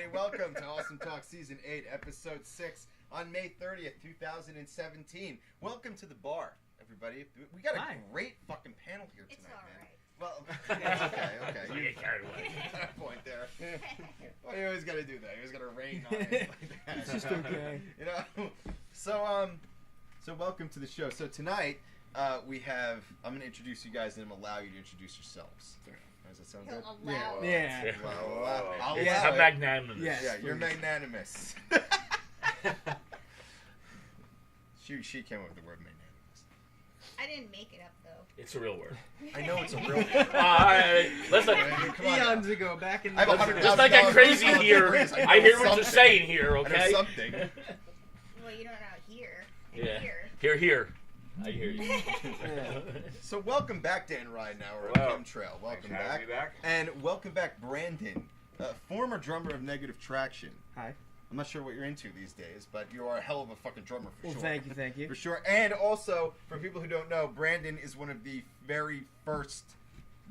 everybody. Welcome to Awesome Talk Season 8, Episode 6 on May 30th, 2017. Welcome to the bar, everybody. We got a great fucking panel here tonight, man. Well, okay. You get carried away. That point there. Well, you always got to do that. You always got to rain on it like that. It's just okay. You know? So welcome to the show. So tonight, we have, I'm going to introduce you guys and I'm allow you to introduce yourselves. Does that sound good? Yeah. I'll yeah. allow I'm magnanimous. Yes, yeah, you're please. magnanimous. She came up with the word magnanimous. I didn't make it up, though. It's a real word. I know it's a real word. Let's not, Eons ago, back in the let's not get crazy here. I hear what you're saying here, okay? Something. Well, you don't know here. Yeah. Here. Here. I hear you. So welcome back, Dan Ridenour of Chemtrail. Welcome back. And welcome back, Brandon, former drummer of Negative Traction. Hi. I'm not sure what you're into these days, but you are a hell of a fucking drummer for sure. Thank you. For sure. And also, for people who don't know, Brandon is one of the very first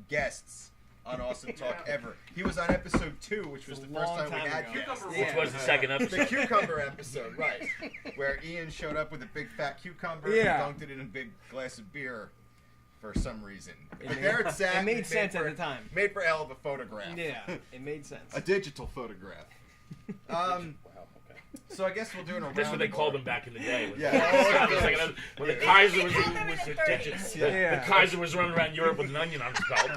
guests on Awesome Talk ever. He was on episode 2, which was the first time we had you. Which was the second episode. The cucumber episode, right. Where Ian showed up with a big fat cucumber and dunked it in a big glass of beer for some reason. But there it sat. It made sense at the time. Made for a hell of a photograph. Yeah, it made sense. A digital photograph. So I guess we'll do it around. That's what they called them back in the day. When when the Kaiser was the digits. Yeah. The Kaiser was running around Europe with an onion on his belt.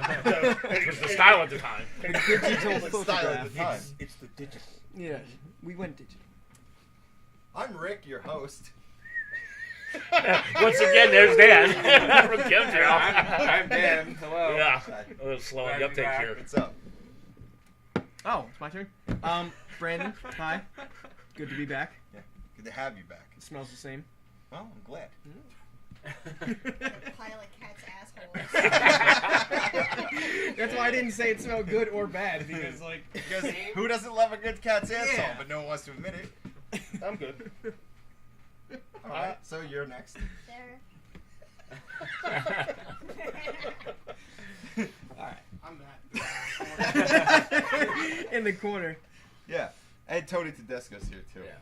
It was the style at the time. The digital The style at the time. It's the digital. Yeah, we went digital. I'm Rick, your host. Once again, there's Dan from Chemtrail. I'm Dan. Hello. Yeah, a little slow on the uptake here. What's up? Oh, it's my turn. Brandon, hi. Good to be back. Yeah, good to have you back. It smells the same. Well, I'm glad. Pile of cat's assholes. That's why I didn't say it smelled good or bad, because, Because who doesn't love a good cat's asshole? Yeah. But no one wants to admit it. I'm good. All right, so you're next. There. Alright, I'm back. In the corner. Yeah, and Tony Tedesco's here too. Yeah,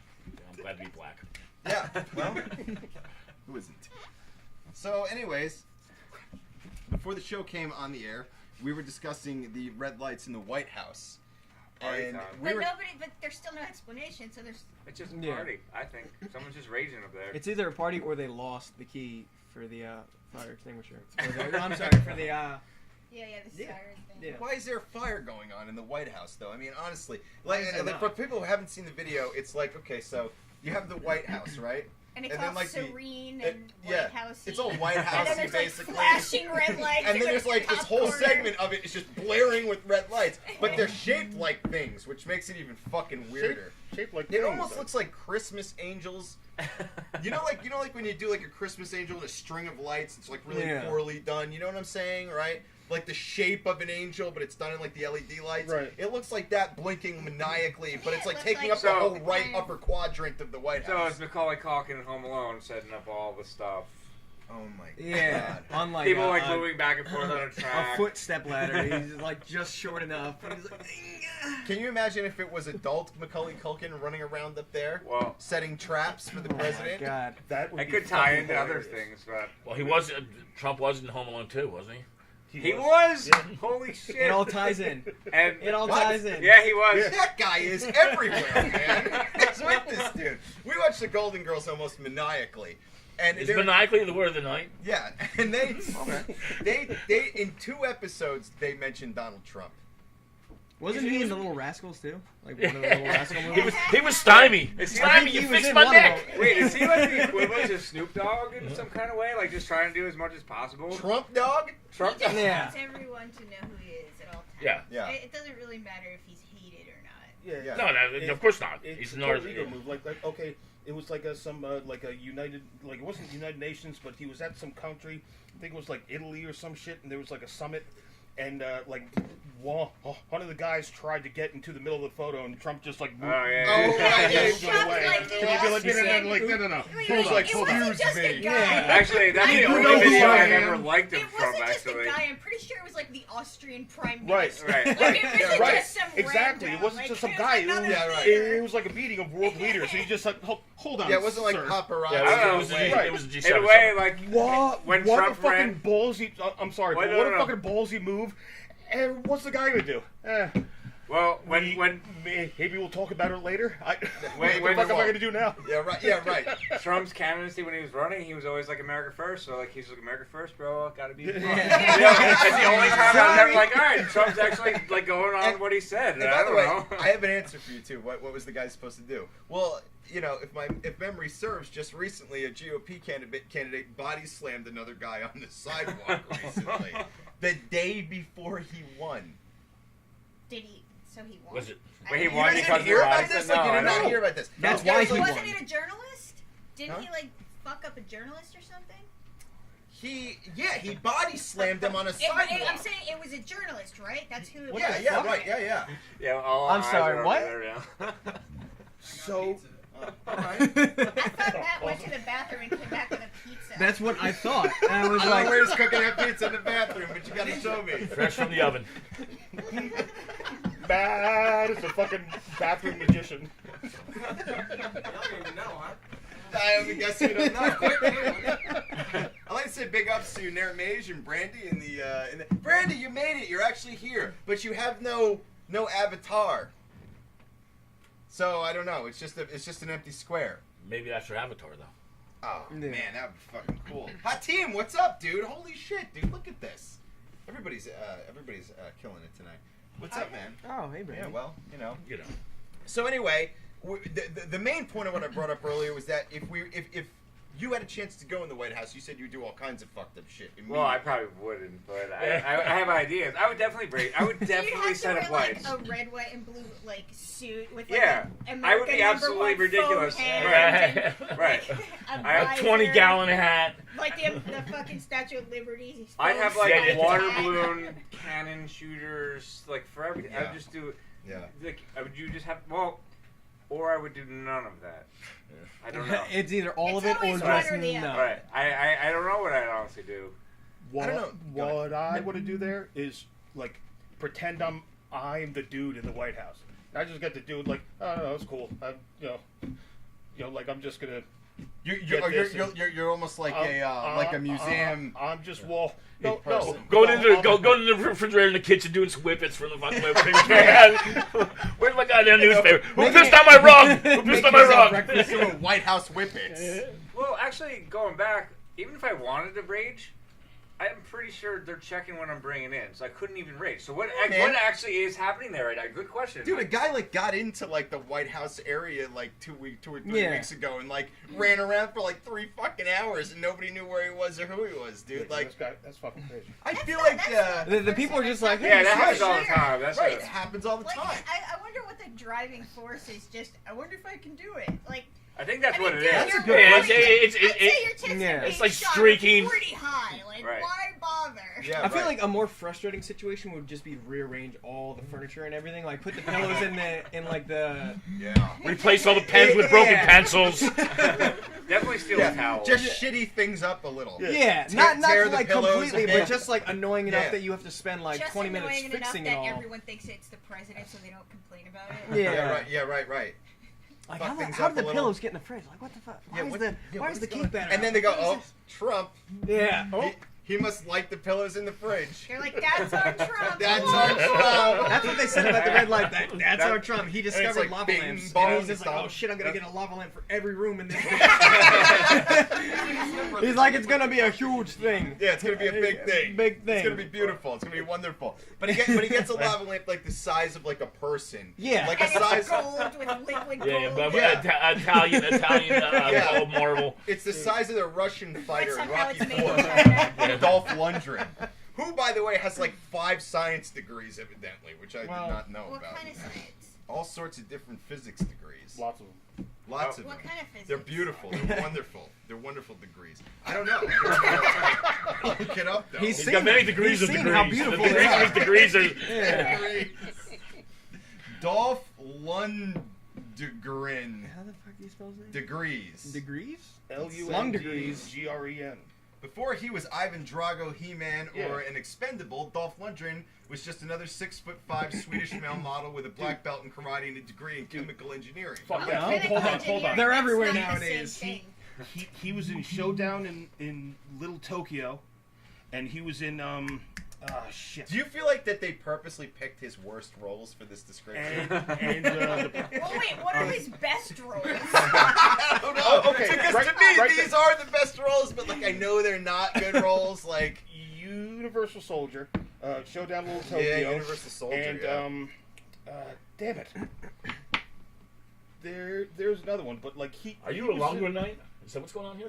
I'm glad to be black. Yeah, well, who isn't? So, anyways, before the show came on the air, we were discussing the red lights in the White House. And But there's still no explanation, so there's... It's just a party, I think. Someone's just raging up there. It's either a party or they lost the key for the fire extinguisher. I'm sorry, for the Yeah, the siren thing. Yeah. Why is there a fire going on in the White House, though? I mean, honestly, like for people who haven't seen the video, it's like, okay, so you have the White House, right? And it's and all then, like, serene and White House-y. It's all White And House-y, then there's, like, basically. flashing red lights. And then there's, like, this whole corner. segment of it is just blaring with red lights. But they're shaped like things, which makes it even fucking weirder. Shaped like It things, almost looks like Christmas angels. You know, like when you do like a Christmas angel and a string of lights, it's like really poorly done. You know what I'm saying, right? Like the shape of an angel, but it's done in like the LED lights. Right. It looks like that blinking maniacally, but it's like looks taking like up the whole so- right upper quadrant of the White So House. it's Macaulay Culkin in Home Alone setting up all the stuff. Oh my god. Yeah, unlike People like moving back and forth on a a track. foot step ladder. He's like just short enough. And he's like, Can you imagine if it was adult Macaulay Culkin running around up there, Well, setting traps for the oh my president? god. that could tie into other things, but Well, he was. Trump was in Home Alone too, wasn't he? he was. Yeah. Holy shit! It all ties in. And It all What? ties in. yeah, he was. That guy is everywhere, man. What's with this dude? We watched the Golden Girls almost maniacally. And Is they're- maniacally the word of the night? Yeah, and they in 2 episodes they mentioned Donald Trump. Wasn't he in the Little Rascals too? Like one of the Little Rascal movies? He was Stymie. Is he Stymie, like- you he was fixed in my one of neck. them. Wait, is he like the equivalent to Snoop Dogg in some kind of way? Like just trying to do as much as possible? Trump dog? Trump He just Yeah. wants everyone to know who he is at all times. Yeah. Yeah. It doesn't really matter if he's hated or not. Yeah. No, of course not. It's He's a an total artist. ego move. Like okay, it was like a United, like it wasn't United Nations, but he was at some country. I think it was like Italy or some shit, and there was like a summit, and like one of the guys tried to get into the middle of the photo, and Trump just like moved. Oh, yeah. Trump, like, no. Hold on. Excuse me. Actually, that's the only video I've ever liked him It from. wasn't just Actually, a guy. I'm pretty sure it was like the Austrian prime Right. minister. Right. Like, it wasn't Right. just some Exactly. random, It wasn't like, just some it guy. was another It was like a meeting of world leaders. And he just like, hold on. Yeah, it wasn't like sir. paparazzi. Yeah, it was it was a G7. in a way, like What? when What Trump a fucking ran. ballsy. I'm sorry, Wait, but no, what no, a no. fucking ballsy move. And what's the guy gonna do? Well, when Maybe we'll talk about it later. When- What the fuck am I gonna do now? Yeah, right. Trump's candidacy when he was running, he was always like America first. So like he's like America first, bro. Gotta be. Yeah. It's the only time I was ever like, all right, Trump's actually like going on what he said. And I by the don't way, know. I have an answer for you too. What was the guy supposed to do? Well, you know, if memory serves, just recently a GOP candidate body slammed another guy on the sidewalk recently, the day before he won. Did he? So he won. Was it? Wait, he You won guys because didn't of hear the about body this? slam? Like, you No, did I not know. hear about this. That's No. why he Wasn't won. it a journalist? Didn't Huh? he like fuck up a journalist or something? He body slammed him on a I'm sidewalk. saying it was a journalist, right? That's who it was. Yeah, right, yeah. Yeah, all I'm eyes sorry, are over what? there, yeah. So. I thought Matt went to the bathroom and came back with a pizza. That's what I thought. And I was I don't like, know where he's cooking that pizza in the bathroom, but you gotta show me. Fresh from the oven. Bad is a fucking bathroom magician. you don't even know, huh? I guess you don't know. I like to say big ups to Nermage and Brandy in the Brandy, you made it. You're actually here, but you have no avatar. So I don't know. It's just an empty square. Maybe that's your avatar, though. Oh Yeah. man, that would be fucking cool. Hot team, what's up, dude? Holy shit, dude! Look at this. Everybody's killing it tonight. What's up, man? Oh, hey, Brandon. Yeah, well, you know. You know. So anyway, the main point of what I brought up earlier was that if you had a chance to go in the White House, you said you do all kinds of fucked up shit. Well, I probably wouldn't, but I have ideas. I would definitely break. I would definitely set up lights. Like a red, white, and blue like suit with like Yeah, I would be absolutely ridiculous. Right. Right. I I have 20-gallon hat. Like the fucking Statue of Liberty. I'd have like Yeah, yeah. water balloon cannon shooters, like for everything. Yeah. I'd just do. Yeah. Like, would you just have or I would do none of that. I don't know. It's either all It's of it or always just one or the no. other. Right. I don't know what I'd honestly do. What, I don't know. Go What I want to do there is like pretend I'm the dude in the White House. I just get the dude like, oh no, it's cool. Like I'm just gonna. You're almost like a museum. I'm just No. Go into the refrigerator in the kitchen doing some whippets for the fucking whipping. Where's my goddamn newspaper? Who pissed on my rug? Who pissed on my rug? Breakfast doing White House whippets. Well, actually, going back, even if I wanted to rage, I'm pretty sure they're checking what I'm bringing in, so I couldn't even rage. So what actually is happening there right now? Good question. Dude, a guy like got into like the White House area like 2 or 3 weeks ago and like ran around for like 3 fucking hours and nobody knew where he was or who he was, dude. Like, that's fucking crazy. I feel like The people are just like, hey, Yeah, that happens Right. all the time. That's right, right. it happens all the Like, time. I wonder what the driving force is. Just, I wonder if I can do it. Like, I think that's what it dude, is. That's a your- good Yeah, I'd say your tits yeah. are being It's like shot streaking. pretty high. Like, Right. why bother? Yeah, I feel right. like a more frustrating situation would just be rearrange all the furniture and everything. Like put the pillows in the. Yeah. Replace all the pens with broken Yeah. pencils. Definitely steal a towel. Just shitty things up a little. Yeah, Tear not the like pillows completely, and- but just like annoying enough Yeah. that you have to spend like Just 20 minutes annoying fixing it enough all. that everyone thinks it's the president, so they don't complain about it. Yeah. Right. Like Fuck how things how up did a the little. pillows get in the fridge? Like what the fuck? Why what is is the going- cake batter? And then they go, oh, Trump. Yeah. Oh. He must like the pillows in the fridge. They're like, that's our Trump. That's Come our on." Trump. That's what they said about the red light. That's our Trump. He it's discovered like lava bing, lamps. bong, And he's just like, stomp. oh shit, I'm gonna get a lava lamp for every room in this. He's like, it's gonna be a huge thing. Yeah, it's gonna be a big thing. Big thing. It's gonna be beautiful. It's gonna be wonderful. But he gets a lava lamp like the size of like a person. Yeah. Like a And size. it's gold with liquid gold. Yeah, but Yeah. Italian Yeah. gold marble. It's the size of the Russian fighter in somehow Rocky it's made IV. of China. Dolph Lundgren. Who, by the way, has like 5 science degrees, evidently, which I did Well, not know What about. kind of science? All sorts of different physics degrees. Lots of them. Lots of What them. kind of physics? They're beautiful. They're wonderful. They're wonderful degrees. I don't know. Look it up, though. He's got many degrees of degrees. How beautiful the they are. his degrees are... Yeah. Dolph Lundgren. How the fuck do you spell his name? Degrees. Degrees? Lundgren. Before he was Ivan Drago, He-Man, or an Expendable, Dolph Lundgren was just another 6'5" Swedish male model with a black belt in karate and a degree in chemical engineering. Fuck Oh, that. chemical Hold on. engineering, They're that's everywhere not the nowadays. same thing. He was in Showdown in Little Tokyo, and he was in shit. Do you feel like that they purposely picked his worst roles for this description? And Well, wait, what are his best roles? I don't know. okay, Because right- to me, right these are the best roles, but like I know they're not good roles. Like Universal Soldier, Showdown Little Tokyo, yeah, Universal Soldier. and damn it, there's another one, but like he. Are you a longer night? Is that what's going on here?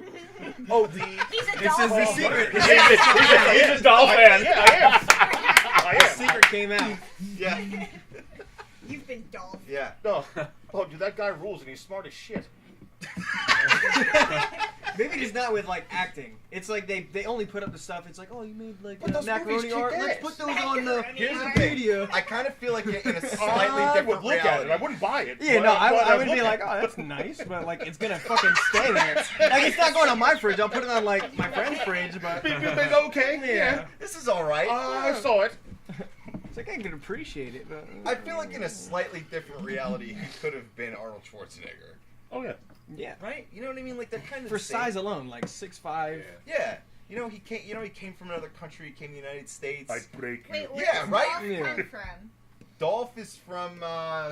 Oh, He's a This is dolphin. the secret. He's a doll fan. Yeah, I The am. secret came out. Yeah, You've been dolphin. yeah. No, oh, dude, that guy rules, and he's smart as shit. Maybe just not with like acting. It's like they only put up the stuff. It's like, oh, you made like But those macaroni movies art. kick Let's ass. put those on the Here's the thing. media. I kind of feel like you're in a slightly I different would look reality. at it. I wouldn't buy it. Yeah, but no, but I would look be at like, it. oh, that's nice, but like it's gonna fucking stay there. Like it's not going on my fridge. I'll put it on like my friend's fridge, but Okay, yeah. This is all right. I saw it. It's like I can appreciate it, but I feel like in a slightly different reality, he could have been Arnold Schwarzenegger. Oh yeah. yeah. Right? You know what I mean? Like that kind of For size alone, like 6'5". Yeah. You know he came from another country. He came to the United States. I break Wait, you. where Yeah, does right? Dolph Yeah. come from? Dolph is from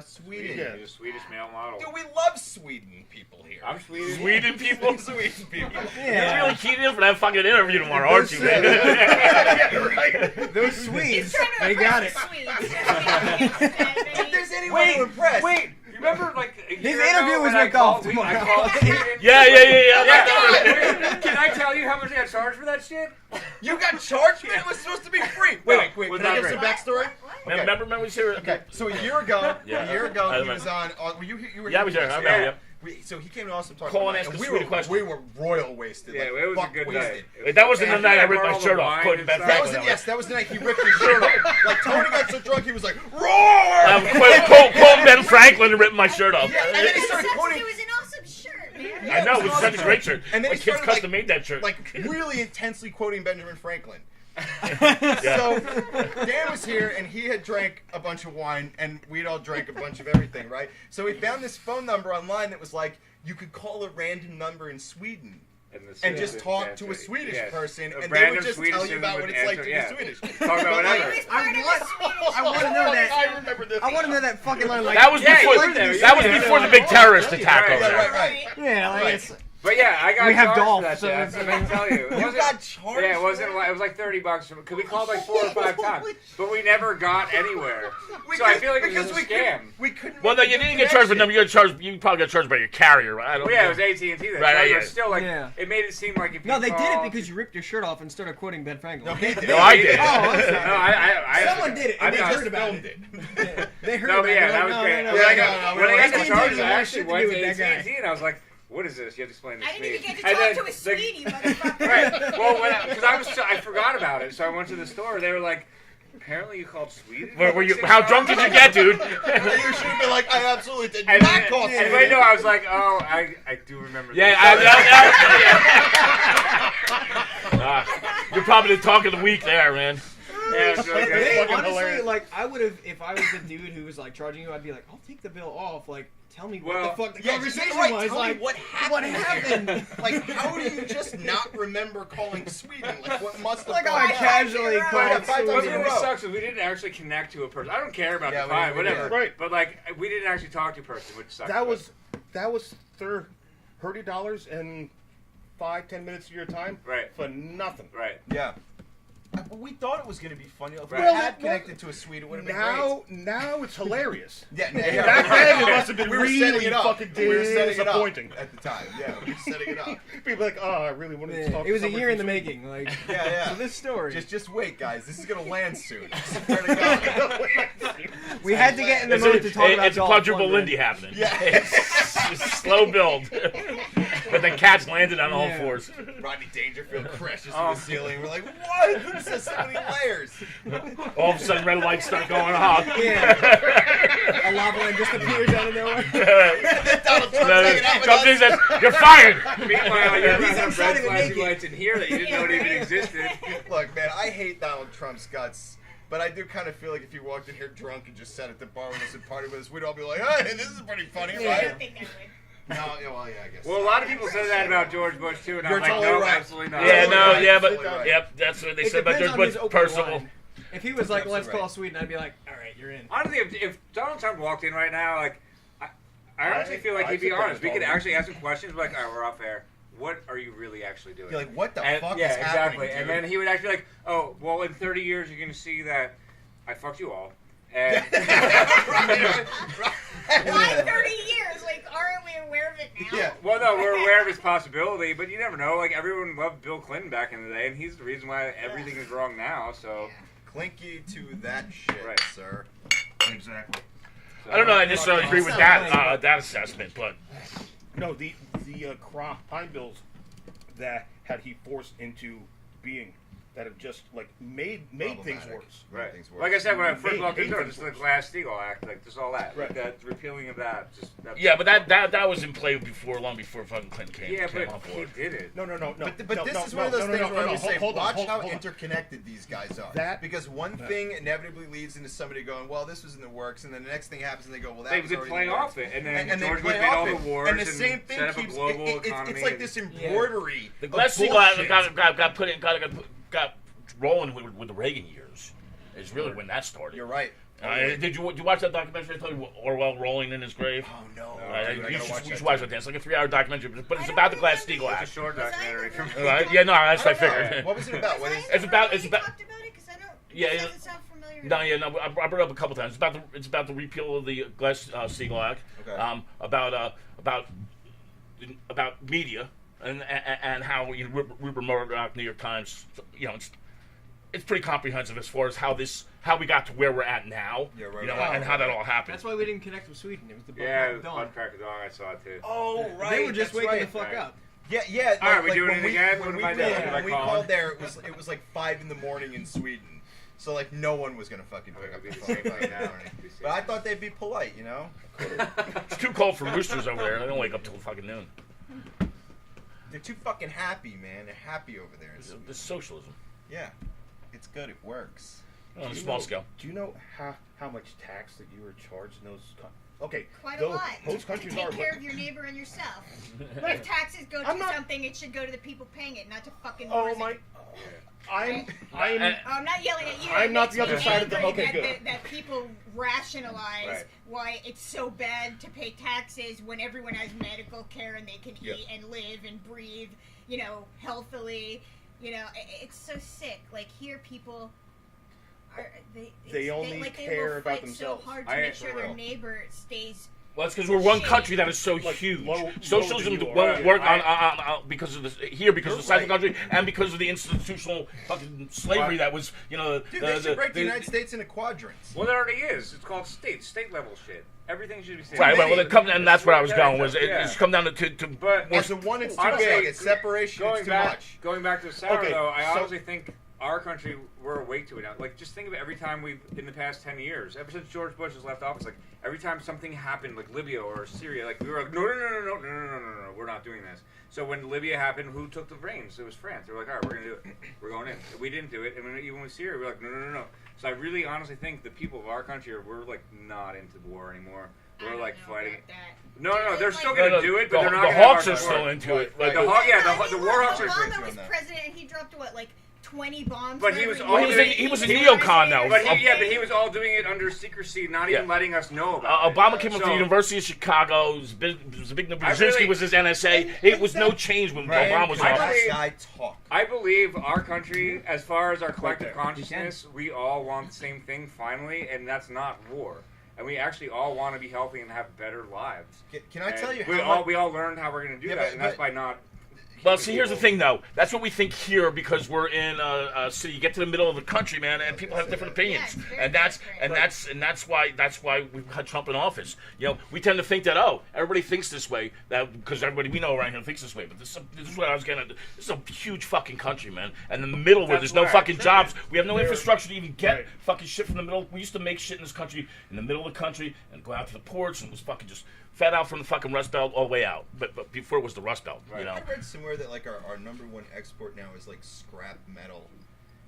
Sweden. Yeah. He's a Swedish male model. Dude, we love Sweden people here. I'm Swedish. Sweden people? Sweden people. Yeah. You're really keyed in for that fucking interview tomorrow, aren't you, man? Yeah, right. Those He's Swedes, trying to they got it. impress the Swedes. If there's anyone to impress. Wait, you remember like a His year interview ago was when I with Golf called- tomorrow. I called Sweden? Yeah. Yeah, can I tell you how much I got charged for that shit? You got charged, man. It was supposed to be free. Wait. was Can I not give some great. backstory? What? Okay. Remember we here? Okay, so a year ago, Yeah. he I was on. Were you were Yeah, I was there. I remember, yep. So he came to Awesome Talk. Call one and night, ask we the sweet were question. We were royal wasted. Yeah, like, it was a fuck good wasted. night. That wasn't the After night I I ripped brought my all shirt the off. wine Quoting and Ben stuff. That Franklin. was yes. That was the night he ripped his shirt off. Like Tony got so drunk, he was like, roar! Quoting Ben Franklin and ripping my shirt off. Yeah, and then he It started was quoting. an awesome shirt, man. I know, it was such a great shirt. And then My he kids started, custom like- made that shirt. Like really intensely quoting Benjamin Franklin. Yeah. So Dan was here and he had drank a bunch of wine and we'd all drank a bunch of everything, right? So he found this phone number online that was like you could call a random number in Sweden and just talk to a Swedish person and they would just tell you about what it's like to be Swedish. Talk about But, like, whatever. He was part of the Swedish. I want to know that. I remember this. I want to know that fucking line. Like That was Yeah, before. you were there. That was You were before there. the big terrorist attack Right, over there. Right. yeah, like Right. it's But yeah, I got We have charged Dolph, for that so shit. it's- I can tell you. It You wasn't- got charged. Yeah, it wasn't. It was like $30 because we called like 4 or 5 times, but we never got anywhere. So I feel like it was a scam. We couldn't. Well, no, you didn't get charged for them. You got charged. You probably got charged by your carrier. I don't. Well, yeah, it was AT&T. That Right, charged, yeah. but still, like, Yeah. it made it seem like if you no, they did it called- because you ripped your shirt off and started quoting Ben Franklin. No, he did. No, I did. Oh, I'm sorry. No, I Someone did it, and I they know. heard about filmed it. it. They heard No, about but it. yeah, They're that like, was no, great. no, When no, I no, got no, when I got the AT&T charges, didn't I want actually shit to went do to with that guy. AT&T and I was like, "What is this?" You have to explain this I to didn't me. even get to And talk then to a the- Swede, you motherfucker. Right. Well, because I forgot about it, so I went to the store. They were like, "Apparently, you called Sweden." Were you? How drunk did you get, dude? You should have been like, I absolutely did And not then, call and wait, no, I was like, "Oh, I do remember." Yeah, you're probably the talk of the week there, man. Yeah, it was really They, great. fucking honestly, hilarious. like, I would have, if I was the dude who was, like, charging you, I'd be like, I'll take the bill off. Like, tell me Well, what the fuck the Yeah, conversation right. was. Tell Like, me what happened. what happened? Like, how do you just not remember calling Sweden? Like, what must have Like, gone I down? casually Right, called five times What in a Sweden. really row. sucks is we didn't actually connect to a person. I don't care about Yeah, the we fine, did. whatever. Right. But like, we didn't actually talk to a person, which sucks. That was $30 and 5-10 minutes of your time right, for nothing. right. Yeah. we thought it was going to be funny. If we Well, had connected to a Swede, it would have been great. Now it's hilarious. Yeah, Back then it must have been we were really setting it up. fucking We were setting it up disappointing. at the time. Yeah, we were setting it up. People are like, oh, I really wanted to talk. It was to a somebody year in from the Sweden. making. Like, Yeah. so this story. Just wait, guys. This is going to land soon. I swear to God. We had to get in the mood to talk about It's a Dolph quadruple Lundgren. Lindy happening. Yeah. It's a slow build. But then Cats landed on all fours. Rodney Dangerfield crashes through the ceiling. We're like, what? Who says so many layers? All of a sudden, red lights start going off. Yeah. A lava lamp just appears out of nowhere. Donald Trump hanging out with Trump us. says, "You're fired." Meanwhile, you're He's running up inside red of it flashing naked. lights in here that you didn't know even existed. Look, man, I hate Donald Trump's guts. But I do kind of feel like if you walked in here drunk and just sat at the bar with us and party with us, we'd all be like, hey, this is pretty funny, I right? don't think that would. No, yeah, well, yeah, I guess. Well, a lot of people said that about George Bush too, and You're I'm like, totally no, right. absolutely not. Yeah, no, Right. yeah, but Absolutely right. yep, that's what they It said about depends George on his Bush. opening Personal. line. If he was like, let's Absolutely call Sweden, I'd be like, all right, you're in. Honestly, if Donald Trump walked in right now, like, I honestly feel like I he'd be think that honest. was We could all- actually ask him questions, like, all right, we're off air. What are you really actually doing? You're like, what the And- fuck yeah, is exactly. happening, And dude? then he would actually be like, oh, well, in 30 years, you're going to see that I fucked you all. And Why 30 years? Like, aren't we aware of it now? Yeah. well, no, we're aware of his possibility, but you never know. Like, everyone loved Bill Clinton back in the day, and he's the reason why everything is wrong now. So, Clinky to that shit, Right. sir. Exactly. I don't know. I necessarily agree with that assessment, but No, the pine bills that had he forced into being that have just like made things Problematic. worse. right. Things worse. Like I said when I first Made- walked in made the door, things just the worse. Glass-Steagall Act, like just all that, Right. like that repealing of that. Just that, yeah, but that was in play long before fucking Clinton came yeah, on but he board. did it. No. But no, this no, is no, one of those no, things no, where I no, always say, hold on, watch hold how on. interconnected these guys are. That- because one thing inevitably leads into somebody going, well, this was in the works, and then the next thing happens, and they go, well, that They was would already play in the works. off it, and then And they George play Bush made all off the it. wars And the same thing set up keeps a global it's economy. like this embroidery. The of Glass-Steagall bullshit. got rolling with the Reagan years. Is really when that started. You're right. Did you watch that documentary? I told you Orwell rolling in his grave. Oh no! You Dude, I gotta watch should that watch too. it. It's like a 3-hour documentary, but it's I about the don't Glass-Steagall remember. It's a Act. short Was I documentary. the Yeah, no, that's what I I don't know. figured. What was it about? What is? It's about- He talked about it because I don't. Yeah, It yeah. doesn't sound familiar. No, yeah, no. I brought it up a couple times. It's about the repeal of the Glass-Steagall Act. Okay. About media and how Rupert Murdoch, New York Times. You know, it's pretty comprehensive as far as how we got to where we're at now. Yeah, right, You know, right. and how that all happened. That's why we didn't connect with Sweden. It was the Yeah, dawn. Uncrack the Dog, I saw it too. Oh right. They were just that's waking right. the fuck Right. up. Yeah. All right, we doing when it again? What When we, am I doing? yeah, Am I when we calling? called there, it was like 5 in the morning in Sweden. So like no one was gonna fucking pick Okay, up it'd the be the phone same at 5 thing in the now. morning. But I thought they'd be polite, you know. It's too cold for roosters over there. They don't wake up till fucking noon. They're too fucking happy, man. They're happy over there. It's socialism Yeah, it's good. It works. on a small scale. Do you know how much tax that you were charged in those? Okay, Quite a those, lot. Most countries Take are. care of your neighbor and yourself. If taxes go I'm to not- something, it should go to the people paying it, not to fucking. Oh wars. my! I'm. Oh, I'm not yelling at you. I'm It not makes the other me side of the- angry okay, that good. that people rationalize Right. why it's so bad to pay taxes when everyone has medical care and they can Yeah. eat and live and breathe, healthily. It's so sick. Like here, people are They only will care about fight themselves. so hard to I make ain't sure for their real. neighbor stays. Well, it's because we're one Shit. country that is so Like, huge. lower Socialism than you won't are. work on because of the here because of the size of the right. country and because of the institutional fucking slavery that was Dude, they should break the United States into quadrants. Well, there already is. It's called state level shit. Everything should be state. Right, level. well, it come, and that's where I was going. Was Yeah. it's come down to But It's the one. It's too honestly, big. It's separation. It's too much. Going back to the sour Okay, though, I so- honestly think our country we're awake to it now. Like, just think of every time we've in the past 10 years, ever since George Bush has left office, like every time something happened, like Libya or Syria, like we were like, no, we're not doing this. So when Libya happened, who took the reins? It was France. They were like, all right, we're gonna do it. We're going in. We didn't do it, and even with Syria, we were like, no. So I really honestly think the people of our country we're like not into the war anymore. I We're don't like know fighting. about that. No, they're It's still like- gonna do it, but they're not. The gonna have Hawks our are support. still into it. Right, Like, The Hawk, yeah, the I mean, war look, hawks are Obama crazy was on that. president, and he dropped what, like 20 bombs. But he was every all year. doing- he was a neocon, though. But he was all doing it under secrecy, not even letting us know about it. Obama came up to the University of Chicago. It was a big Brzezinski was his NSA. It was no change when Obama was off. I believe our country, as far as our collective consciousness, we all want the same thing finally, and that's not war. And we actually all want to be healthy and have better lives. Can I tell you we all learned how we're going to do that, and that's by not... Well, see, here's the thing, though. That's what we think here because we're in a city. You get to the middle of the country, man, and people have different opinions, and that's why we've had Trump in office. You know, we tend to think that everybody thinks this way, that because everybody we know around here thinks this way. But this is what I was getting at. This is a huge fucking country, man, and in the middle where there's no fucking jobs, we have no infrastructure to even get fucking shit from the middle. We used to make shit in this country in the middle of the country and go out to the ports and it was fucking just fed out from the fucking Rust Belt all the way out. But before it was the Rust Belt, you know. I read somewhere that like our number one export now is like scrap metal,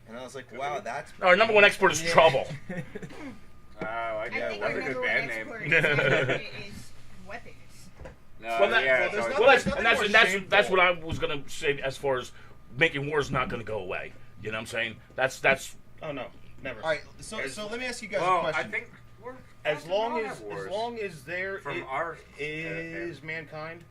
and I was like, wow, that's our number one export is trouble. I think our number one export is weapons. That's what I was gonna say as far as making wars not gonna go away. You know what I'm saying? That's. Oh no, never. All right, so let me ask you guys a question. I think as long as there is mankind,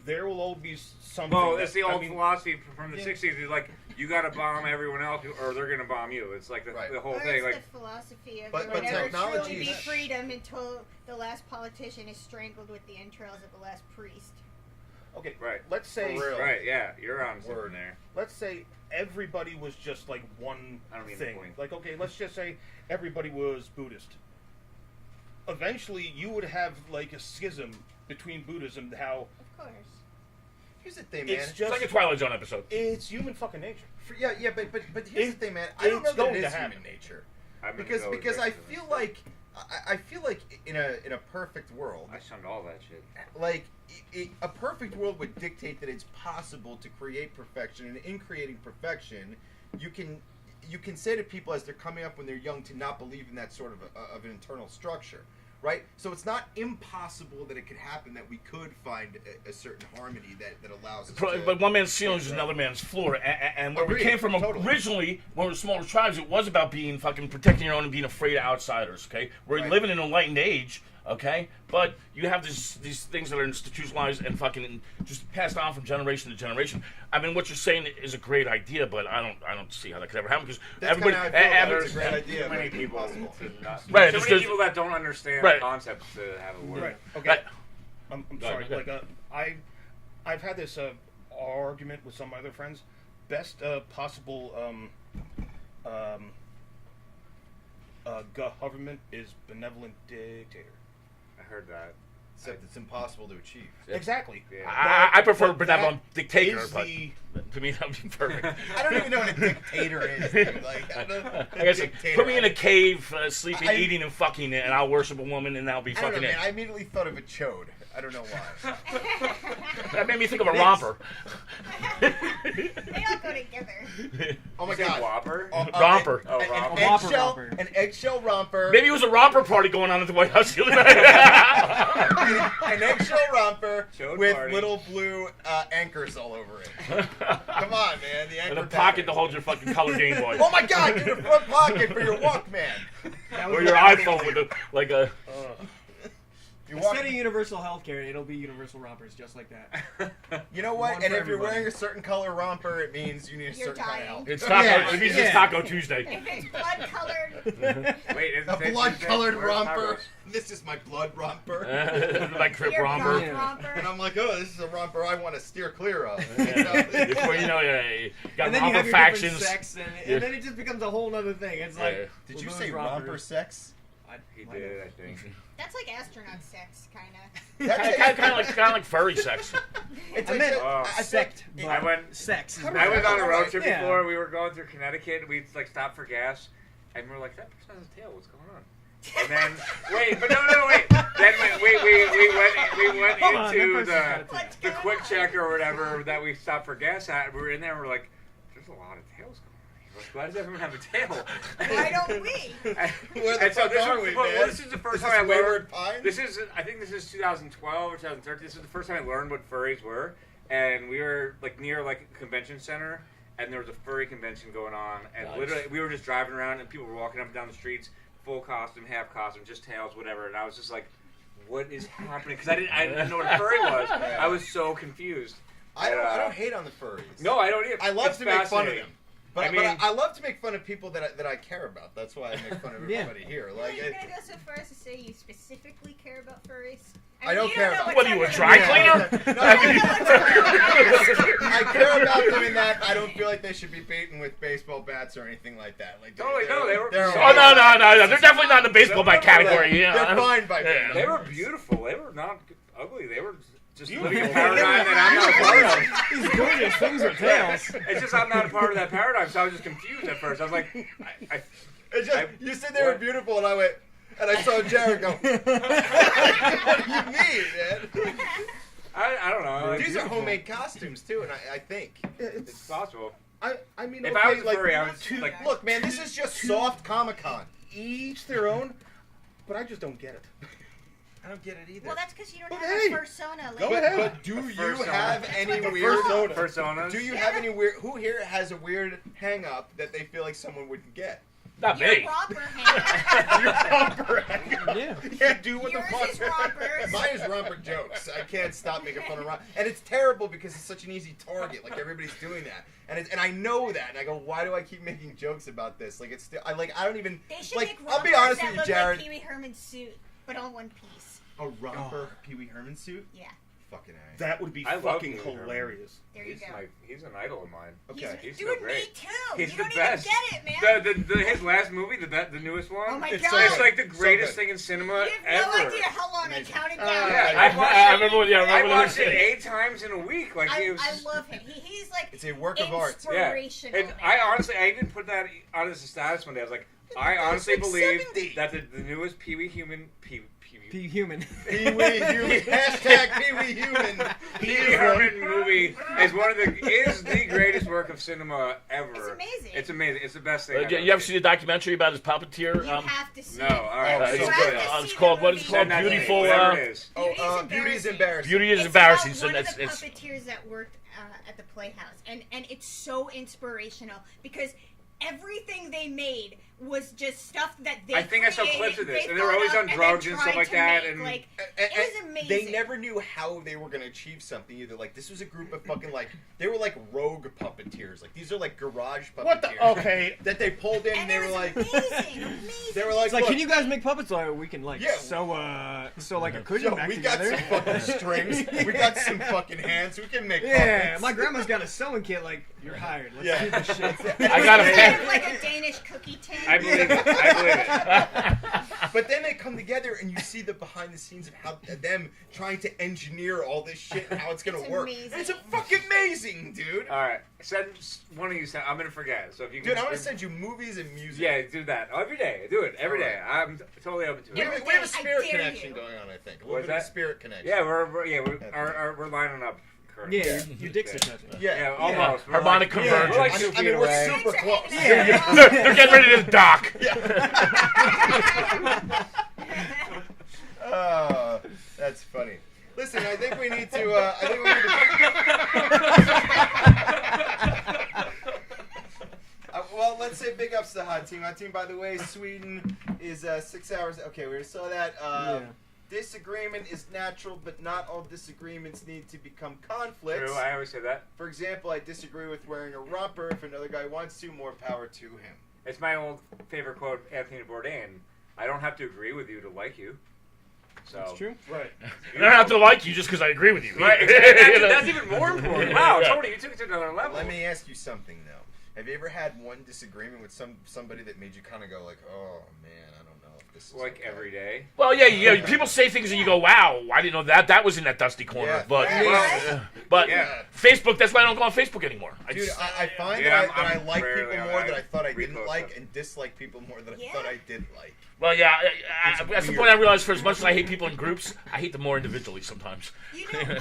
there will always be something. Well, it's the old philosophy from the 60s. It's like, you got to bomb everyone else or they're going to bomb you. It's like the whole thing. It's like the philosophy of but there will never technology truly be freedom until the last politician is strangled with the entrails of the last priest. Okay, right. Let's say... Right, yeah. You're on something there. Let's say everybody was just like one thing. Like, okay, let's just say everybody was Buddhist. Eventually, you would have like a schism between Buddhism. How? Of course. Here's the thing, man. It's like a Twilight Zone episode. It's human fucking nature. But here's the thing, man. I don't know that it is human nature. Because I feel like in a perfect world, I shunned all that shit. Like a perfect world would dictate that it's possible to create perfection, and in creating perfection, you can say to people as they're coming up when they're young to not believe in that sort of an internal structure, right? So it's not impossible that it could happen, that we could find a certain harmony that allows us But one man's ceiling is another man's floor, and where we came from originally, when we were smaller tribes, it was about being fucking protecting your own and being afraid of outsiders, okay? We're living in an enlightened age, okay? But you have these things that are institutionalized and fucking just passed on from generation to generation. I mean, what you're saying is a great idea, but I don't see how that could ever happen because everybody. It's a great idea. Too many people. Right. Too many people that don't understand the concept to have a word. Right. Okay. I'm sorry. Like I've had this argument with some other friends. Best possible government is benevolent dictator. I heard that. Except it's impossible to achieve. Exactly. Yeah. I prefer benevolent dictator, but to me that would be perfect. I don't even know what a dictator is, dude. Like, I guess put me in a cave, sleeping, eating, and fucking, and I'll worship a woman, and that'll be fucking it. I immediately thought of a chode. I don't know why. That made me think of a romper. They all go together. Oh my god. Whopper? Romper. An eggshell romper. Maybe it was a romper party going on at the White House the other night. An eggshell romper with party. little blue anchors all over it. Come on, man. The anchor and a pocket to hold your fucking color Game Boy. Oh my god, get a front pocket for your Walkman. Or your iPhone with a Instead of universal healthcare, it'll be universal rompers, just like that. You know what? And if you're wearing a certain color romper, it means you need a certain kind of help. It's taco. It means it's Taco Tuesday. If it's blood colored. Wait, a blood colored romper. This is my blood romper. My crip romper. And I'm like, oh, this is a romper I want to steer clear of. Before you know, you got and then you romper have your factions. Sex, and then it just becomes a whole other thing. It's like, did you say romper sex? He did, I think. That's like astronaut sex, kind of. Kind of like furry sex. It's I meant sect. I went sex. I was on a road trip before. We were going through Connecticut. We like stopped for gas, and we were like, "That person has a tail. What's going on?" And then wait. Then we went into the quick check or whatever that we stopped for gas at. We were in there. and We're like, "There's a lot of tails going on." Why does everyone have a tail? Why don't we? Where the fuck are we, man? This is the first time I learned. I think this is 2012 or 2013. This is the first time I learned what furries were, and we were like near like a convention center, and there was a furry convention going on, and Nice. literally we were just driving around, and people were walking up and down the streets, full costume, half costume, just tails, whatever, and I was just like, what is happening? Because I didn't know what a furry was. I was so confused. I don't hate on the furries. No, I don't either. I love to make fun of them. But I I love to make fun of people that I care about. That's why I make fun of everybody here. Well, Like, you're gonna go so far as to say you specifically care about furries? I don't care about. What are you, a dry cleaner? I care about them in that I don't feel like they should be beaten with baseball bats or anything like that. Like, they were. Oh no! They're definitely not in the baseball bat category. Yeah, they're fine by me. They were beautiful. They were not ugly. They were just living a paradigm that I'm not a part of. These gorgeous things are tails. It's just I'm not a part of that paradigm, so I was just confused at first. I was like, you said they were beautiful, and I went, and I saw Jared go. What do you mean, man? I don't know. These are homemade costumes too, and I think It's possible. I mean, If okay, I was a like, furry, I would like, look, man, this is just soft Comic-Con. each their own, but I just don't get it. I don't get it either. Well, that's because you don't But have hey, a persona. go Like, ahead. But do you Persona. have any That's what weird they're Personas. Do you have any weird? Who here has a weird hang up that they feel like someone wouldn't get? not Your me. romper hanger. Your romper. Yeah. Yeah, do what Yours the fuck. is rompers. Mine is romper jokes. I can't stop making fun of romper, and it's terrible because it's such an easy target. Like everybody's doing that, and I know that, and I go, why do I keep making jokes about this? Like it's still, I don't even. They should like, make I'll be rompers honest that with you, look Jared. like Pee Wee Herman's suit, but on one piece. A romper Pee Wee Herman suit? Yeah. Fucking A. That would be I love fucking Pee Wee Herman. hilarious. There you go. He's an idol of mine. Okay. He's Dude, so me great. too. He's You the don't best. even get it, man. His last movie, the newest one. Oh my It's god. so It's like the So greatest good. thing in cinema You have ever. no idea how long Amazing. I counted down. Yeah, I remember. I I remember watched this. it 8 times in a week. Like I it was. love him. He's like It's a work of art. Yeah. inspirational. And I honestly, I even put that on as a status one day. I was like, I honestly like believe 70. that the newest Pee Wee Human Be human. Pee Wee Human. Hashtag Pee Wee Human. Pee Wee Herman movie is the greatest work of cinema ever. It's amazing. It's amazing. It's the best thing. You ever see the documentary about his puppeteer? You have to see No, it. all right. Oh, so it's good. good. It's called what is it called? Send that to me, Beautiful. whatever it is. Beauty is embarrassing. Beauty is It's embarrassing. about So one of that's the it's. puppeteers that worked at the Playhouse, and it's so inspirational because everything they made was just stuff that they I think I saw created, clips of this, they and they were always thought on of, drugs then and stuff tried like to that, make, and- like, And it was amazing. They never knew how they were going to achieve something either. Like this was a group of fucking they were like rogue puppeteers. Like these are like garage puppeteers. What the? Okay. That they pulled in. and They it were was like. amazing. They were like, It's like, look, can you guys make puppets? Like we can like Yeah. sew like a cushion yo, back we together. got some fucking strings. We got some fucking hands. We can make Yeah, puppets. my grandma's got a sewing kit. Like you're hired. Let's Yeah. do this shit. I got a Kind pen. of like a Danish cookie tin. I believe it. I believe it. But then they come together and you see the behind the scenes of how them trying to engineer all this shit and how it's gonna It's work. amazing. And it's fucking amazing, dude. All right, send one of you. I'm gonna forget. So if you can, Dude, I'm gonna send you movies and music. Yeah, do that every day. Do it every day. I'm totally open to We it. have, Every we have a day, I spirit dare connection you. going on, I think. A What little is bit of that? spirit connection. Yeah, we're lining up. Currently. Yeah, your dicks are touching. Yeah, almost. We're Harmonic like- convergence. We're like I 2 mean, feet we're away. super close. Yeah. They're getting ready to dock. Oh, that's funny. Listen, I think we need to. Well, let's say big ups to the Hot Team. Hot Team, by the way, Sweden is 6 hours. Okay, we saw that. Disagreement is natural, but not all disagreements need to become conflicts. True, I always say that. For example, I disagree with wearing a romper. If another guy wants to, more power to him. It's my old favorite quote, Anthony Bourdain. I don't have to agree with you to like you. So That's true. Right. I don't have to like you just because I agree with you. Right, exactly. That's even more important. Wow, Yeah. Tony, you took it to another level. Let me ask you something though. Have you ever had one disagreement with somebody that made you kind of go like, "Oh man, I don't know if this is Like okay." every day. Well, yeah. People say things and you go, "Wow, I didn't know that was in that dusty corner." Yeah. But Yeah. but Yeah. Facebook. That's why I don't go on Facebook anymore. Dude, I find Yeah, that I I'm like rarely people on more that. that I thought I Repost didn't like, stuff. and dislike people more that I Yeah. thought I did like. well, yeah. It's That's the weird. point I realized. For as much as I hate people in groups, I hate them more individually sometimes. You know,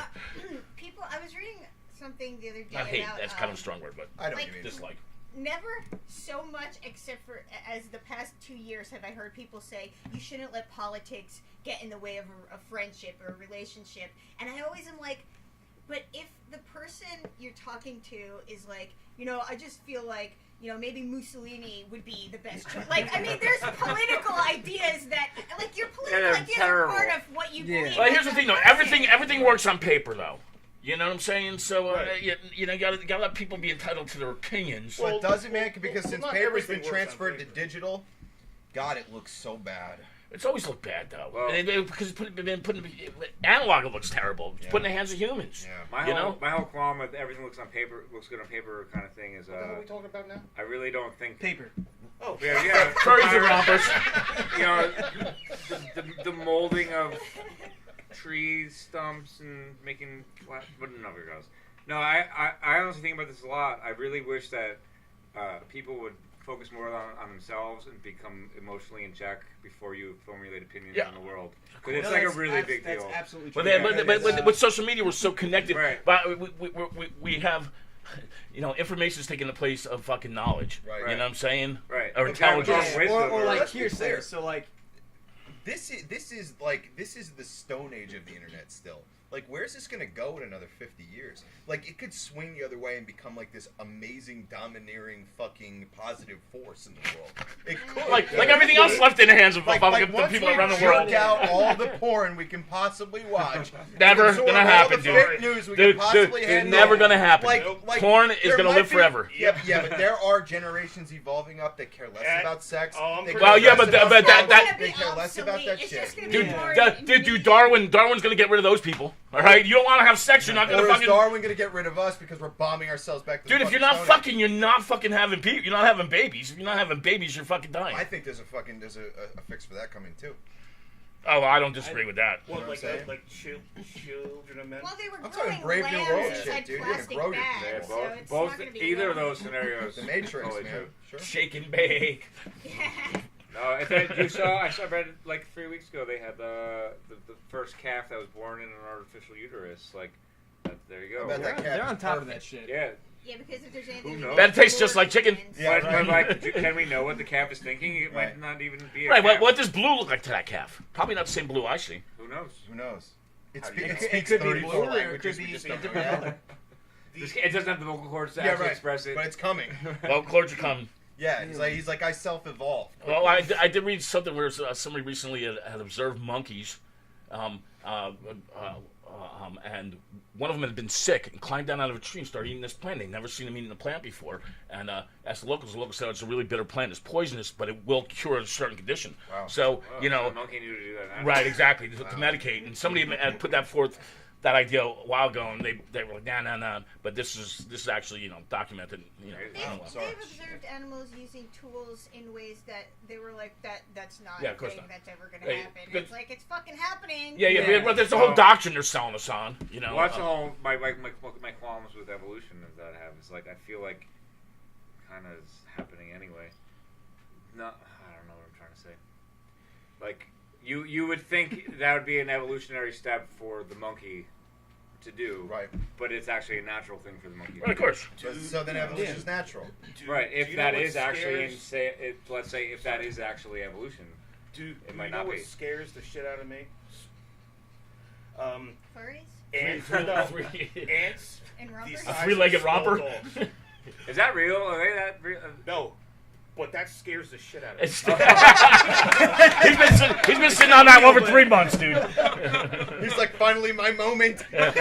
people. I was reading something the other day I hate. about. That's kind of a strong word, but I don't Like- even. dislike. Never so much, except for as the past 2 years, have I heard people say you shouldn't let politics get in the way of a friendship or a relationship. And I always am like, but if the person you're talking to is like, I just feel like, maybe Mussolini would be the best choice. Like, I mean, there's political ideas that, like, your political ideas are part of what you believe. Well, here's the thing, though. Everything works on paper, though. You know what I'm saying? So, you gotta let people be entitled to their opinions. Well, it doesn't, man, because since paper's been transferred to digital, God, it looks so bad. It's always looked bad, though. Well, because analog, it looks terrible. It's put in the hands of humans. Yeah. My whole qualm with everything looks good on paper kind of thing is. What the hell are we talking about now? I really don't think paper. Oh, yeah. Furries and rompers. The molding of trees, stumps, and making but no, it goes. No, I honestly think about this a lot. I really wish that people would focus more on themselves and become emotionally in check before you formulate opinions on the world. Because it's like a really big deal. That's absolutely true. But with social media, we're so connected. Right. But we have, information is taking the place of fucking knowledge. Right. You know what I'm saying? Right. Or intelligence. Or like hearsay. So like, this is the Stone Age of the internet still. Like, where's this gonna go in another 50 years? Like, it could swing the other way and become like this amazing, domineering, fucking positive force in the world. It could. Like everything else left in the hands of the people around the world. Once we choke out all the porn we can possibly watch, never gonna happen, dude. Fake news we can possibly it's never gonna happen. Like, porn is gonna live forever. Yeah, but there are generations evolving up that care less about sex. They care less about that shit. Dude, Darwin's gonna get rid of those people. All right, you don't want to have sex. You're not gonna fucking. Or is Darwin gonna get rid of us because we're bombing ourselves back to? Dude, if you're not fucking, you're not fucking having people. You're not having babies. If you're not having babies, you're fucking dying. I think there's a fix for that coming too. Oh, well, I don't disagree with that. What, like children of men? Well, they were I'm talking growing Brave New lambs World inside shit, dude. You're plastic gonna grow bags, your so it's both not gonna be either of good. those scenarios. The Matrix, totally man. True. Sure. Shake and bake. No, I read it like 3 weeks ago. They had the first calf that was born in an artificial uterus. Like, there you go. They're on top of that shit. Yeah. Yeah, because if there's anything... Who knows? That tastes just like chicken. Yeah, but like, can we know what the calf is thinking? It might not even be a Right, calf. what does blue look like to that calf? Probably not the same blue I see. Who knows? Who knows? It could be blue or it could be a different color. It doesn't have the vocal cords to actually express it. But it's coming. Well, Claude, you come. Yeah, he's like I self-evolved. Well, I did read something where somebody recently had observed monkeys, and one of them had been sick and climbed down out of a tree and started eating this plant. They'd never seen him eating the plant before. And asked the locals said it's a really bitter plant. It's poisonous, but it will cure a certain condition. Wow. So, a monkey knew to do that. Right, exactly, to medicate. And somebody had put that forth, that idea a while ago, and they were like, nah. But this is actually, documented. They've observed animals using tools in ways that they were like, that's not a thing that's ever going to happen. It's like, it's fucking happening. Yeah. Well, there's a whole doctrine they're selling us on, Well, that's the whole, my qualms with evolution is that I have. It's like, I feel like kind of is happening anyway. No, I don't know what I'm trying to say. Like, you would think that would be an evolutionary step for the monkey to do, right? But it's actually a natural thing for the monkey. Right, of course. So then evolution is natural, right? If that is actually, let's say, if that is actually evolution, it might not be. What scares the shit out of me? Furries? Ants. Ants. And rompers? A three-legged romper? Is that real? Are they that real? No. But that scares the shit out of me. He's been sitting on that one for 3 months, dude. He's like, finally my moment. Every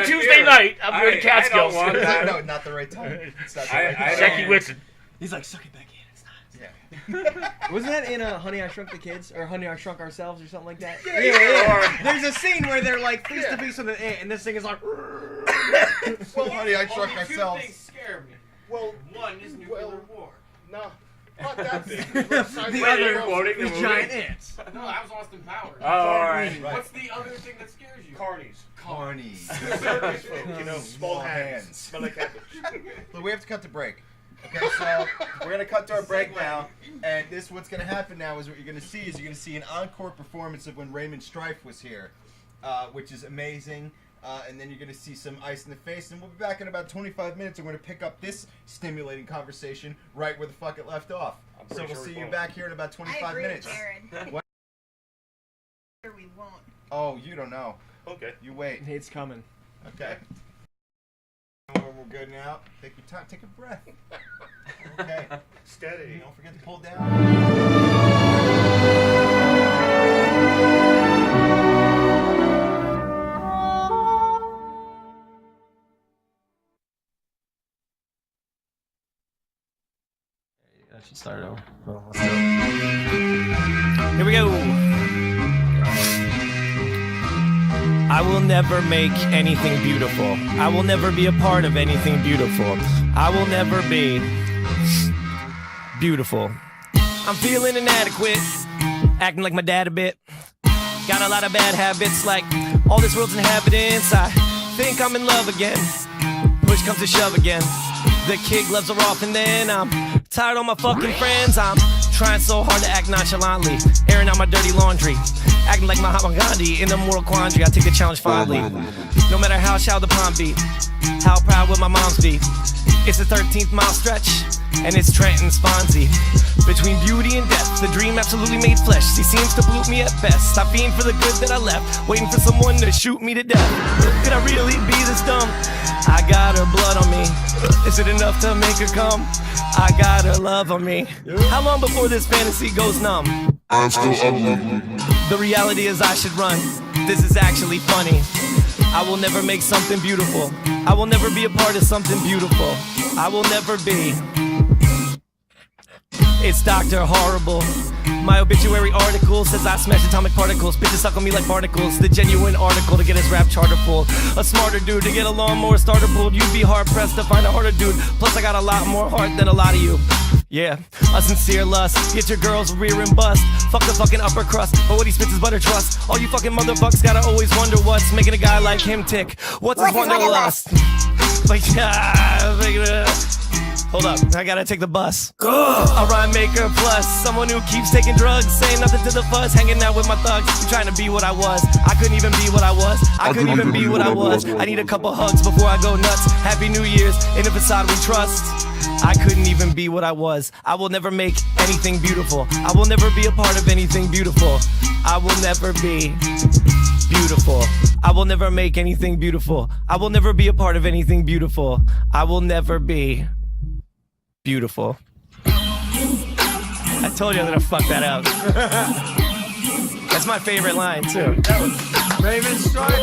Tuesday night, I'm doing Catskills. No, not the right time. Jackie Whitson. He's like, suck it back in. It's not. Wasn't that in Honey, I Shrunk the Kids? Or Honey, I Shrunk Ourselves or something like that? Yeah. There's a scene where they're like face to face with an ant, and this thing is like... Well, Honey, I Shrunk Ourselves. Two things scare me. Well, one is nuclear war. No. Not that thing. The other is giant ants. No, that was Austin Powers. Oh, alright. What's the other thing that scares you? Carnies. Circus folk, small hands. Smell like cabbage. But we have to cut to break. Okay, so we're going to cut to our break now, and what's going to happen now is what you're going to see is you're going to see an encore performance of when Raymond Strife was here, which is amazing. And then you're going to see some Ice in the Face, and we'll be back in about 25 minutes. I'm going to pick up this stimulating conversation right where the fuck it left off. So we'll see you back here in about 25 minutes. I agree with Jared. What? We won't. Oh, you don't know. Okay. You wait. It's coming. Okay. We're good now. Take your time. Take a breath. Okay. Steady. Don't forget to pull down. I should start over. Well, let's do it. Here we go. I will never make anything beautiful. I will never be a part of anything beautiful. I will never be beautiful. I'm feeling inadequate, acting like my dad a bit. Got a lot of bad habits like all this world's inhabitants. I think I'm in love again. Push comes to shove again. The kid gloves are off and then I'm tired of my fucking friends. I'm trying so hard to act nonchalantly, airing out my dirty laundry, acting like Mahatma Gandhi in a moral quandary. I take the challenge fondly, no matter how shallow the pond be. How proud will my moms be? It's the 13th mile stretch, and it's Trenton Sponzy. Between beauty and death, the dream absolutely made flesh. She seems to pollute me at best. I fiend for the good that I left, waiting for someone to shoot me to death. Could I really be this dumb? I got her blood on me. Is it enough to make her come? I got her love on me. How long before this fantasy goes numb? I'm still ugly. The reality is I should run. This is actually funny. I will never make something beautiful. I will never be a part of something beautiful. I will never be. It's Dr. Horrible. My obituary article says I smash atomic particles. Bitches suck on me like particles. The genuine article to get his rap charter full. A smarter dude to get a lawnmower starter pulled. You'd be hard pressed to find a harder dude. Plus I got a lot more heart than a lot of you. Yeah, a sincere lust. Get your girl's rear and bust. Fuck the fucking upper crust, but what he spits is butter trust. All you fucking motherfuckers gotta always wonder what's making a guy like him tick. What's his wanderlust? Like, hold up, I gotta take the bus. A rhyme maker plus someone who keeps taking drugs, saying nothing to the fuzz, hanging out with my thugs. You trying to be what I was? I couldn't even be what I was. I couldn't even be what I was. I need a couple hugs before I go nuts. Happy New Year's in a facade we trust. I couldn't even be what I was. I will never make anything beautiful. I will never be a part of anything beautiful. I will never be beautiful. I will never make anything beautiful. I will never be a part of anything beautiful. I will never be beautiful. I told you I was gonna fuck that up. That's my favorite line too. Raven Strike.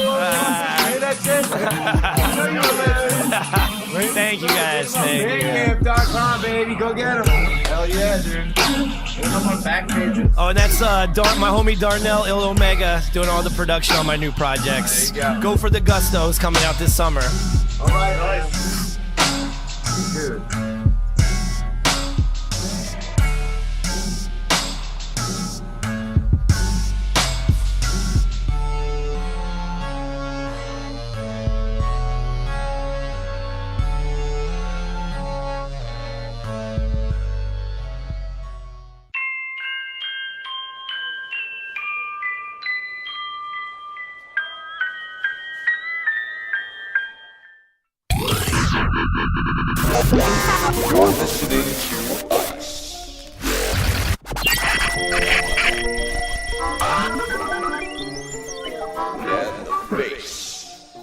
Thank you guys. Thank you. Bandcamp.com, baby. Go get them. Hell yeah, dude. On my back pages. Oh, and that's my homie Darnell Il Omega doing all the production on my new projects. Go for the Gustos coming out this summer. All right, nice. Dude. You're listening to us. Yeah, the bass.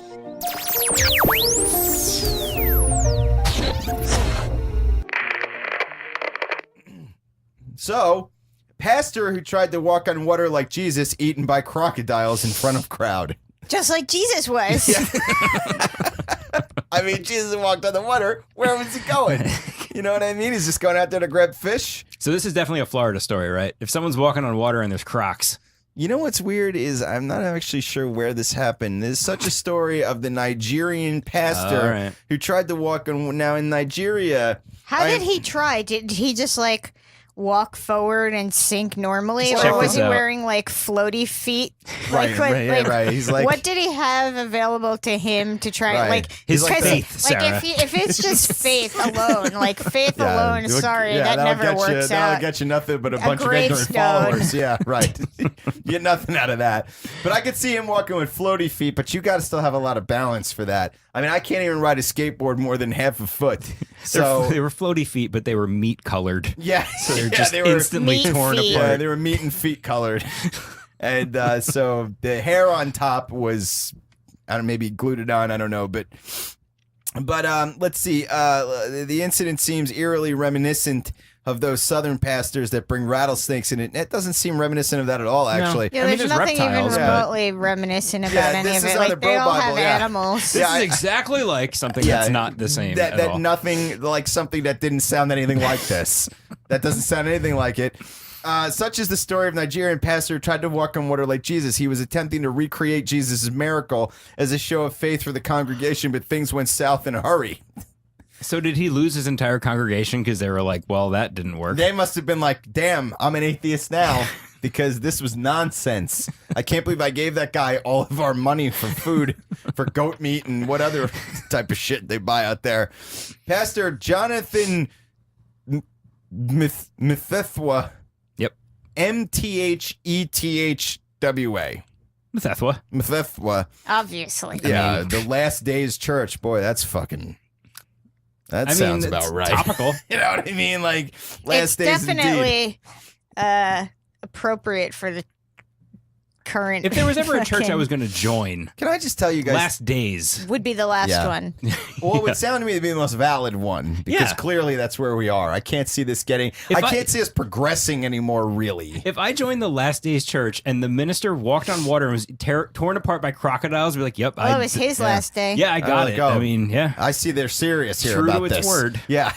So, pastor who tried to walk on water like Jesus, eaten by crocodiles in front of crowd. Just like Jesus was. Yeah. I mean, Jesus walked on the water. Where was he going? You know what I mean? He's just going out there to grab fish. So this is definitely a Florida story, right? If someone's walking on water and there's Crocs. You know what's weird is I'm not actually sure where this happened. There's such a story of the Nigerian pastor who tried to walk on. Now in Nigeria, how did he try? Did he just like walk forward and sink normally, Check or was this he out. wearing like floaty feet? Right, right. He's like, what did he have available to him to try? Right. Like His like faith, Sarah. if it's just faith alone, like faith alone, sorry, that never works That'll out. get you nothing but a bunch of ignorant gravestone. followers. Yeah, right. You get nothing out of that. But I could see him walking with floaty feet, but you got to still have a lot of balance for that. I mean, I can't even ride a skateboard more than half a foot. So They were floaty feet, but they were meat colored. yeah, So they're yeah, just they were instantly Meat torn feet. Yeah, apart. they were meat and feet colored. And so the hair on top was, I don't know, maybe glued it on. I don't know, but let's see. The incident seems eerily reminiscent of those southern pastors that bring rattlesnakes in it. It doesn't seem reminiscent of that at all, actually. No. Yeah, there's nothing reptiles, even remotely reminiscent about any of it. Like, they all have animals. This is exactly like something that's not the same at all. Nothing like something that didn't sound anything like this. That doesn't sound anything like it. Such is the story of Nigerian pastor who tried to walk on water like Jesus. He was attempting to recreate Jesus' miracle as a show of faith for the congregation, but things went south in a hurry. So did he lose his entire congregation because they were like, well, that didn't work? They must have been like, damn, I'm an atheist now because this was nonsense. I can't believe I gave that guy all of our money for food, for goat meat and what other type of shit they buy out there. Pastor Jonathan Mthethwa. Yep. Mthethwa. Mthethwa. Obviously. Yeah, the Last Days Church. Boy, that's fucking... That sounds about right. Topical. You know what I mean? Like, Last Days It's definitely appropriate for the current... If there was ever a church I was going to join... Can I just tell you guys... Last Days. Would be the last one. Well, it would sound to me to be the most valid one, because clearly that's where we are. I can't see this getting... I can't see us progressing anymore, really. If I joined the Last Days Church and the minister walked on water and was torn apart by crocodiles, I'd be like, yep. It was his last day. Yeah, I got it. I mean, yeah. I see they're serious here True about to its this. word. Yeah.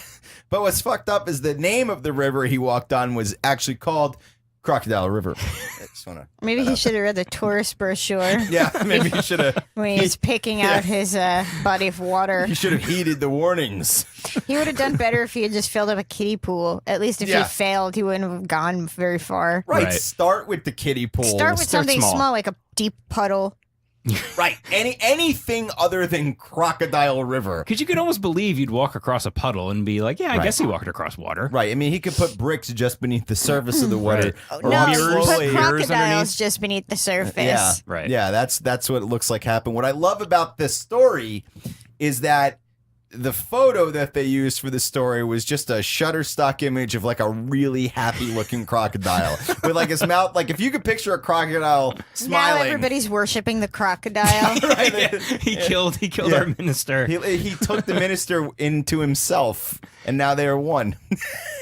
But what's fucked up is the name of the river he walked on was actually called Crocodile River. I just wanna, maybe he should have read the tourist brochure. Yeah, maybe he should have. When he's picking out his body of water. He should have heeded the warnings. He would have done better if he had just filled up a kiddie pool. At least if he failed, he wouldn't have gone very far. Right. Start with the kiddie pool. Start with something small, like a deep puddle. Right. Anything other than Crocodile River. Because you could almost believe you'd walk across a puddle and be like, yeah, I guess he walked across water. Right. I mean, he could put bricks just beneath the surface of the water. Right. No, he put crocodiles just beneath the surface. Yeah. Right. Yeah, that's what it looks like happened. What I love about this story is that the photo that they used for the story was just a Shutterstock image of like a really happy looking crocodile with like his mouth. Like if you could picture a crocodile smiling. Now everybody's worshiping the crocodile. Right. Yeah. He killed our minister. He took the minister into himself, and now they are one.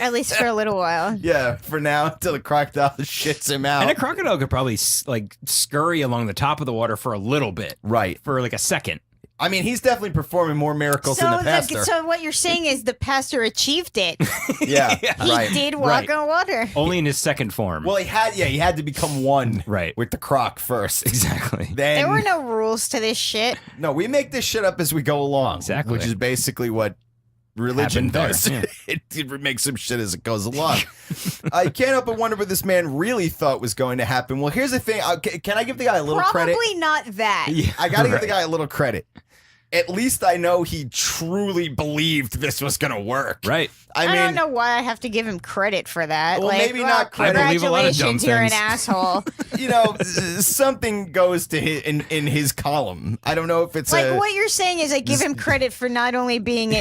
At least for a little while. Yeah, for now until the crocodile shits him out. And a crocodile could probably like scurry along the top of the water for a little bit. Right. For like a second. I mean, he's definitely performing more miracles than the pastor. So what you're saying is the pastor achieved it. Yeah, he did walk on water. Only in his second form. Well, he had to become one right. with the croc first. Exactly. Then, there were no rules to this shit. No, we make this shit up as we go along. Exactly. Which is basically what religion does. Yeah. It makes some shit as it goes along. I can't help but wonder what this man really thought was going to happen. Well, here's the thing. Can I give the guy a little credit? Probably not that. Yeah, I got to give the guy a little credit. At least I know he truly believed this was going to work. Right. I mean, don't know why I have to give him credit for that. Well, maybe not credit. I believe a lot of dumb Congratulations, you're an things. asshole. You know, something goes to in his column. I don't know if it's like what you're saying is I give him credit for not only being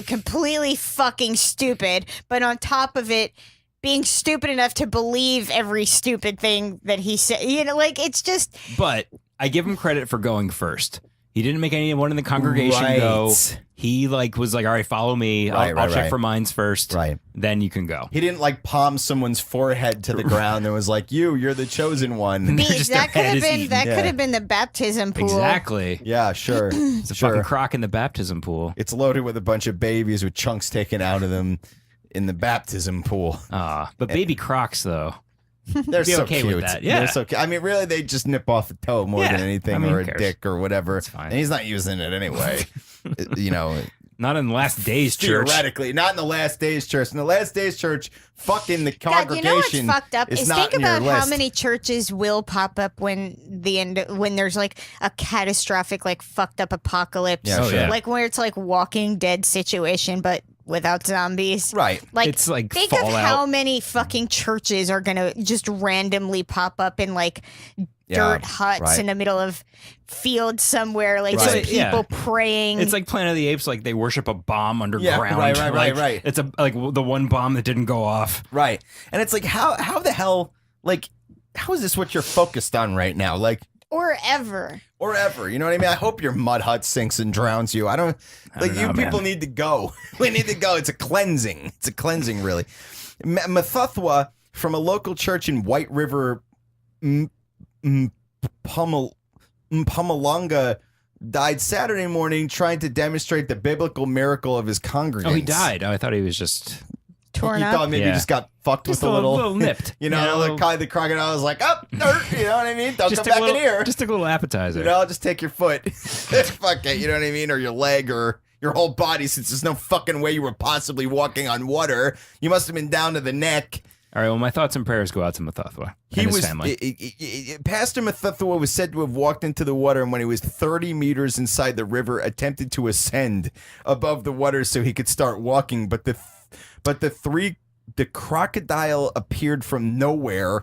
completely fucking stupid, but on top of it, being stupid enough to believe every stupid thing that he said. You know, like it's just. But I give him credit for going first. He didn't make anyone in the congregation go. He was like, all right, follow me. I'll check for mines first. Right. Then you can go. He didn't palm someone's forehead to the ground and was like, you're the chosen one. That could have been the baptism pool. Exactly. Yeah, sure. It's a fucking croc in the baptism pool. It's loaded with a bunch of babies with chunks taken out of them in the baptism pool. But baby crocs, though. They're so okay cute. With that. Yeah. They're so cute. I mean, really, they just nip off a toe more than anything, or a dick or whatever. It's fine. And he's not using it anyway. You know. Not in the Last Days Church. Theoretically, not in the Last Days Church. In the Last Days Church, fucking the congregation. God, you know what's fucked up is not think about your how list. many churches will pop up when there's like a catastrophic, like fucked up apocalypse. Yeah, sure. Like where it's like Walking Dead situation, but without zombies. Right. Like, it's like think Fallout. of how many fucking churches are gonna just randomly pop up in like dirt huts in the middle of fields somewhere, like some people praying. It's like Planet of the Apes, like they worship a bomb underground. Right. It's like the one bomb that didn't go off. Right. And it's like how the hell, like, how is this what you're focused on right now? Like, or ever. You know what I mean? I hope your mud hut sinks and drowns you. I don't know, people need to go. We need to go. It's a cleansing. Really. Methuthwa from a local church in White River, Pumalanga, died Saturday morning trying to demonstrate the biblical miracle of his congregants. Oh, he died. Oh, I thought he was just torn you up. thought maybe he just got fucked just with a little nipped. You know, the crocodile was like, up, you know what I mean? Don't just come back in here. Just took a little appetizer. You know, just take your foot. Fuck it, you know what I mean? Or your leg or your whole body, since there's no fucking way you were possibly walking on water. You must have been down to the neck. All right, well, my thoughts and prayers go out to Methuthwa and his family. Pastor Methuthwa was said to have walked into the water, and when he was 30 meters inside the river, attempted to ascend above the water so he could start walking. But the crocodile appeared from nowhere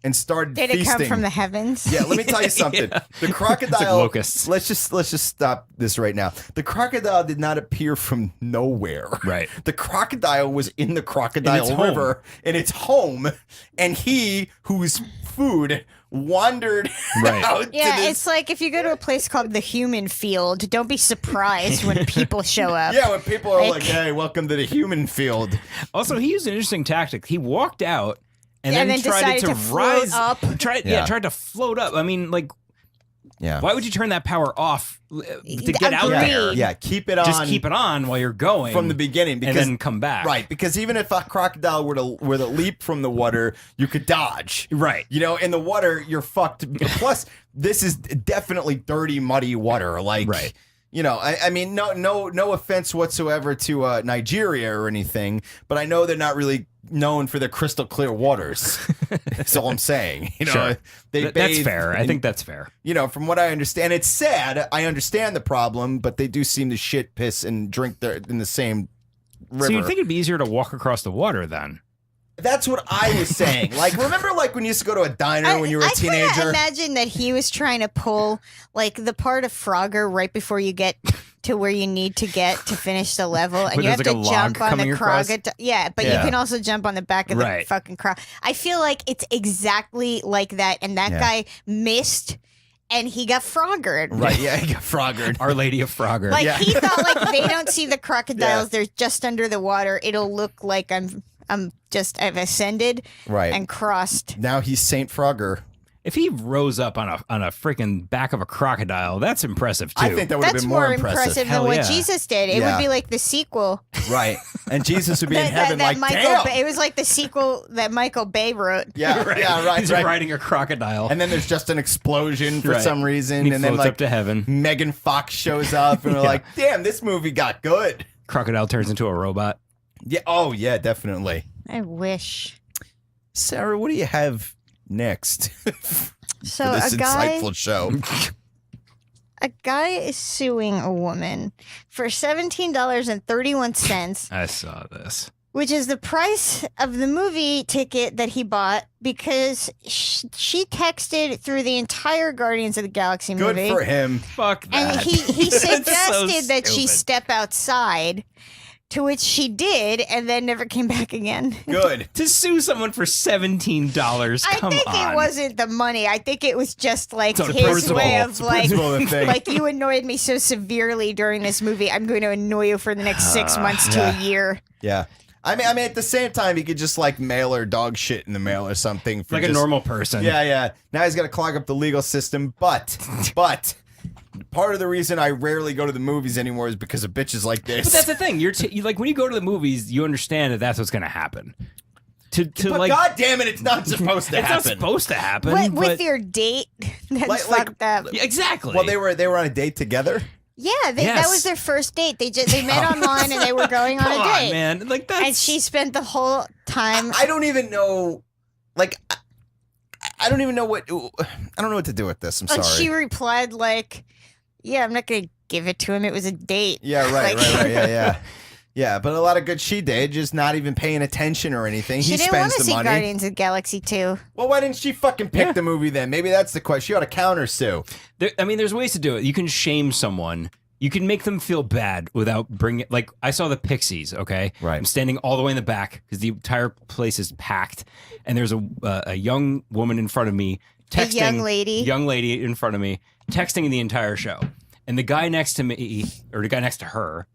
and started Did feasting. it come from the heavens? Yeah, let me tell you something. Yeah. The crocodile. It's like locusts. Let's just stop this right now. The crocodile did not appear from nowhere. Right. The crocodile was in the crocodile river in its home, and he, whose food wandered out. Yeah, it's like if you go to a place called the Human Field, don't be surprised when people show up. Yeah, when people are like, "Hey, welcome to the human field." Also, he used an interesting tactic. He walked out. And then tried to rise up. Tried to float up. I mean, like, yeah. Why would you turn that power off to get out there? Yeah, keep it on. Just keep it on while you're going from the beginning, because, and then come back. Right, because even if a crocodile were to leap from the water, you could dodge. Right. You know, in the water, you're fucked. Plus, this is definitely dirty, muddy water. Like, right. You know, I mean, no offense whatsoever to Nigeria or anything, but I know they're not really known for their crystal clear waters. That's all I'm saying. You know, sure. That's fair. I think that's fair. You know, from what I understand, it's sad. I understand the problem, but they do seem to shit, piss, and drink in the same river. So you'd think it'd be easier to walk across the water then? That's what I was saying. Like, remember, like when you used to go to a diner when you were a teenager? I imagine that he was trying to pull like the part of Frogger right before you get to where you need to get to finish the level, and you have to jump on the crocodile. Yeah, but you can also jump on the back of the fucking crocodile. I feel like it's exactly like that, and that guy missed. And he got froggered. Right, yeah, he got froggered. Our Lady of Frogger. Like, he thought, like, they don't see the crocodiles. They're just under the water. It'll look like I've ascended and crossed. Now he's Saint Frogger. If he rose up on a freaking back of a crocodile, that's impressive too. I think that would have been more impressive than what Jesus did. It would be like the sequel. Right. And Jesus would be in heaven like, damn. It was like the sequel that Michael Bay wrote. Yeah, right. Yeah, right. He's riding a crocodile. And then there's just an explosion for some reason. And then like up to heaven. Megan Fox shows up and we're like, damn, this movie got good. Crocodile turns into a robot. Yeah. Oh, yeah, definitely. I wish. Sarah, what do you have next? So for this insightful show. A guy is suing a woman for $17.31. I saw this. Which is the price of the movie ticket that he bought because she texted through the entire Guardians of the Galaxy movie. Good for him. Fuck that. And he suggested that she step outside. To which she did, and then never came back again. Good. To sue someone for $17, come on. I think it wasn't the money. I think it was just like his way of like you annoyed me so severely during this movie. I'm going to annoy you for the next 6 months to a year. Yeah. I mean, at the same time, he could just like mail her dog shit in the mail or something. Like a normal person. Yeah, yeah. Now he's got to clog up the legal system, but. Part of the reason I rarely go to the movies anymore is because of bitches like this. But that's the thing. You're like when you go to the movies, you understand that that's what's going to happen. But like, God damn it, it's not supposed to happen. It's not supposed to happen. With your date, that's fucked up. Exactly. Well, they were on a date together. Yeah, that was their first date. They met online and they were going on a date. Man, like that's... And she spent the whole time. I don't even know. Like, I don't even know what. I don't know what to do with this. I'm sorry. She replied like, "Yeah, I'm not gonna give it to him. It was a date." Yeah, right. Yeah. Yeah, but a lot of good she did, just not even paying attention or anything. She didn't want to see Guardians of the Galaxy 2. Well, why didn't she fucking pick the movie then? Maybe that's the question. She ought to counter sue. There's ways to do it. You can shame someone. You can make them feel bad without bringing. Like I saw the Pixies. Okay, right. I'm standing all the way in the back because the entire place is packed, and there's a young woman in front of me texting. A young lady in front of me texting the entire show, and the guy next to me or the guy next to her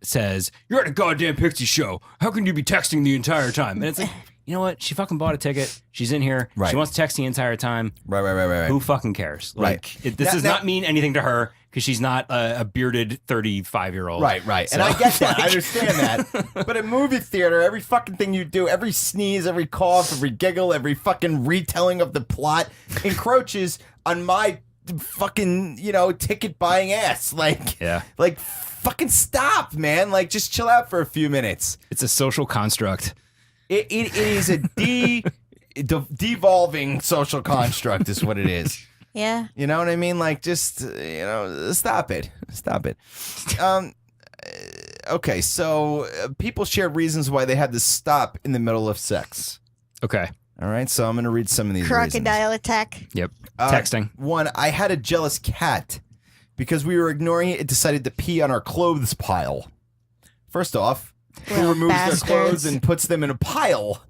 says, "You're at a goddamn Pixie show. How can you be texting the entire time?" And it's like, you know what? She fucking bought a ticket. She's in here. Right. She wants to text the entire time. Right. Who fucking cares? Like, this does not mean anything to her because she's not a bearded 35-year-old. Right. So, And I get that. I understand that. But at movie theater, every fucking thing you do, every sneeze, every cough, every giggle, every fucking retelling of the plot encroaches on my fucking, ticket buying ass. Like, fucking stop, man. Like, just chill out for a few minutes. It's a social construct. It is a devolving social construct is what it is. Yeah. You know what I mean? Like, just, stop it. Stop it. Okay, so people shared reasons why they had to stop in the middle of sex. Okay. All right, so I'm going to read some of these Crocodile reasons. attack. Yep. Texting. One, I had a jealous cat. Because we were ignoring it, it decided to pee on our clothes pile. First off, who removes their clothes and puts them in a pile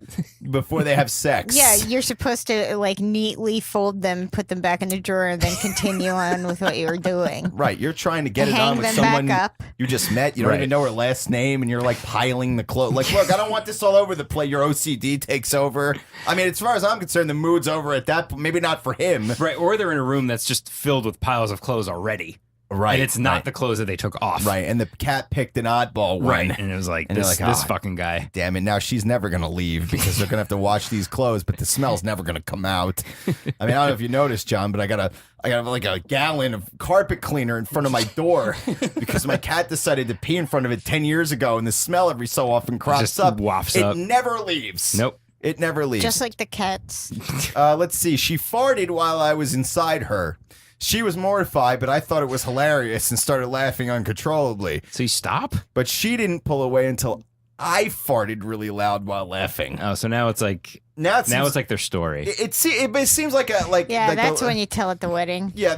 before they have sex? Yeah, you're supposed to neatly fold them, put them back in the drawer, and then continue on with what you were doing. Right, you're trying to get it Hang on with them someone back up. you just met. You don't even know her last name, and you're piling the clothes. Like, look, I don't want this all over the place. Your OCD takes over. I mean, as far as I'm concerned, the mood's over at that point. Maybe not for him. Right, or they're in a room that's just filled with piles of clothes already. Right. And it's not the clothes that they took off. Right. And the cat picked an oddball one. Right. And it was like, this fucking guy. Damn it. Now she's never going to leave because they're going to have to wash these clothes, but the smell's never going to come out. I mean, I don't know if you noticed, John, but I got a gallon of carpet cleaner in front of my door because my cat decided to pee in front of it 10 years ago, and the smell every so often crops up. Wafts it up. never leaves. Nope. It never leaves. Just like the cats. Let's see. She farted while I was inside her. She was mortified, but I thought it was hilarious and started laughing uncontrollably. So you stop? But she didn't pull away until I farted really loud while laughing. Oh, so now it's like it's like their story. It seems like that's when you tell at the wedding. Yeah,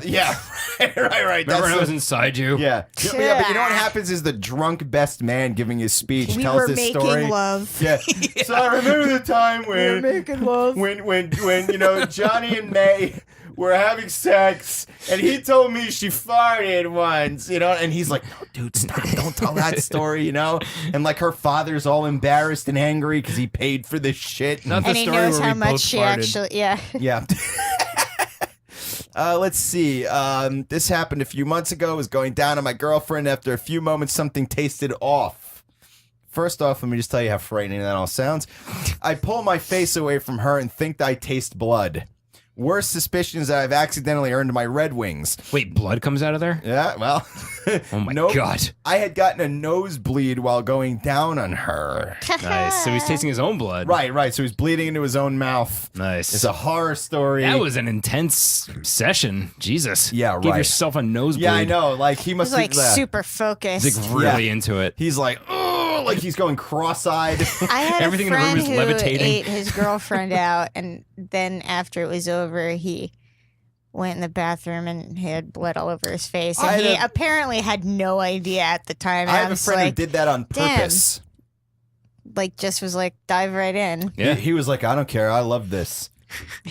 right. Remember when I was inside you? Yeah. But you know what happens is the drunk best man giving his speech We tells were this making story. love. Yeah. So I remember the time when we were making love. When Johnny and May were having sex, and he told me she farted once, and he's like, no, dude, stop, don't tell that story, and her father's all embarrassed and angry because he paid for this shit. Not the And he story knows where how we much both she farted. actually, Yeah. Let's see. This happened a few months ago. I was going down on my girlfriend. After a few moments, something tasted off. First off, let me just tell you how frightening that all sounds. I pull my face away from her and think I taste blood. Worst suspicion is that I've accidentally earned my Red Wings. Wait, blood comes out of there? Yeah, well. Oh my God. I had gotten a nosebleed while going down on her. Nice. So he's tasting his own blood. Right. So he's bleeding into his own mouth. Nice. It's a horror story. That was an intense session. Jesus. Yeah, Give right. yourself a nosebleed. Yeah, I know. He must He's have super focused. He's really into it. He's like, oh, he's going cross-eyed. I had Everything a in the room friend is who levitating. ate his girlfriend out, and then after it was over, he went in the bathroom and he had blood all over his face. And he apparently had no idea at the time. I have a friend who did that on purpose. Just was dive right in. Yeah. He was like, I don't care. I love this.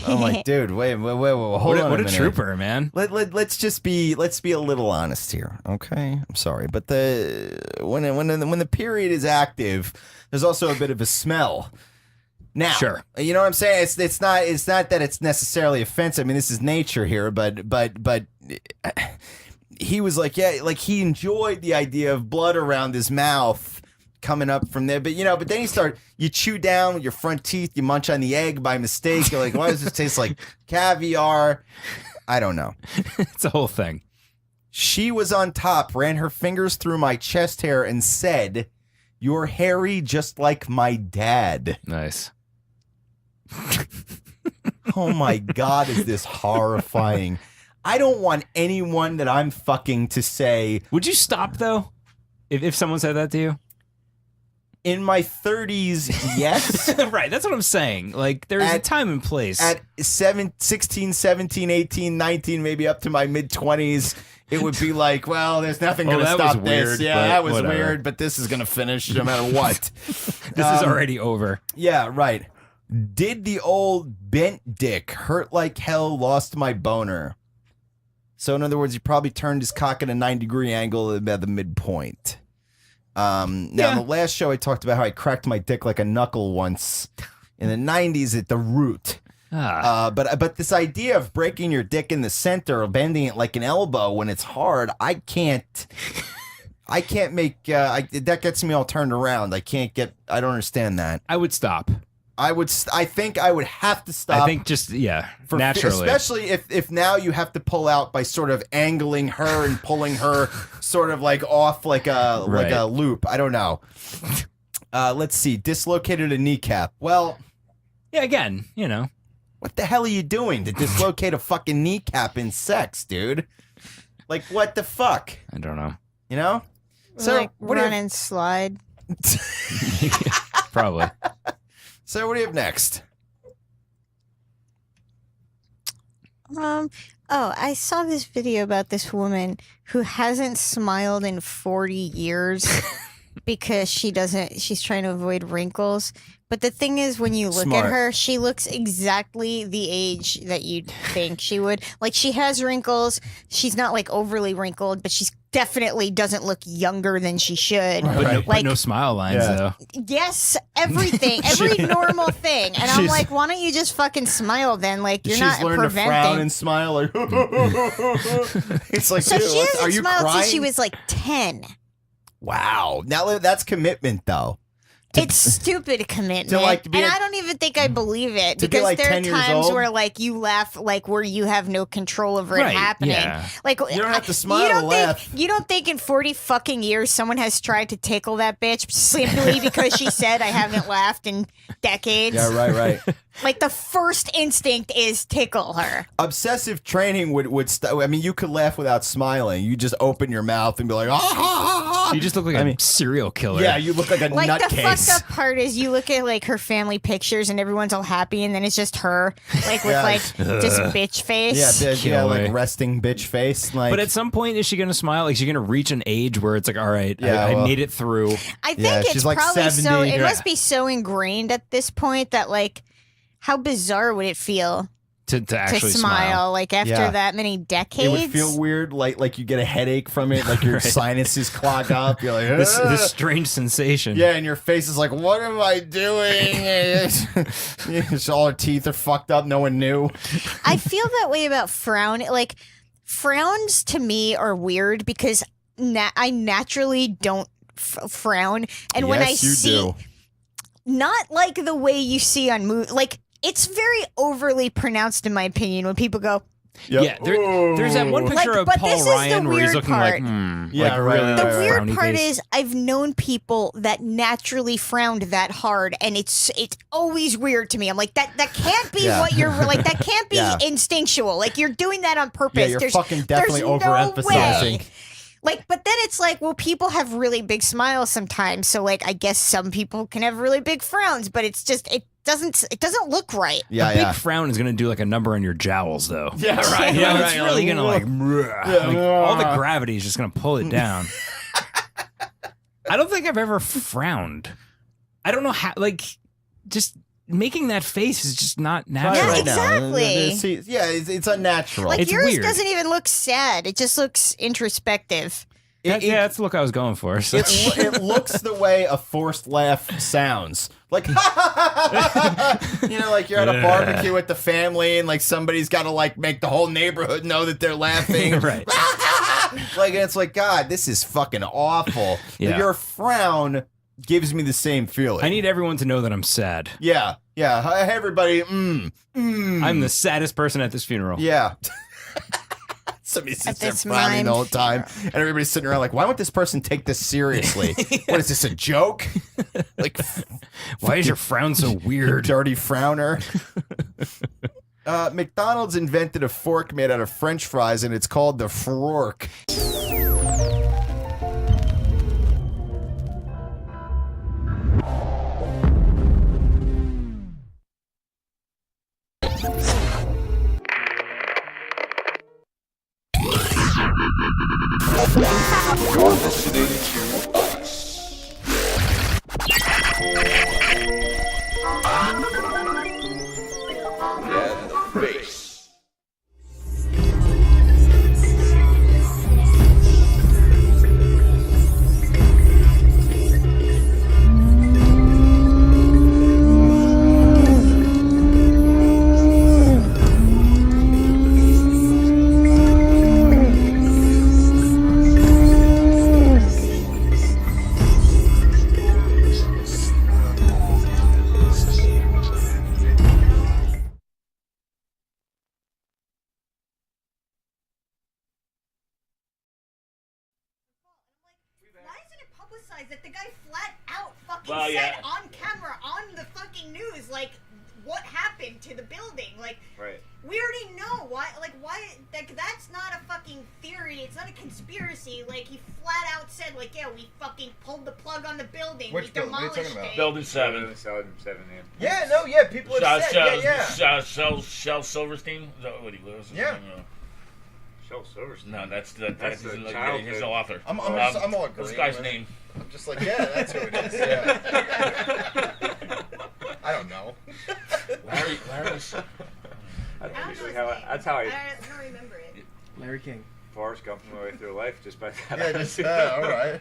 I'm like, dude, wait, hold on. What a minute. trooper, man. Let's be a little honest here, okay? I'm sorry, but when the period is active, there's also a bit of a smell. Now, sure. You know what I'm saying? It's not that it's necessarily offensive. I mean, this is nature here, but he was like, yeah, he enjoyed the idea of blood around his mouth coming up from there. But but then you chew down with your front teeth, you munch on the egg by mistake. You're like, why does this taste like caviar? I don't know. It's a whole thing. She was on top, ran her fingers through my chest hair and said, "You're hairy just like my dad." Nice. Oh my God, is this horrifying. I don't want anyone that I'm fucking to say. Would you stop, though, if someone said that to you? In my 30s, yes. Right, that's what I'm saying. There's a time and place. At 16, 17, 18, 19, maybe up to my mid-20s, it would be like, well, there's nothing going to that stop was this. weird, Yeah, but that was whatever. weird, but this is going to finish no matter what. This is already over. Yeah, right. Did the old bent dick hurt like hell, lost my boner? So in other words, he probably turned his cock at a 90-degree angle at the midpoint. Now, in the last show, I talked about how I cracked my dick like a knuckle once in the 90s at the root. But this idea of breaking your dick in the center or bending it like an elbow when it's hard, I can't make that gets me all turned around. I don't understand that. I would stop. I think I would have to stop. I think naturally. Especially if now you have to pull out by sort of angling her and pulling her sort of like off like a loop. I don't know. Let's see. Dislocated a kneecap. Well, yeah, again, what the hell are you doing to dislocate a fucking kneecap in sex, dude? Like, what the fuck? I don't know. You know? So like run and slide. Probably. So what do you have next? I saw this video about this woman who hasn't smiled in 40 years because she's trying to avoid wrinkles. But the thing is, when you look at her, she looks exactly the age that you'd think she would. Like, she has wrinkles. She's not like overly wrinkled, but she's definitely doesn't look younger than she should. But no smile lines though. Yes, everything, every normal thing. And I'm like, why don't you just fucking smile then? Like, you're not preventing. She's learned to frown and smile. Like, it's like, so dude, she hasn't are you smiled crying? since she was like 10. Wow. Now that's commitment, though. It's stupid commitment, and I don't even think I believe it because like there are 10 years times old? where like you laugh like where you have no control over it happening. Yeah. Like you don't have to smile or laugh. You don't think in 40 fucking years someone has tried to tickle that bitch simply because she said I haven't laughed in decades? Yeah, right. Like the first instinct is tickle her. Obsessive training would I mean, you could laugh without smiling. You just open your mouth and be like, ah. You just look like a serial killer. Yeah, you look like a Like the nutcase. fucked up part is you look at like her family pictures and everyone's all happy and then it's just her like with like just bitch face. Yeah, like resting bitch face. Like, but at some point, is she going to smile? Like, she's going to reach an age where it's like, all right, I made it through. I think it's like probably 70. It must be so ingrained at this point that like, how bizarre would it feel to actually smile like after that many decades? It would feel weird, like you get a headache from it, like your sinuses clog up. You're like, this strange sensation. Yeah, and your face is like, what am I doing? It's all her teeth are fucked up. No one knew. I feel that way about frown. Like frowns to me are weird because I naturally don't frown, and when I see, not like the way you see on movies, like. It's very overly pronounced, in my opinion, when people go. Yep. Yeah, there's that one picture of Paul Ryan where he's looking like, yeah, like really the weird frowny part face. is I've known people that naturally frowned that hard, and it's always weird to me. I'm like, that can't be what you're like. That can't be instinctual. Like you're doing that on purpose. Yeah, you're fucking definitely overemphasizing. No way. Like, but then it's like, well, people have really big smiles sometimes, so like, I guess some people can have really big frowns, but it's just it doesn't look right. Yeah, a big frown is going to do like a number on your jowls, though. Yeah, right. Yeah, it's really going to like all the gravity is just going to pull it down. I don't think I've ever frowned. I don't know how. Like, just making that face is just not natural. Yeah, exactly. Yeah, it's unnatural. Like it's yours weird. doesn't even look sad. It just looks introspective. Yeah, that's the look I was going for. So. It looks the way a forced laugh sounds. Like, you know, like you're at a barbecue with the family and like somebody's got to like make the whole neighborhood know that they're laughing. Right. Like, it's like, God, this is fucking awful. Yeah. Your frown gives me the same feeling. I need everyone to know that I'm sad. Yeah. Hey, everybody. I'm the saddest person at this funeral. Yeah. Somebody sits there frowning the whole time, and everybody's sitting around like, why won't this person take this seriously? What is this, a joke? Like, why is your frown so weird? Dirty frowner. McDonald's invented a fork made out of French fries, and it's called the Fork. You're listening to us. And the bass. That the guy flat out fucking said on camera on the fucking news, like, what happened to the building? Like, we already know why. Like, why? Like, that's not a fucking theory. It's not a conspiracy. Like, he flat out said, like, yeah, we fucking pulled the plug on the building. Which we building? What are you demolished talking about? it. Building 7. Yeah, no, yeah, people have said, Shel Silverstein. Is that what he was? Yeah. Shel Silverstein. No, that's the childhood. he's the author. I'm all agreeing. What's the guy's name? I'm just like, yeah, that's who it is. Yeah. I don't know. Larry. That's how I don't remember it. Larry King. Forrest Gump my way through life just by that. Yeah, just all right.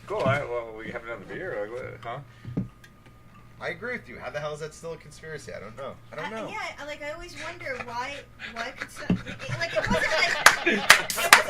Cool. Well, we have another beer. Like, what, huh? I agree with you. How the hell is that still a conspiracy? I don't know. Yeah, I always wonder why could some, like it wasn't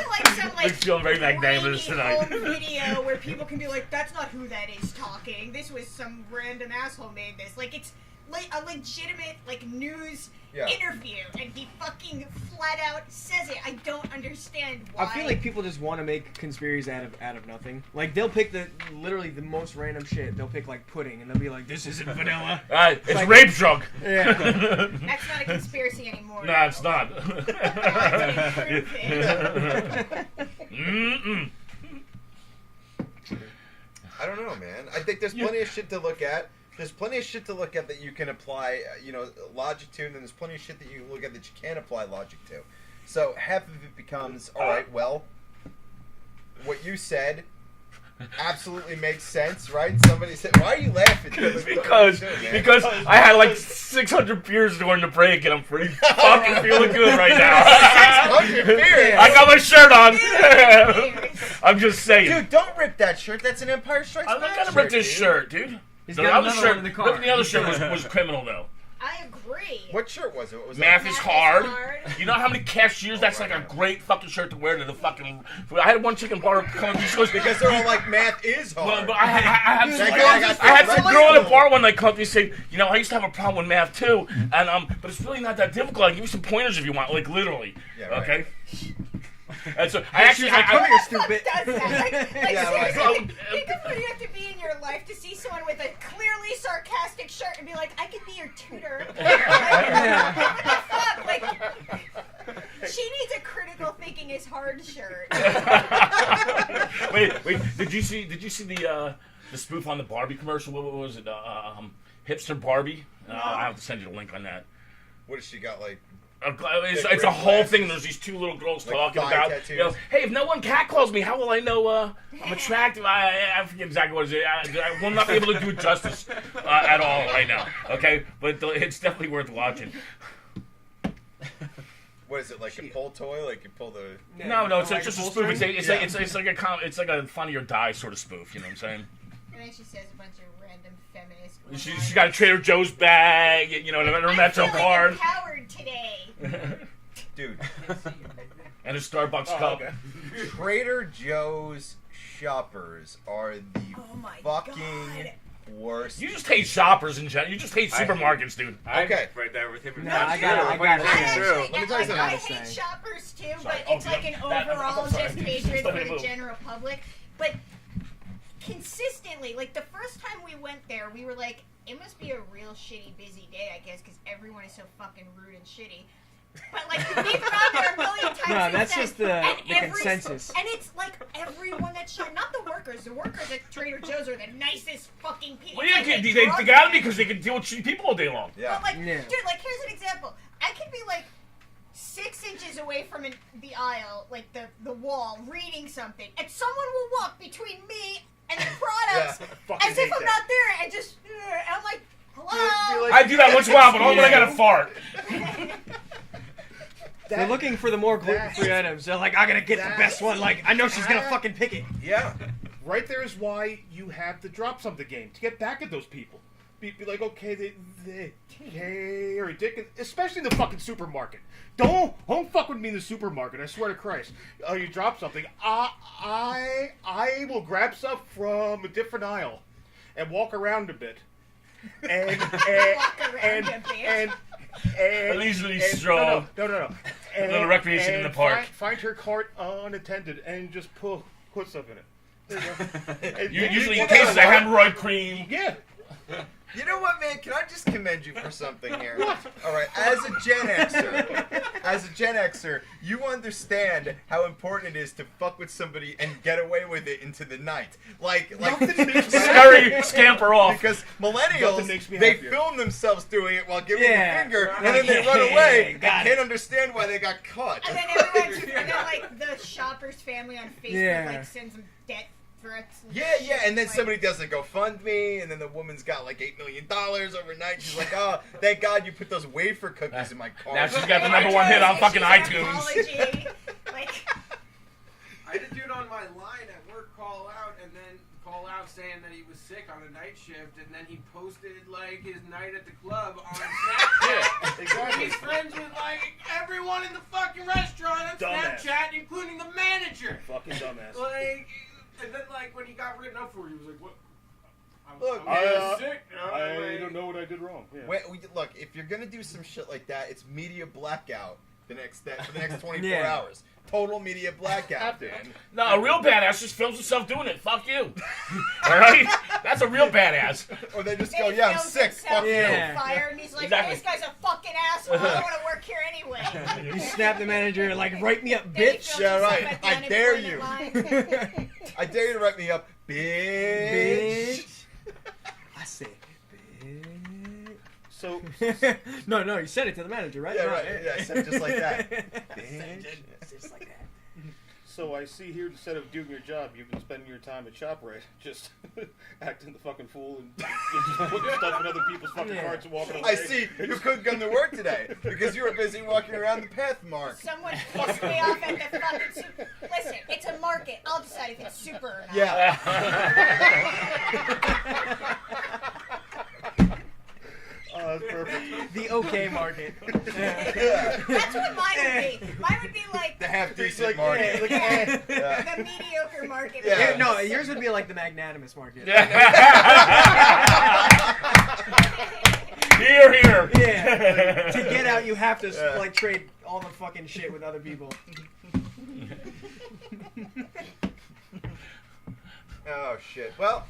like some like We feel very magnanimous tonight. home video where people can be like, that's not who that is talking. This was some random asshole made this. Like it's like a legitimate like news interview, and he fucking flat out says it. I don't understand why. I feel like people just want to make conspiracies out of nothing. Like they'll pick literally the most random shit. They'll pick like pudding, and they'll be like, "This isn't vanilla." It's like, rape drug. Yeah. That's not a conspiracy anymore. No, it's not. I don't know, man. I think there's plenty of shit to look at. There's plenty of shit to look at that you can apply, logic to, and then there's plenty of shit that you can look at that you can't apply logic to. So half of it becomes, all right, well, what you said absolutely makes sense, right? Somebody said, why are you laughing? Because I had like 600 beers during the break, and I'm pretty fucking feeling good right now. 600 beers? I got my shirt on. I'm just saying. Dude, don't rip that shirt. That's an Empire Strikes Back. I'm not gonna rip this shirt, dude. He's The got other another shirt, one in the car. the other shirt was criminal though. I agree. What shirt was it? What was Math that? is hard. You know how many cashiers? That's like a great fucking shirt to wear to the fucking. I had one chicken bar come up. She goes because they're all like math is hard. Well, but I had some girl in the bar one night come up to me and say, I used to have a problem with math too, and but it's really not that difficult. I'll give you some pointers if you want, like literally. Yeah, right. Okay. And so I come here, stupid. Seriously, think of what you have to be in your life to see someone with a clearly sarcastic shirt and be like, I could be your tutor. What the fuck? Like, she needs a critical thinking is hard shirt. Wait, did you see the spoof on the Barbie commercial? What was it? Hipster Barbie? I have to send you the link on that. What has she got, like? It's a whole thing. There's these two little girls talking about, hey, if no one catcalls me, how will I know I'm attractive? I forget exactly what it is. I will not be able to do it justice at all right now. Okay, but it's definitely worth watching. What is it, like a pull toy? Like you pull the? No, it's just a spoof. It's like a Funny or Die sort of spoof. You know what I'm saying? And then she says a bunch of random feminist. She got a Trader Joe's bag, her Metro card. I'm empowered today. Dude. And a Starbucks cup. Okay. Trader Joe's shoppers are the fucking worst. You just hate shoppers in general. You just hate supermarkets, dude. Okay. Right there with him. No, I got it. I hate shoppers too, but it's like an overall just hatred for the general public. But consistently, like the first time we went there, we were like, it must be a real shitty busy day, I guess, because everyone is so fucking rude and shitty. But like we've gone there a million times. No, that's just the consensus. And it's like everyone that shot, not the workers. The workers at Trader Joe's are the nicest fucking people. Well, yeah, they gotta be because they can deal with shitty people all day long. Yeah. But like, dude, like here's an example. I could be like 6 inches away from the aisle, like the wall, reading something, and someone will walk between me and the products as if I'm not there, and just, and I'm like, hello? I do that once in a while, but only when I got a fart. They're looking for the more gluten-free items. They're like, I gotta get the best one. Like, I know she's gonna fucking pick it. Yeah. Right there is why you have the drop something game, to get back at those people. Be like, okay, they are ridiculous, especially in the fucking supermarket. Don't fuck with me in the supermarket. I swear to Christ. You drop something, I will grab stuff from a different aisle and walk around a bit. And leisurely stroll. No. A little recreation in the park. Find her cart unattended and just put stuff in it. There you go. Usually cases of hemorrhoid cream. Yeah. You know what, man? Can I just commend you for something here? All right, as a Gen Xer, you understand how important it is to fuck with somebody and get away with it into the night. Like scamper off. Because millennials, they film themselves doing it while giving the finger, and then they run away and can't understand why they got caught. And then everyone's, and then like the shopper's family on Facebook like sends them debt. Yeah, and then somebody does a GoFundMe, and then the woman's got like $8 million overnight. She's like, oh, thank God you put those wafer cookies in my car. Now she's got the #1 hit on fucking iTunes. I had a dude on my line at work call out saying that he was sick on a night shift, and then he posted like his night at the club on Snapchat. Exactly. He's friends with like everyone in the fucking restaurant on Snapchat, including the manager. Fucking dumbass. Like. And then, like, when he got written up for, he was like, "What? Look, I'm sick." I don't know what I did wrong. Yeah. Look, if you're gonna do some shit like that, it's media blackout for the next 24 hours. Total media blackout, man. No, a real badass just films himself doing it. Fuck you. All right? That's a real badass. Or they just go, yeah, I'm sick. Fuck you. Fire, and he's like, this guy's a fucking asshole. I don't want to work here anyway. You snap the manager like, write me up, bitch. Yeah, right. I dare you. I dare you to write me up, bitch. I say, bitch. So, no, you said it to the manager, right? Yeah, right. Yeah, I said it just like that. Just like that. So I see here, instead of doing your job, you've been spending your time at ShopRite just acting the fucking fool and just putting stuff in other people's fucking carts and walking away. I see. You couldn't come to work today because you were busy walking around the path, Mark. Someone pissed me off at the fucking super. Listen, it's a market. I'll decide if it's super or not. Yeah. That's perfect. The okay market. That's what mine would be. Mine would be like the half decent market. The mediocre market. Yeah. No, yours would be like the magnanimous market. Here. Yeah. Like, to get out, you have to like trade all the fucking shit with other people. Oh shit. Well.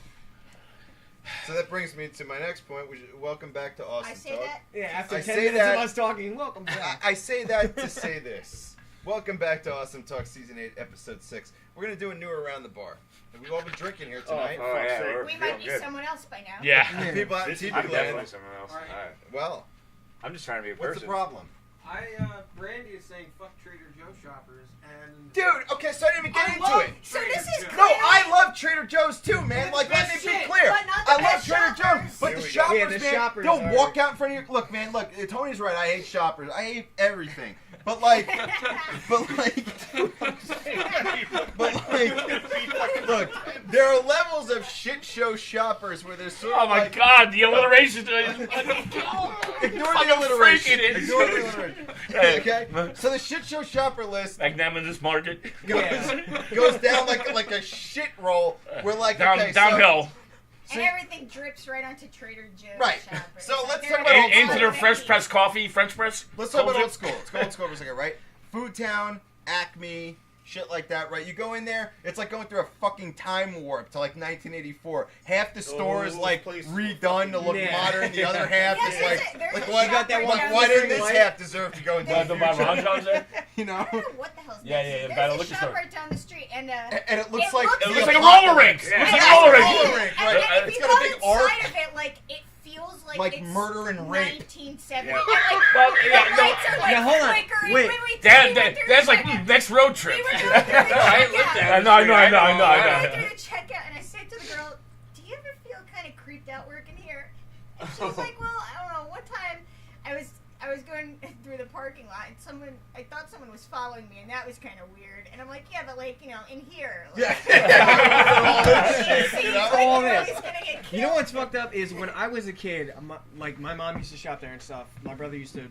So that brings me to my next point, which is welcome back to Awesome I say Talk. that? Yeah, after 10 minutes of us talking, welcome back. I say that to say this. Welcome back to Awesome Talk Season 8, Episode 6. We're going to do a new Around the Bar. We've all been drinking here tonight. We might be someone else by now. Yeah. People out in TV I'm definitely land. someone else. All right. All right. Well, I'm just trying to be a person. what's the problem? Brandy is saying fuck Trader Joe shoppers and... Dude, okay, so I didn't even get into it. So this is No, I love Trader Joe's too, man. Like, let me be clear. but not the I love best Trader shoppers. Joe's. But Here the we go. shoppers, Yeah, the man, shoppers they'll are- walk out in front of you. Look, man, look, Tony's right. I hate shoppers. I hate everything. But like, look, there are levels of shit show shoppers where there's sort of Oh my like, God, the alliteration. Ignore the alliteration. Ignore the alliteration. Okay? So the shit show shopper list Magnanimous market. goes down like a shit roll. We're like, okay, downhill. And everything drips right onto Trader Joe's. Right. Shoppers. So let's They're talk about old Into school. their Fresh Press coffee, French press. Let's talk about Culture. old school. Let's go old school for a second, right? Food Town, Acme, shit like that, right? You go in there, it's like going through a fucking time warp to like 1984. Half the store is Those like places redone to look modern. The other half Yeah, is there's like a why shop got that right one? down Why the didn't street, this right? half deserve to go into the The Bob Ron Jones there? You know? I don't know what the hell's Yeah, next. yeah, by the There's a liquor shop store. right down the street, and And it looks like It looks like a roller rink. It looks like a roller rink. Roller rink, right? And if It's you got go a big arc. inside of it, like it feels like like murder and rape. 1970. Yeah. Well, Now hold on. Wait. That's like next road trip. We were going through the checkout. I know. We were going through the checkout, and I said to the girl, "Do you ever feel kind of creeped out working here?" And she was like, "Well, I don't know. One time, I was going through the parking lot, and I thought someone was following me, and that was kind of weird." And I'm like, "Yeah, but like, in here." Like, all this. You know what's fucked up is when I was a kid, like my mom used to shop there and stuff. My brother used to,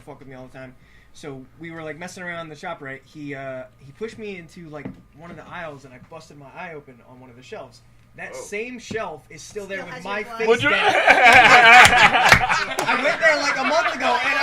fuck with me all the time. So we were like messing around in the shop, right? He pushed me into like one of the aisles, and I busted my eye open on one of the shelves. That same shelf is still there with my face. I went there like a month ago, and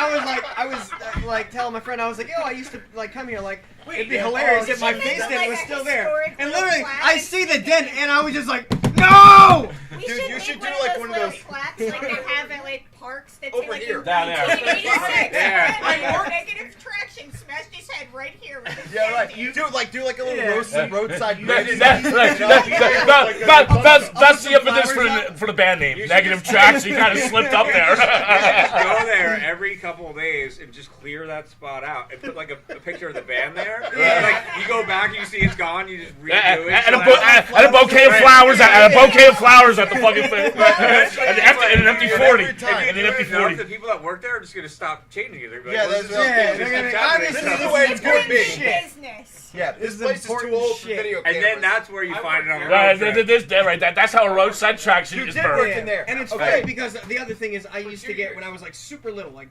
I was like telling my friend, I was like, "Yo, I used to like come here, like it'd be hilarious if my face dent was still there." And literally, I see the dent, and I was just like, "No!" Dude, you should do like one of those plaques like they have at like parks that over say like here. Down there. Like negative traction, smashed his head right here. Yeah, right. Do like a little roadside. That's the impetus for the band name. Negative Tracks. You kind of slipped up there. Go there every couple of days and just clear that spot out and put like a picture of the band there. Yeah. Like you go back and you see it's gone. You just redo it. And a bouquet of flowers. And a bouquet of flowers at the fucking thing. And an empty 40. And an empty 40. The people that work there are just gonna stop changing it. They're like, Yeah, this is the way it's gonna be. Business. Yeah, this place is too old for video cameras. And then that's where you find it on the road. That's how a roadside traction is work burned. in there. And it's funny because the other thing is I used to get when I was like super little, like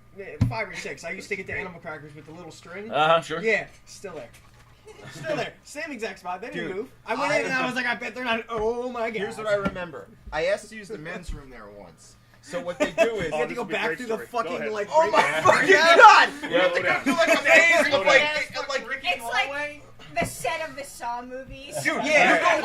5 or 6. I used to get the animal crackers with the little string. Sure. Yeah, still there. Still there. Same exact spot. They didn't move. I went in and I was like, I bet they're not. Oh my god. Here's what I remember. I asked to use the men's room there once. So what they do is you have to go back through the fucking like. Oh my fucking god! You have to go through like a maze of like It's like the set of the Saw movies. Dude, yeah.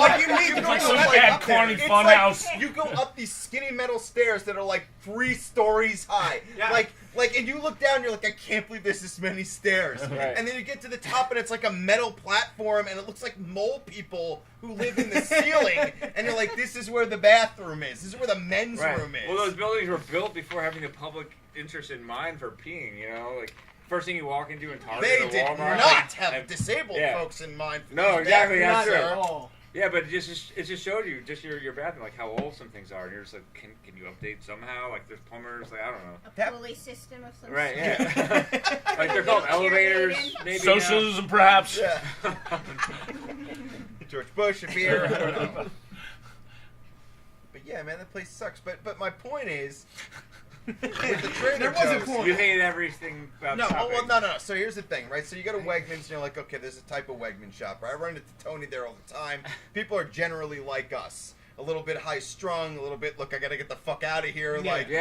You go up these skinny metal stairs that are like 3 stories high. Yeah. Like, and you look down, you're like, I can't believe there's this many stairs. Right. And then you get to the top, and it's like a metal platform, and it looks like mole people who live in the ceiling. And you're like, this is where the bathroom is. This is where the men's room is. Well, those buildings were built before having the public interest in mind for peeing. You know, like. First thing you walk into in Target or Walmart. They did not have disabled folks in mind. No, exactly. That's true. At all. Yeah, but it just showed you just your bathroom, like how old some things are. And you're just like, can you update somehow? Like there's plumbers, like I don't know. A pulley system of some right, sort. Yeah. Like they're called elevators, maybe. Socialism, perhaps. Yeah. George Bush, a beer. I don't know. But yeah, man, that place sucks. But my point is. With the Trader Joe's, you hated everything about shopping. No. So here's the thing, right? So you go to Wegmans and you're like, okay, there's a type of Wegman shop, right? I run into Tony there all the time. People are generally like us. A little bit high-strung, a little bit, look, I gotta get the fuck out of here. Yeah, like, you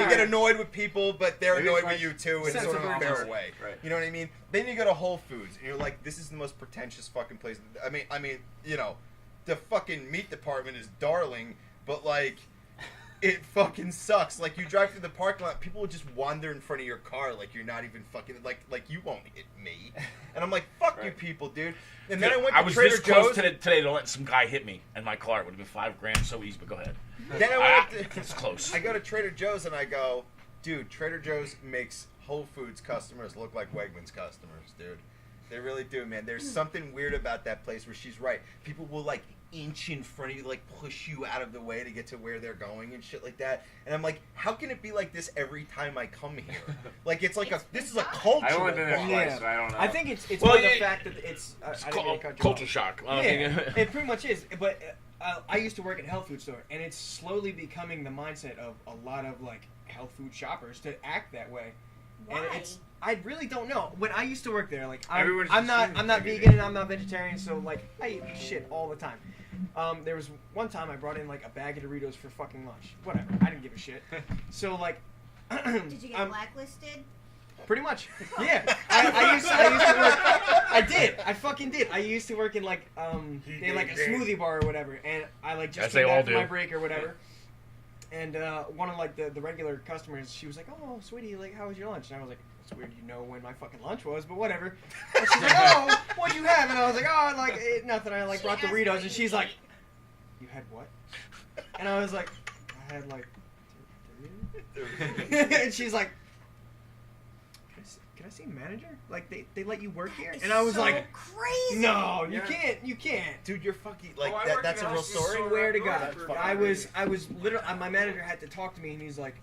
get annoyed with people, but they're annoyed with you too in sort of a fair way. Right. You know what I mean? Then you go to Whole Foods and you're like, this is the most pretentious fucking place. I mean, the fucking meat department is darling, but like, it fucking sucks. Like, you drive through the parking lot, people will just wander in front of your car like you're not even fucking, like you won't hit me. And I'm like, fuck you people, dude. And then I went to Trader Joe's. I was this close today to let some guy hit me in my car. It would have been $5,000 so easy, but go ahead. Then I went to, it's close. I go to Trader Joe's and I go, dude, Trader Joe's makes Whole Foods customers look like Wegmans customers, dude. They really do, man. There's something weird about that place where she's right. People will, like, inch in front of you, like, push you out of the way to get to where they're going and shit like that. And I'm like, how can it be like this every time I come here? Like, it's like this is a cultural I've only been there twice, so I don't know. I think it's more the fact that it's culture shock. Yeah, it pretty much is. But I used to work at a health food store, and it's slowly becoming the mindset of a lot of, like, health food shoppers to act that way. Why? And I really don't know. When I used to work there, like I'm not vegan and I'm not vegetarian, so like I eat shit all the time. There was one time I brought in like a bag of Doritos for fucking lunch. Whatever, I didn't give a shit. So like, did you get blacklisted? Pretty much, yeah. I used to work. I did. I fucking did. I used to work in like they like a smoothie bar or whatever, and I like just came back from my break or whatever. And one of like the regular customers, she was like, "Oh, sweetie, like how was your lunch?" And I was like, "It's weird, you know when my fucking lunch was, but whatever." And she's like, "Oh, what'd you have?" And I was like, "Oh, like nothing. I like brought Doritos." And she's like, "You had what?" And I was like, "I had like And she's like, can I see manager? Like they let you work here? And I was like, crazy. No, you can't. Dude, you're fucking like I that. work That's in a real Austin, story. so Swear to I God, for I was literally. My manager had to talk to me, and he's like,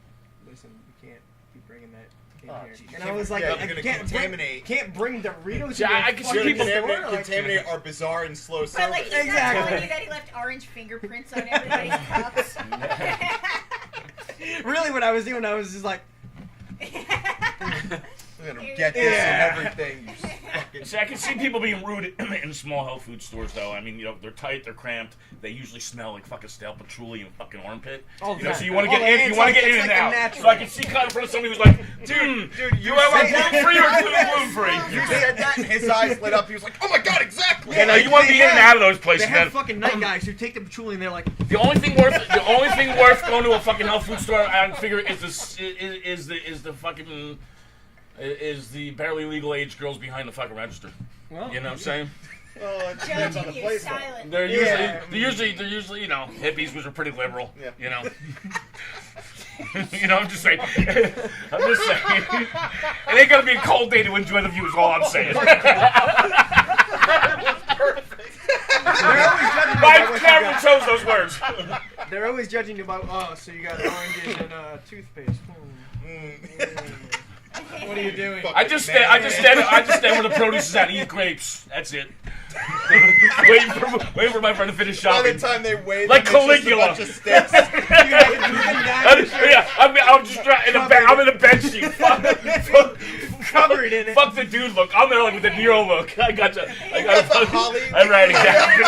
"Listen, you can't keep bringing that in here." Geez. And I was like, Yeah, "I you're gonna can't contaminate. can't bring Doritos." Yeah, to I your can see fucking people store." Contaminate our bizarre and slow service. But like, he's Exactly. not telling you that he left orange fingerprints on everybody's cups. Really, what I was doing, I was just like, We're gonna get this and everything. You fucking... See, I can see people being rude in small health food stores, though. I mean, they're tight, they're cramped. They usually smell like fucking stale patchouli and fucking armpit. All the So time. you want to get in, It's you want to like- get in it's and like a out. natural. So I can see kind of in front of somebody who's like, dude, you have a gluten-free or gluten-free? You said that, and his eyes lit up. He was like, "Oh my god, exactly!" Yeah, no, you want to be in and out of those places, they have man. fucking night guys who take the patchouli and they're like, The only thing worth going to a fucking health food store, I figure, is the barely legal age girls behind the fucking register. well, You know what I'm saying? Well, it depends on the Judging you place. silent. They're usually, hippies, which are pretty liberal. Yeah. You know. I'm just saying. It ain't gonna be a cold day to enjoy the view. Is all I'm saying. My camera chose those words. they're always judging you about, oh, so you got oranges and toothpaste. What are you doing? I just stand where the produce is at. Eat grapes. That's it. waiting for my friend to finish By shopping. the time they weigh them, Like it's just a Caligula. bunch of sticks. Yeah, I'm just I'm in a bed sheet. Covered in it. Fuck the dude look. I'm there like with the Nero look. I got the Holly. I'm right, exactly.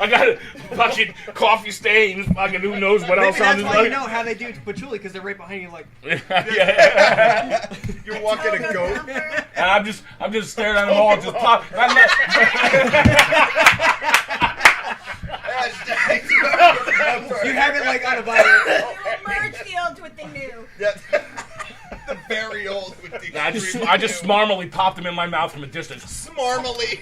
I got a fucking coffee stains. Fucking who knows what Maybe else on that's this. why you know how they do patchouli, because they're right behind you like, Yeah. You're walking a goat. And I'm just staring at them all, just pop. you have it like on a bottle. Merge the old with the new. Yeah. The very old with the. I just smarmily popped them in my mouth from a distance. Smarmally.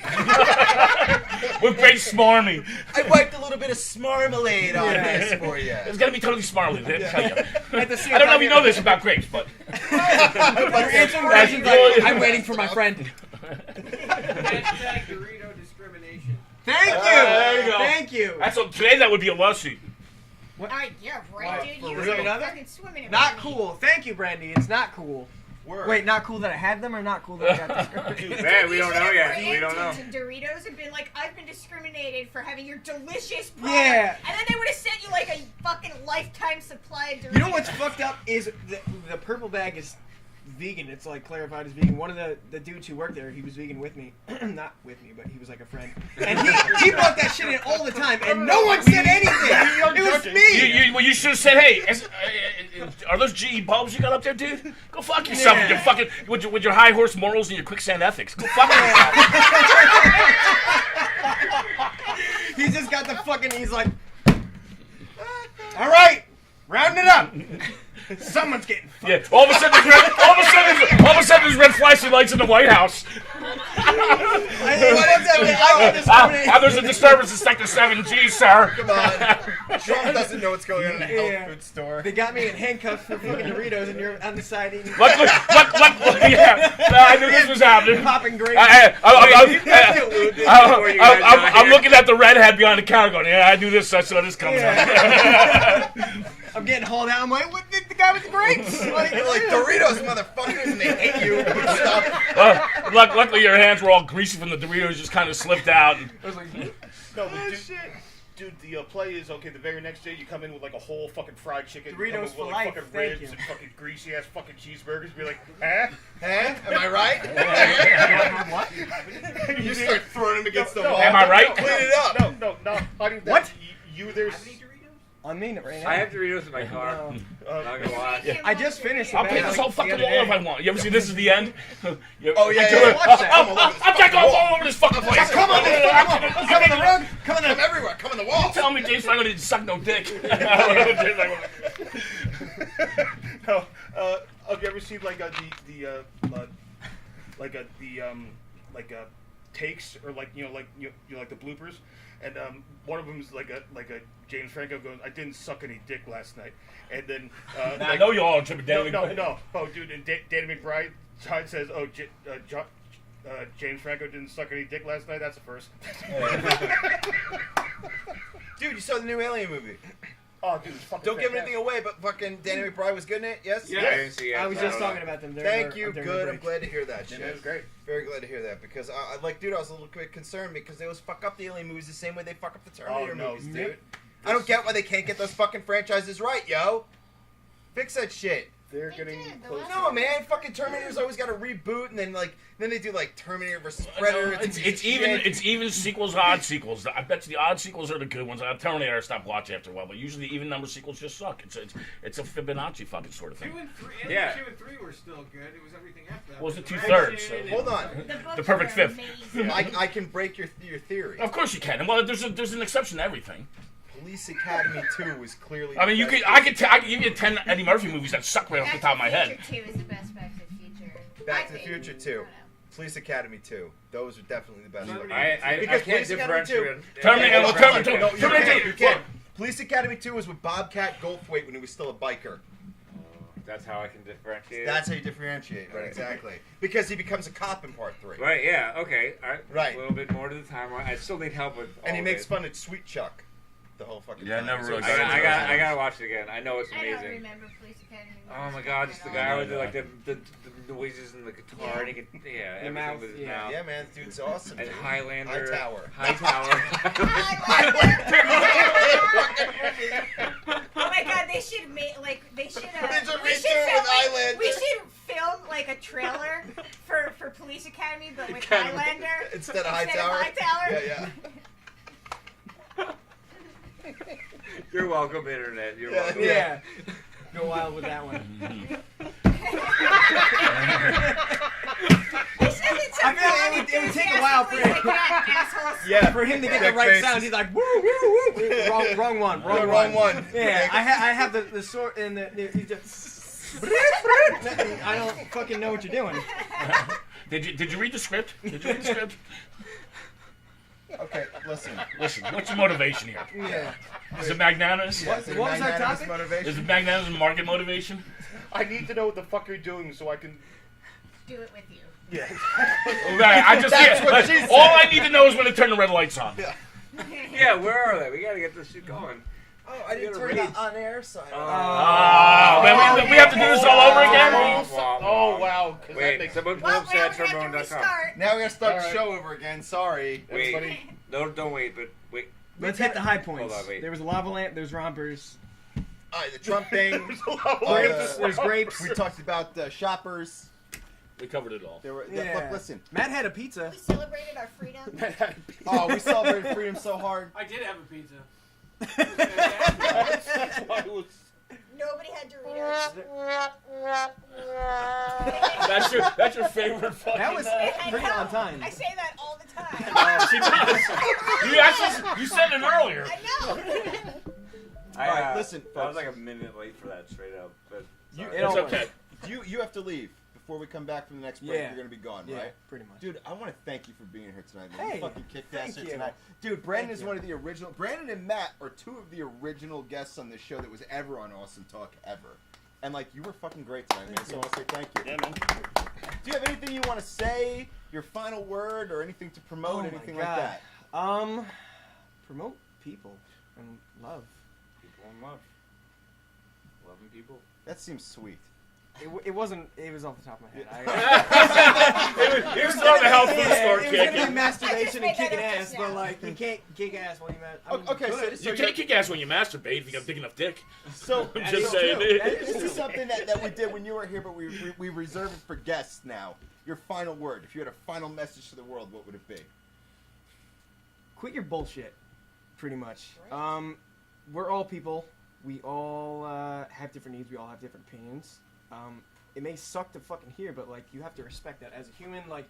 With great smarmy. I wiped a little bit of smarmalade on this for you. It's gonna be totally smarmy. Let me tell you. At the same I don't know time, if you know this about grapes, but You're answering questions like, I'm waiting for my friend. Hashtag Dorito discrimination. Thank you. There you go. Thank you. today that would be a lawsuit. Alright, yeah, right, dude. You real? were Another? fucking swimming in Not money. cool. Thank you, Brandy. It's not cool. Word. Wait, not cool that I had them, or not cool that I got discriminated? Man, we don't know yet. Brandy We don't know. to Doritos and been like, I've been discriminated for having your delicious product. Yeah. And then they would have sent you like a fucking lifetime supply of Doritos. You know what's fucked up is the purple bag is vegan. It's like clarified as vegan. One of the dudes who worked there, he was vegan with me. Not with me, but he was like a friend. And he brought that shit in all the time, and no one said anything. It was me. You should have said, hey, are those GE bulbs you got up there, dude? Go fuck yourself with your fucking with your high horse morals and your quicksand ethics. Go fuck yourself. He just got the fucking. He's like, all right, round it up. Someone's getting fucked. Yeah. All of a sudden, there's red flashing lights in the White House. There's a disturbance in Sector 7G, sir. Come on. Trump doesn't know what's going on in a health food store. They got me in handcuffs for fucking Doritos, and you're on the side eating. Luckily, yeah. I knew this was happening. Popping grapes. I'm looking at the redhead behind the counter going, yeah, I do this, I saw this coming. I'm getting hauled out. I'm like, what did the guy with the grapes? Like Doritos, motherfuckers, and they hate you. Luckily, your hands were all greasy from the Doritos, just kind of slipped out. And I was like, No, but dude, the play is okay. The very next day, you come in with like a whole fucking fried chicken, Doritos you come in for with, life, like, fucking thank ribs you. and fucking greasy ass fucking cheeseburgers. Be like, huh? Huh? Am I right? what? You start throwing them against the wall. Am I right? Clean it up. No. How do you? What? There's. On me right now. I have Doritos in my car. Not gonna lie. I just finished. I'll paint this whole fucking wall if I want. You ever see This Is the End? Oh, yeah. Watch that. I'm back all over this fucking place. Come on the road. Come everywhere. Come on the wall. Tell me, Jason, I'm gonna suck no dick. No. Have you ever seen like takes or like the bloopers, and one of them is like a James Franco goes, "I didn't suck any dick last night," and then I know you all tripping. No. Oh, dude, and Danny McBride says, "Oh, James Franco didn't suck any dick last night." That's the first. Dude, you saw the new Alien movie. Oh, dude, it's fucking Don't give anything away, but fucking Danny McBride was good in it. Yes. Yes. I was just talking about them. Thank you. Good. I'm glad to hear that. Shit. It was great. Very glad to hear that because I was a little bit concerned because they always fuck up the Alien movies the same way they fuck up the Terminator movies, dude. I don't get why they can't get those fucking franchises right, yo. Fix that shit. They're getting close. No, man, fucking Terminator's always got to reboot, and then they do like Terminator versus Predator. It's even sequels, odd sequels. I bet you the odd sequels are the good ones. Terminator I stopped watching after a while, but usually the even number sequels just suck. It's a Fibonacci fucking sort of thing. 2 and 3, 2 and 3 were still good. It was everything after that. Well, it was the 2/3. So. Hold on, the perfect fifth. I can break your theory. Of course you can. Well, there's an exception to everything. Police Academy 2 was clearly. I mean, I could give you 10 Eddie Murphy movies that suck right off the top of my head. Back to the Future 2 is the best Back to the Future. Back to the Future 2. Police Academy 2. Those are definitely the best. I can't differentiate. Terminator 2. You can't. Police Academy 2 was with Bobcat Goldthwait when he was still a biker. That's how I can differentiate. That's how you differentiate, right? Exactly. Because he becomes a cop in part 3. Right. Yeah. Okay. All right. Right. A little bit more to the timeline. I still need help with. And he makes fun of Sweet Chuck. The whole fucking time. Never really. I gotta watch it again. I know it's amazing. I don't remember Police Academy. Oh my god, just the guy with the noises and the guitar and he can everything mouth, with his mouth. Yeah, man, this dude's awesome. And dude. Highlander. Hightower. Oh my god, they should make we should film like a trailer for Police Academy, but with Highlander instead of Hightower. Yeah. You're welcome, Internet. You're welcome. Yeah. Go wild with that one. I feel like it would take a while for him to get the right sound. He's like, woo, woo, woo. Wrong one. Yeah, I have the sword and he's just. I don't fucking know what you're doing. Did you read the script? Okay, listen. What's your motivation here? Yeah. Is it magnanimous? What was our topic? Is it magnanimous market motivation? I need to know what the fuck you're doing so I can do it with you. Yeah. All I need to know is when to turn the red lights on. Yeah, where are they? We gotta get this shit going. Oh, I didn't turn it on air side. Man, we have to do this all over again? Oh, wow. Wait, someone pull up sadtrombone.com. Now we gotta start the show over again. Sorry. Wait. No, don't wait, but wait. Let's hit the high points. Hold on, wait. There was a lava lamp, there's rompers. The Trump thing. There's grapes. We talked about shoppers. We covered it all. Look, listen. Matt had a pizza. We celebrated our freedom. We celebrated freedom so hard. I did have a pizza. That's why it was. Nobody had Doritos. That's your favorite fucking. That was pretty on time. I say that all the time. She does. You said it earlier. I know. All right, listen, I was folks. like a minute late for that, straight up. But It's okay. You have to leave before we come back from the next break. Yeah. You're gonna be gone, Yeah, right? pretty much. Dude, I want to thank you for being here tonight, man. Hey, You fucking kicked ass thank here you. tonight. Dude, Brandon Thank is you. one of the original. Brandon and Matt are two of the original guests on this show that was ever on Awesome Talk ever. And like, you were fucking great tonight, man. So I want to say thank you. Yeah, man. Do you have anything you want to say? Your final word or anything to promote? Anything like that? Promote people and love. people in love. Loving people. That seems sweet. It wasn't. It was off the top of my head. It was on the health food store, It was kid. gonna be masturbation and kicking ass, but like you can't kick ass while you Okay, so you can't kick ass when you masturbate if you got big enough dick. So I'm just saying. This is something that we did when you were here, but we reserve it for guests now. Your final word. If you had a final message to the world, what would it be? Quit your bullshit. Pretty much. We're all people. We all have different needs. We all have different opinions. It may suck to fucking hear, but like you have to respect that as a human. Like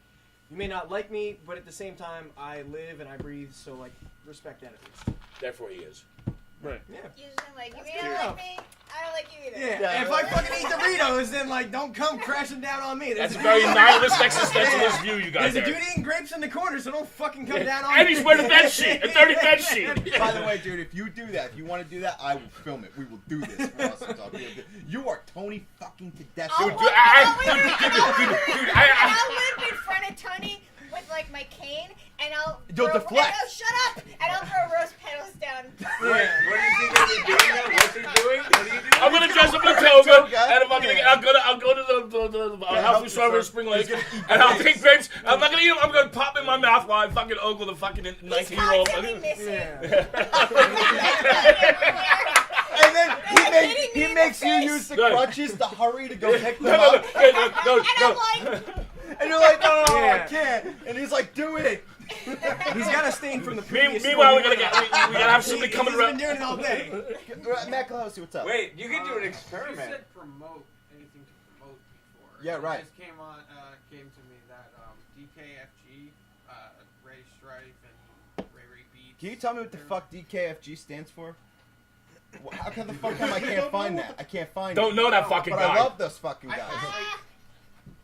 you may not like me, but at the same time, I live and I breathe. So like respect that at least. Therefore, he is. Right. Yeah. Usually I'm like, you don't like me? I don't like you either. Yeah. If I fucking eat Doritos, then like don't come crashing down on me. That's a very nihilist, existentialist view you guys There's a there. dude eating grapes in the corner, so don't fucking come down on And me. he's wearing a bed sheet, a dirty bed sheet. By the way, dude, if you do that, if you want to do that, I will film it. We will do this. For Awesome Talk. You are Tony fucking Tedesco. Dude, I'll live in front of Tony with like my cane, and I'll You'll deflect. Oh, shut up! And I'll throw rose petals down. What do you think he's doing? What's he doing? What are you doing? I'm gonna dress up in a toga, and I'll go to the health food store in Spring Lake, and I'll take grapes. I'm not gonna eat them. I'm gonna pop them in my mouth while I fucking ogle the fucking 19-year-old. And then he makes you use the crutches to hurry to go pick them up. And you're like, no, I can't. And he's like, do it. He's got a stain from the previous. Meanwhile, we gotta have somebody coming around. He's been doing it all day. Matt Closey, what's up? Wait, you can do an experiment. You said promote anything to promote before. Yeah, right. It just came to me that DKFG, Ray Strife and Ray Beats. Can you tell me what the fuck DKFG stands for? How come the fuck come I can't find that? I can't find it. Don't know that fucking but guy. I love those fucking guys.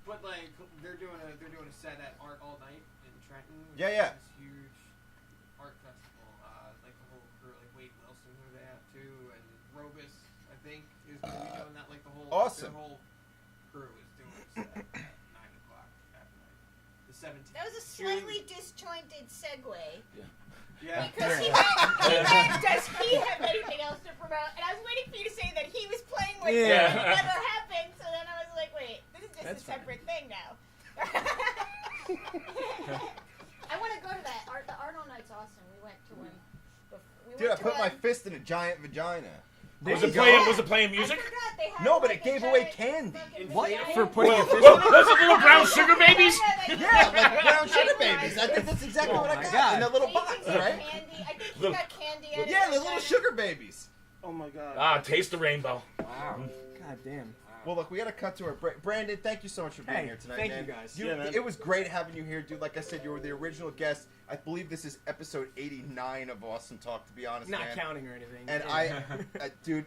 But like they're doing a set at Art All Night in Trenton. Yeah. This huge art festival. Like the whole crew, like Wade Wilson, who they have too, and Robus, I think, is going to be doing that. Like the whole Awesome. Their whole crew is doing a set at 9 o'clock at night. The 17th. That was a slightly disjointed segue. Yeah. Because he meant, does he have anything else to promote? And I was waiting for you to say that he was playing with them and it never happened. So then I was like, wait, this is just a separate thing now. I want to go to that. The Art All Night's awesome. We went to one. Dude, I put my fist in a giant vagina. Was it playing music? No, but it gave away candy. What? For putting your fist Was it little brown sugar babies? Yeah, like brown sugar babies. I think that's exactly what I got in the little box, right? I think he got candy. Yeah, the little sugar babies. Oh my god. Ah, taste the rainbow. Wow. God damn. Well, look, we got to cut to our break. Brandon, thank you so much for being here tonight, thank man. you guys. Man. It was great having you here, dude. Like I said, you were the original guest. I believe this is episode 89 of Awesome Talk, to be honest, Not man. counting or anything. And dude,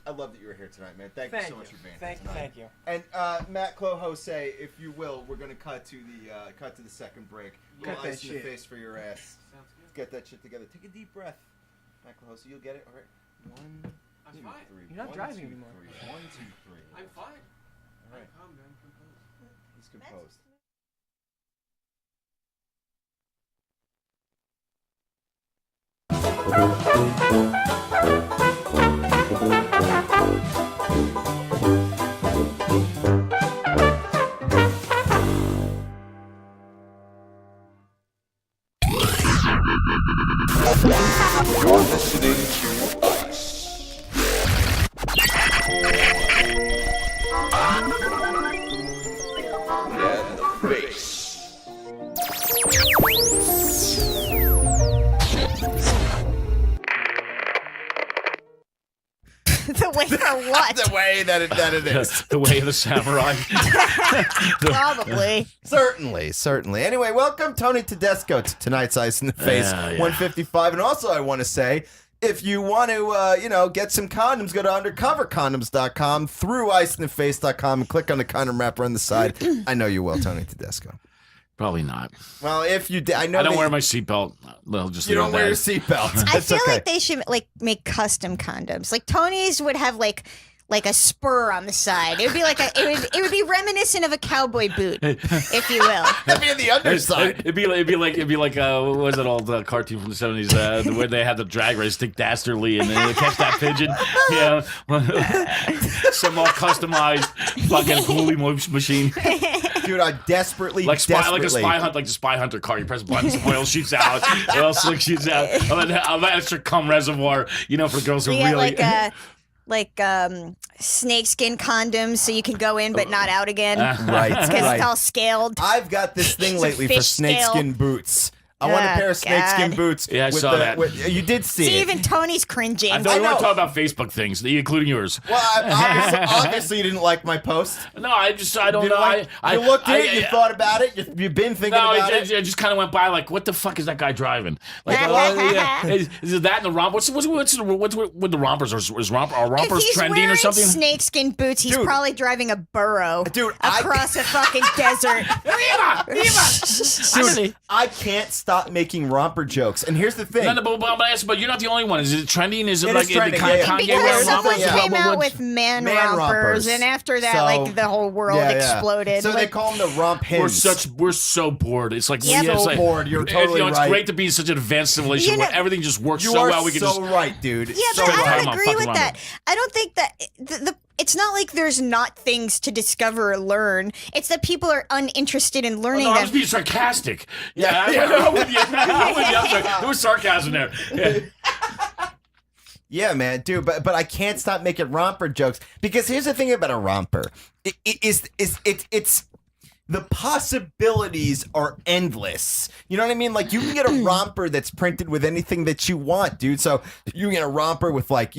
I love that you were here tonight, man. Thank you so much for being here tonight. Thank you. And Matt Clojose, if you will, we're gonna cut to the second break. Cut that Ice in the shit. face for your ass. Sounds good. Let's get that shit together. Take a deep breath, Matt Clojose. You'll get it. All right. 1, I'm 2, fine. 3. You're not 1, driving 2, anymore. 3. 1, 2, 3. I'm fine. All right. I'm calm, man. Composed. He's composed. You're listening to Ice. And the bass. The way for what? The way that it is. The way of the samurai. Probably. Certainly. Anyway, welcome Tony Tedesco to tonight's Ice in the Face 155. And also, I want to say, if you want to, get some condoms, go to undercovercondoms.com, through iceintheface.com, and click on the condom wrapper on the side. I know you will, Tony Tedesco. Probably not. Well, if you did, I know I don't wear my seatbelt. They'll just you don't wear your seatbelt. I feel like they should make custom condoms. Like Tony's would have like a spur on the side. It would be it would be reminiscent of a cowboy boot, if you will. That'd be on the underside. It'd be like what was it old cartoon from the 70s where they had the drag race, Dick Dastardly, and then they catch that pigeon. Yeah, some all customized fucking coolie machine. Dude, I desperately like a spy hunter car. You press buttons, oil shoots out, oil slick shoots out, and then an extra cum reservoir. For girls who really. Like snakeskin condoms, so you can go in but not out again. Right, because it's all scaled. I've got this thing lately for snakeskin boots. I want a pair of snakeskin God. boots. Yeah, I with saw the, that. you did see See, it. even Tony's cringing. I thought we want to talk about Facebook things, including yours. Well, obviously you didn't like my post. No, I don't know. You looked at it, you thought about it, you've been thinking about it. I just kind of went by like, what the fuck is that guy driving? Like, is it that in the romp? What's with the rompers? Are rompers trending or something? Snakeskin boots. He's probably driving a burro, across a fucking desert. Dude, I can't stop making romper jokes, and here's the thing. But you're not the only one. Is it trending? Is it It like is trending, Kanye Because wearing someone rompers? came out with man rompers, and after that, like the whole world exploded. So they call them the romp hens. We're so bored. It's like so bored. You're totally right. It's great to be in such an advanced civilization where everything just works so well. We can so right, dude. Yeah, but I don't agree with that. I don't think that it's not like there's not things to discover or learn. It's that people are uninterested in learning them. I was being sarcastic. I'm with you. I'm sorry. There was sarcasm there. Yeah. Yeah, man, dude, but I can't stop making romper jokes because here's the thing about a romper. It's the possibilities are endless. You know what I mean? Like you can get a romper that's printed with anything that you want, dude. So you can get a romper with like,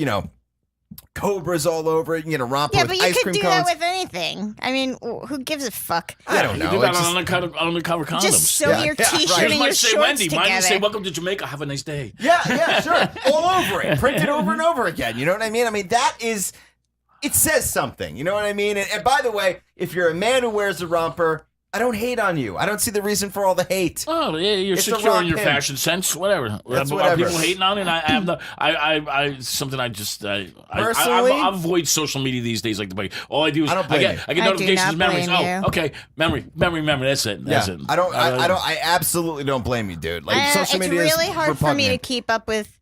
cobras all over it. You can get a romper with ice cream cones. Yeah, but you could do that with anything. I mean, who gives a fuck? I don't know. You do that on undercover condoms. Just sew your t-shirt and your shorts together. Mine say, welcome to Jamaica, have a nice day. Yeah, sure. All over it. Printed over and over again. You know what I mean? I mean, it says something. You know what I mean? And by the way, if you're a man who wears a romper, I don't hate on you. I don't see the reason for all the hate. Oh, yeah, you're secure in your fashion sense. Whatever. That's Are whatever. people hating on it? I have the. I something. I just. Personally, I avoid social media these days like the bug. All I do is I get notifications of memories. Oh, okay, memory. That's it. That's it. I absolutely don't blame you, dude. Like social media is It's really hard for me to repugnant. keep up with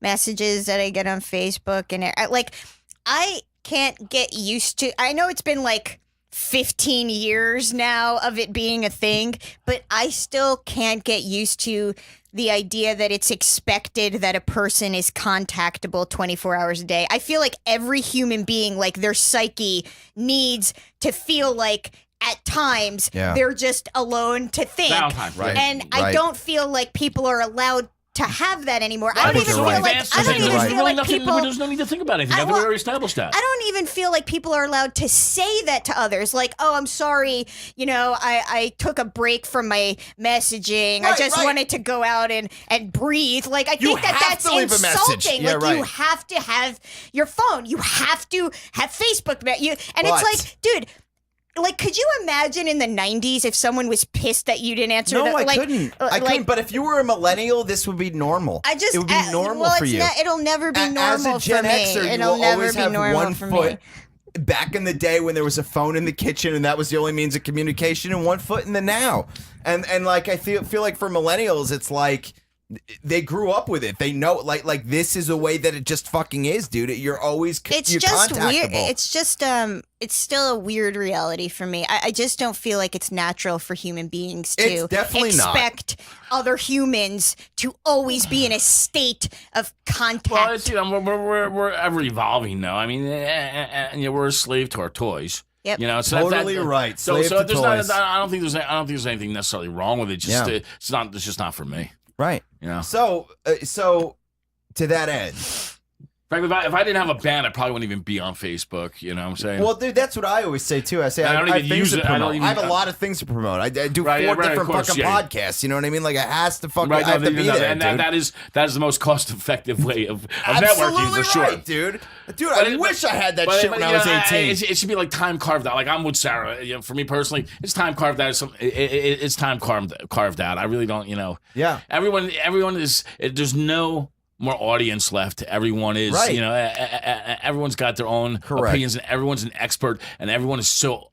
messages that I get on Facebook and I can't get used to. I know it's been like 15 years now of it being a thing, but I still can't get used to the idea that it's expected that a person is contactable 24 hours a day. I feel like every human being, like their psyche needs to feel like at times they're just alone to think. Right. And I don't feel like people are allowed to have that anymore. I don't even feel like people. There's no need to think about anything. I think we already established that. I don't even feel like people are allowed to say that to others. Like, oh, I'm sorry. I took a break from my messaging. I just wanted to go out and breathe. Like, I think that's insulting. You have to have your phone. You have to have Facebook. It's like, dude. Like, could you imagine in the 90s if someone was pissed that you didn't answer? No, I couldn't. I couldn't. But if you were a millennial, this would be normal. It would be normal for you. It'll never be normal As a Gen for me. Xer, It'll you will never always be have normal one for foot. me. Back in the day when there was a phone in the kitchen and that was the only means of communication, and one foot in the now. And like I feel like for millennials, it's like they grew up with it. They know like this is a way that it just fucking is, dude. You're always it's you're just contactable. weird. It's just it's still a weird reality for me. I just don't feel like it's natural for human beings to It's definitely expect other humans to always be in a state of contact. Well, we're ever evolving though. I mean, we're a slave to our toys. Yep. So Totally right. So Slave to there's toys. I don't think there's anything necessarily wrong with it. Just it's just not for me. Right. So to that end. In fact, if I didn't have a band, I probably wouldn't even be on Facebook. You know what I'm saying? Well, dude, that's what I always say too. I say I don't have even things use to it. promote. I have a lot of things to promote. I do four different fucking podcasts. You know what I mean? Like I has to fucking. I have to be there, and dude. that is the most cost-effective way of Absolutely networking for sure, right, dude. Dude, I wish I had that shit when I was 18. It should be like time carved out. Like I'm with Sarah. For me personally, it's time carved out. It's time carved out. I really don't. Yeah. Everyone is. There's no more audience left. Everyone is. Right. Everyone's got their own opinions, and everyone's an expert, and everyone is so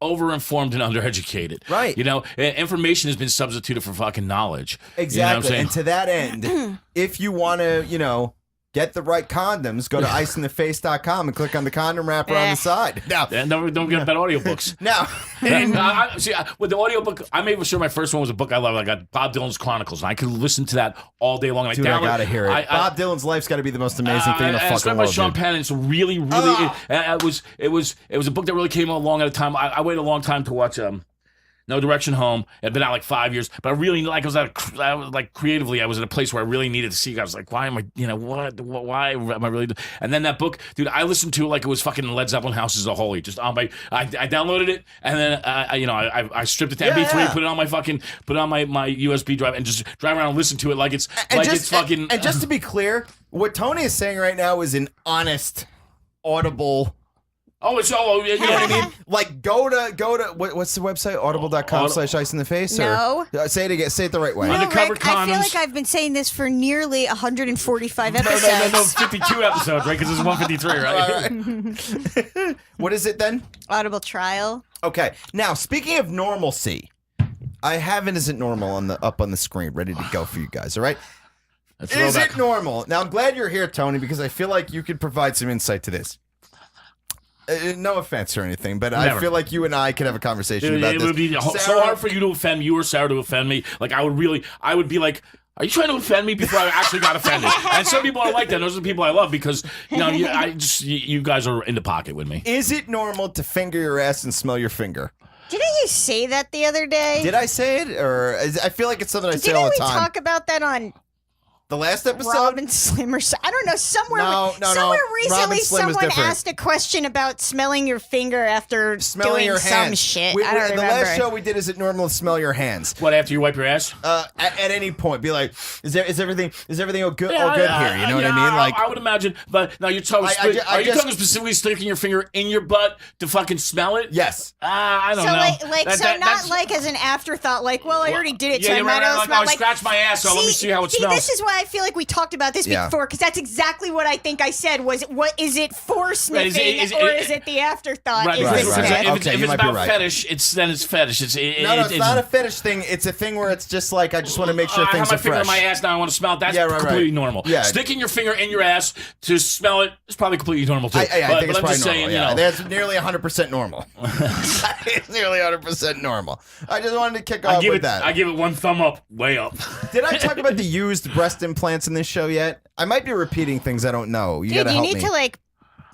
overinformed and undereducated. Right. Information has been substituted for fucking knowledge. Exactly. You know what I'm saying? And to that end, if you want to, get the right condoms, go to iceintheface.com and click on the condom wrapper on the side. Now, don't get bad audiobooks. Now, with the audiobook, I made sure my first one was a book I love. I got Bob Dylan's Chronicles, and I could listen to that all day long. Dude, I gotta hear it. Bob Dylan's life's got to be the most amazing thing in the fucking world. world. By Sean Penn, it's really. It was a book that really came along at a time. I waited a long time to watch No direction home. I'd been out like 5 years, but I really like I was like creatively. I was in a place where I really needed to see. I was like, why am I? You know what? Why am I really? And then that book, dude, I listened to it like it was fucking Led Zeppelin Houses of Holy. Just on my, I downloaded it and then I stripped it to MP3, put it on my USB drive, and just drive around and listen to it like it's it's fucking. And just to be clear, what Tony is saying right now is an honest, audible. Oh, it's all. You know what I mean? Like, go to what's the website? Audible.com/ice in the face? No. Or, say it again. Say it the right way. No, Rick, I feel like I've been saying this for nearly 145 episodes. No, 52 episodes, right? Because it's 153, right? What is it then? Audible Trial. Okay. Now, speaking of normalcy, I have an Isn't Normal up on the screen, ready to go for you guys, all right? Is it normal? Now, I'm glad you're here, Tony, because I feel like you could provide some insight to this. No offense or anything, but I feel like you and I could have a conversation about this. It would be so hard for you to offend me or Sarah to offend me. Like, I would be like, are you trying to offend me before I actually got offended? And some people are like that. Those are the people I love because, you guys are in the pocket with me. Is it normal to finger your ass and smell your finger? Didn't you say that the other day? Did I say it? Or I feel like it's something I say all the time. Didn't we talk about that on... The last episode? Robin Slim or I don't know, somewhere recently someone asked a question about smelling your finger after doing your some shit. I don't remember. The last show we did, is it normal to smell your hands? What, after you wipe your ass? At any point. Be like, is everything all good here? You know what I mean? Like, I would imagine, but now you're talking are you talking specifically sticking your finger in your butt to fucking smell it? Yes. I don't know. Not like as an afterthought, like, well, I already did it, so I might as well smell like, scratch my ass, so let me see how it smells. This is why I feel like we talked about this before, because that's exactly what I think I said. What is it for sniffing, or is it the afterthought? Right, if it's about fetish, it's fetish. It's not a fetish thing. It's a thing where it's just like, I just want to make sure things are fresh. I have my finger in my ass now. I want to smell it. That's completely normal. Yeah. Sticking your finger in your ass to smell it is probably completely normal too. I think it's probably normal. That's nearly 100% normal. It's nearly 100% normal. I just wanted to kick off with that. I give it one thumb up, way up. Did I talk about the used breast implants in this show yet? I might be repeating things I don't know. You gotta help me. You need to like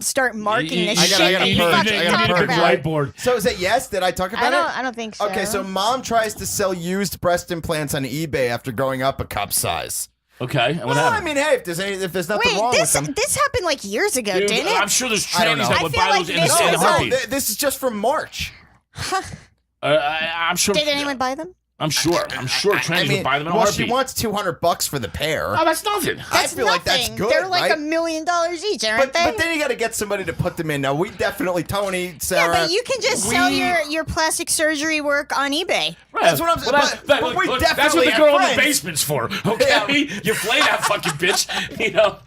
start marking this shit. I got a whiteboard. So is it yes? Did I talk about it? I don't think so. Okay, so mom tries to sell used breast implants on eBay after going up a cup size. Okay, and what happened? I mean, hey, if there's nothing wrong with them. This happened like years ago, didn't it? I'm sure there's trannies that would buy those in the heartbeat. This is just from March. I'm sure. Did anyone buy them? I'm sure trannies would buy them in a heartbeat. She wants $200 for the pair. Oh, that's nothing. I feel like that's good. They're like right? $1 million each, aren't they? But then you got to get somebody to put them in. Now we definitely, Tony, Sarah. Yeah, but you can just sell your plastic surgery work on eBay. Right. That's what I'm saying. But we definitely that's what the girl in the basement's for. Okay, yeah. You flay that fucking bitch. You know,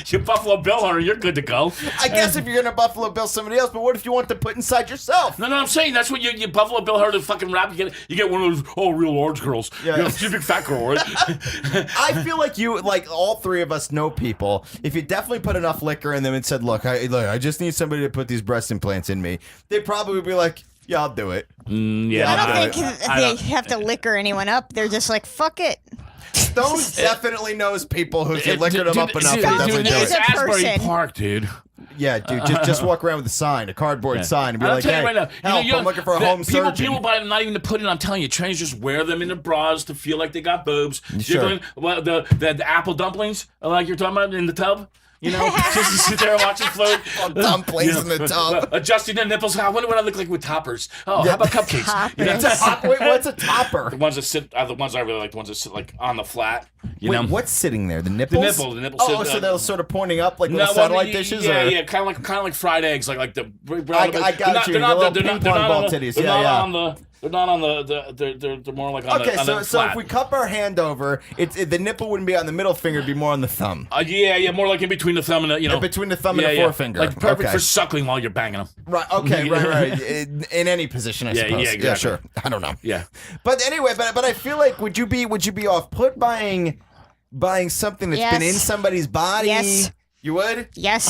you Buffalo Bill her, you're good to go. I guess if you're gonna Buffalo Bill somebody else, but what if you want to put inside yourself? No, I'm saying that's what you Buffalo Bill her to fucking rap. You get one of those real large girls. Yeah. You know, she's a big fat girl, right? I feel like all three of us know people. If you definitely put enough liquor in them and said, look, I just need somebody to put these breast implants in me, they probably would be like, yeah, I'll do it. I don't think they have to liquor anyone up. They're just like, fuck it. Stone definitely knows people who can liquor them up enough. It's Asbury Park, dude. Yeah, dude, just walk around with a sign, a cardboard sign, and be like, hey, right now, help, I'm looking for a home surgeon. People buy them not even to put in. I'm telling you, trannies just wear them in their bras to feel like they got boobs. Sure. The apple dumplings, like you're talking about, in the tub. You know, just to sit there and watch it float. Dumplings in the tub. Adjusting the nipples. I wonder what I look like with toppers. Oh, how about cupcakes? You know, wait, what's a topper? The ones that sit, the ones I really like, the ones that sit like on the flat. You know, what's sitting there? The nipples? The nipples. Oh, so they're sort of pointing up like little satellite dishes? Yeah, kind of like fried eggs, like the. I got you. They're not ball titties. Yeah. They're not on the. They're more like on the. Okay, so if we cup our hand over, the nipple wouldn't be on the middle finger; it'd be more on the thumb. Yeah, more like in between the thumb and the, between the thumb and the forefinger, like perfect for suckling while you're banging them. Right. Okay. right. In any position, I suppose. Yeah, exactly. Yeah, sure. I don't know. Yeah. But anyway, but I feel like would you be off put buying something that's been in somebody's body? Yes. You would? Yes.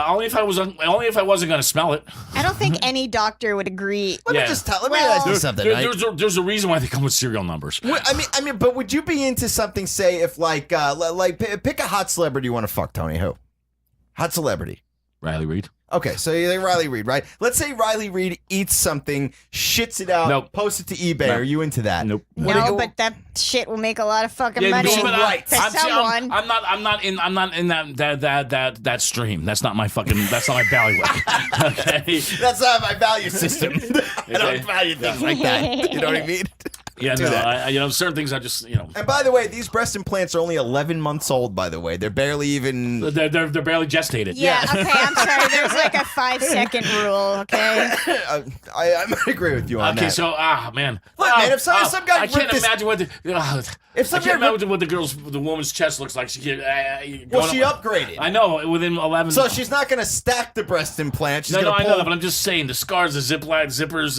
Only if I wasn't going to smell it. I don't think any doctor would agree. Let me ask you something. There's a reason why they come with serial numbers. I mean, but would you be into something? Say, if like pick a hot celebrity you want to fuck, Tony. Who? Hot celebrity. Riley Reid. Okay, so you think Riley Reid, right? Let's say Riley Reid eats something, shits it out, Nope. posts it to eBay. No. Are you into that? Nope. No, but that shit will make a lot of fucking money but for someone. I'm not in that stream. That's not my bailiwick. Okay. That's not my value system. I don't value things like that. You know what I mean? Yeah, no, certain things I just, And by the way, these breast implants are only 11 months old. By the way, they're barely even. They're barely gestated. Yeah. Okay. I'm sorry. There's like a 5-second rule. Okay. I might agree with you on that. Okay, so man. Look, man, if some guy I can't ripped imagine what the girl's the woman's chest looks like. She upgraded. I know within 11. So she's not going to stack the breast implant. She's I gonna know that, but I'm just saying the scars, the zippers.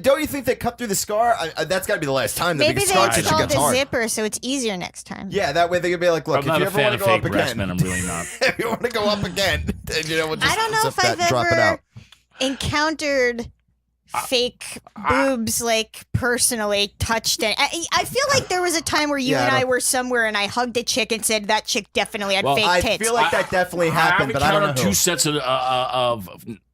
Don't you think they cut through the scar? That's got to be the last time. Maybe they installed the hard. zipper so it's easier next time. Yeah, that way they could be like, look, I'm not if you a ever fan want to of go fake up breast again, men. I'm really not. if you want to go up again, we'll just I don't know if I've drop it ever out. encountered fake boobs, like personally touched it. I feel like there was a time where you and I were somewhere and I hugged a chick and said that chick definitely had fake tits. I feel like that definitely happened, but I don't know. Two sets of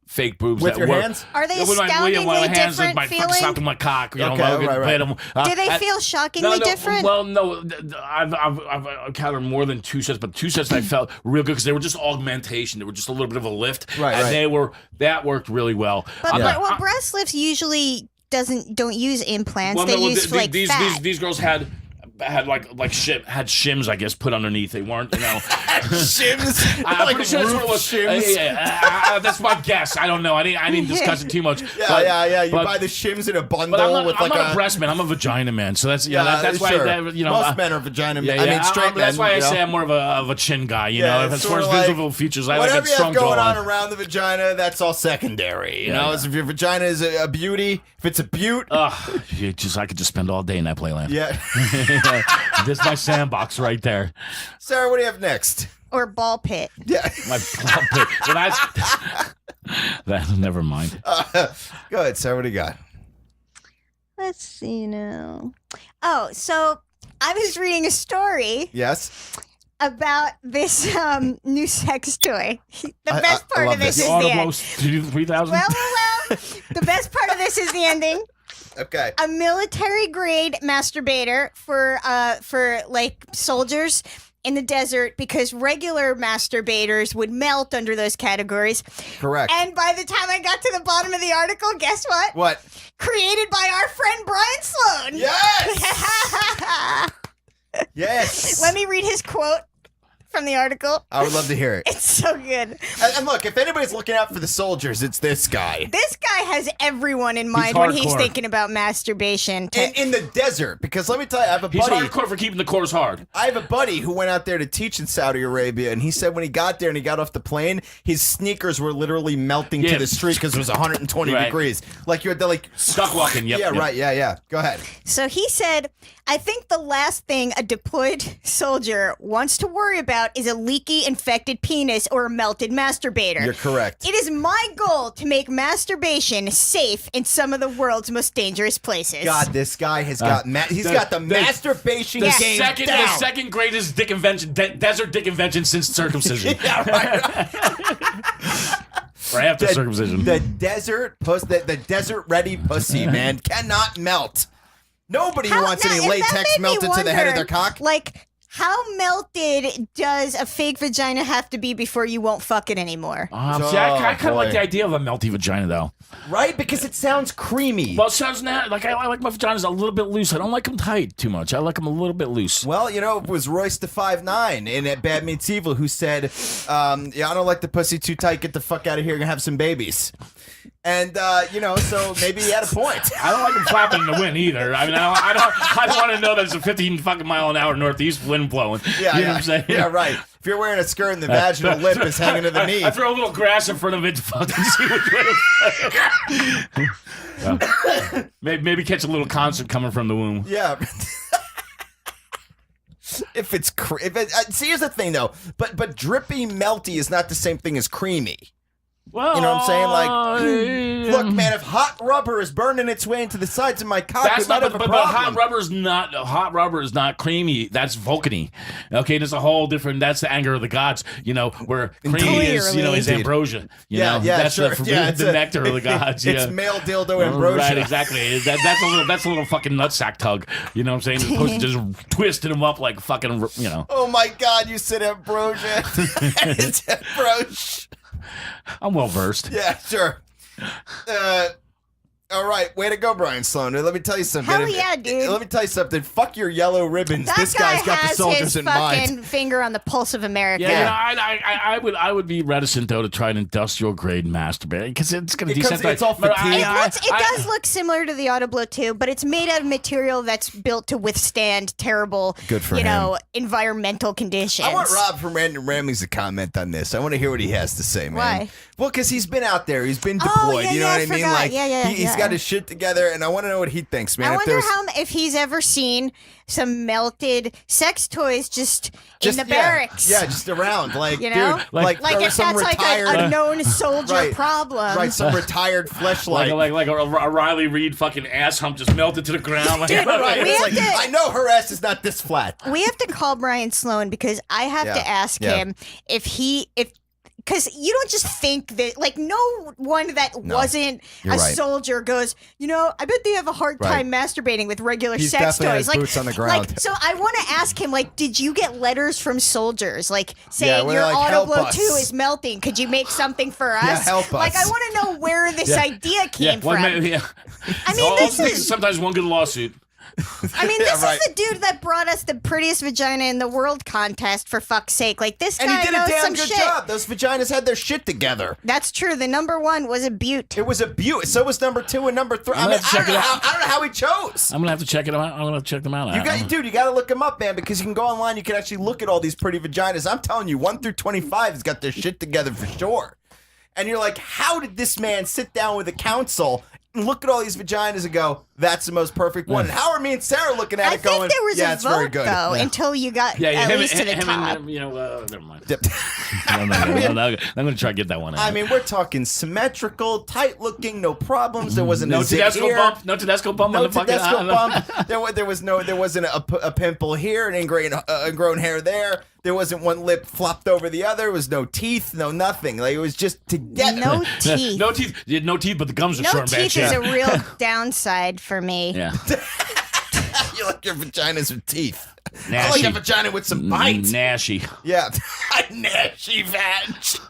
fake boobs with that your work. hands. Are they with my hands, different my fucking feeling? sock and my cock. You know, right. Do they feel shockingly different? Well, no. I've encountered more than two sets, but two sets I felt real good because they were just augmentation. They were just a little bit of a lift, and that worked really well. But breast lifts usually don't use implants. They use fat. These girls had shims, I guess, put underneath. They weren't, shims. I'm pretty sure that's what it was. Shims. That's my guess. I don't know. I didn't discuss it too much. Yeah. You buy the shims in a bundle. But I'm not a breast man. I'm a vagina man. So that's that's why most men are vagina men. I mean, straight men. That's why I say I'm more of a chin guy. As far as visible features, I like a strong whatever you have going jawline. on around the vagina, that's all secondary. You know, if your vagina is a beauty, if it's a beaut, I could just spend all day in that playland. Yeah. This is my sandbox right there. Sarah, what do you have next? Or ball pit. Yeah. My ball pit. That never mind. Go ahead, Sarah. What do you got? Let's see now. Oh, so I was reading a story. Yes. About this new sex toy. The best part of this is the end. 3000. Well. The best part of this is the ending. Okay. A military grade masturbator for like soldiers in the desert because regular masturbators would melt under those categories. Correct. And by the time I got to the bottom of the article, guess what? What? Created by our friend Brian Sloan. Yes. Yes. Let me read his quote from the article. I would love to hear it. It's so good. And look, if anybody's looking out for the soldiers, it's this guy. This guy has everyone in mind when he's thinking about masturbation. In the desert, because let me tell you, I have a buddy. He's hardcore for keeping the cores hard. I have a buddy who went out there to teach in Saudi Arabia, and he said when he got there and he got off the plane, his sneakers were literally melting to the street because it was 120 degrees. Like you had to stuck walking. Yep, right. Yeah. Go ahead. So he said, I think the last thing a deployed soldier wants to worry about is a leaky, infected penis or a melted masturbator. You're correct. It is my goal to make masturbation safe in some of the world's most dangerous places. God, this guy has got got the masturbation game down. The second greatest dick invention, desert dick invention since circumcision. Yeah, right. Or after circumcision. The desert ready pussy, man, cannot melt. Nobody wants any latex melted to the head of their cock. Like, how melted does a fake vagina have to be before you won't fuck it anymore? I kind of like the idea of a melty vagina, though. Right? Because it sounds creamy. Well, it sounds like I like my vaginas a little bit loose. I don't like them tight too much. I like them a little bit loose. Well, it was Royce the 5'9" in Bad Meets Evil who said, I don't like the pussy too tight. Get the fuck out of here and have some babies. And, so maybe he had a point. I don't like him flapping in the wind either. I mean, I don't want to know there's a 15 fucking mile an hour northeast wind blowing. Yeah, you know what I'm saying? Yeah, right. If you're wearing a skirt and the vaginal lip is hanging to the knee. I throw a little grass in front of it to fucking see which way. Maybe catch a little concert coming from the womb. Yeah. See, here's the thing, though. But drippy melty is not the same thing as creamy. Well, you know what I'm saying? Like, look, man, if hot rubber is burning its way into the sides of my cock, we might have a but problem. hot rubber is not creamy. That's Vulcany. Okay, there's a whole different. That's the anger of the gods. You know, where creamy is is ambrosia. You know, that's sure. the nectar of the gods. It's male dildo ambrosia. Right, exactly. That's a little fucking nutsack tug. You know what I'm saying? As opposed to just twisting them up like fucking. You know. Oh my God! You said ambrosia. It's ambrosia. I'm well versed. Yeah, sure. All right, way to go, Brian Sloan. Let me tell you something. Hell yeah, dude. Let me tell you something. Fuck your yellow ribbons. That this guy's got the soldiers his in fucking mind. finger on the pulse of America. Yeah, I would be reticent though to try an industrial grade masturbate because it's going to desensitize. It's all fatigue. It does look similar to the Autoblow too, but it's made out of material that's built to withstand terrible, Good for him. Environmental conditions. I want Rob from Random Ramblings to comment on this. I want to hear what he has to say, man. Why? Well, because he's been out there. He's been deployed. You know what I mean? Like, he's got his shit together, and I want to know what he thinks, man. I wonder if he's ever seen some melted sex toys just in the barracks. Yeah, just around. Like, you know? dude, like if some that's retired, like a known soldier right, problem. Right, some retired fleshlight. Like a Riley Reid fucking ass hump just melted to the ground. Dude, I know her ass is not this flat. We have to call Brian Sloan because I have to ask him if because you don't just think that, like, no one that wasn't a soldier goes, I bet they have a hard time masturbating with regular sex toys. Has boots on the ground. So I want to ask him, like, did you get letters from soldiers, like, saying your like, Autoblow 2 is melting? Could you make something for us? Yeah, help us. Like, I want to know where this idea came from. I mean, this is sometimes one good lawsuit. I mean, this is the dude that brought us the prettiest vagina in the world contest, for fuck's sake. Like, this guy And he did a knows damn some good shit. job. Those vaginas had their shit together. That's true. The number one was a beaut. It was a beaut. So was number 2 and number 3. I don't know how he chose. I'm gonna have to check it out. I'm gonna check them out. You got to look them up, man, because you can go online. You can actually look at all these pretty vaginas. I'm telling you, 1 through 25 has got their shit together for sure. And you're like, how did this man sit down with a council and look at all these vaginas and go, that's the most perfect one? And how are me and Sarah looking at it going, I think there was yeah, a it's vote, very good. though, until you got at least to the top. Never mind. I'm going to try to get that one out. I mean, we're talking symmetrical, tight-looking, no problems. There wasn't no a zit Tedesco here. bump. No Tedesco bump on the fucking Tedesco bump. There wasn't a pimple here, an ingrown hair there. There wasn't one lip flopped over the other. There was no teeth, no nothing. Like, it was just together. No teeth. No teeth. You had no teeth, but the gums are No short and bad teeth shape. is a real downside for me. Yeah. You like your vaginas with teeth. Nashy. I like a vagina with some bites. Nashy. Yeah. Nashy vag.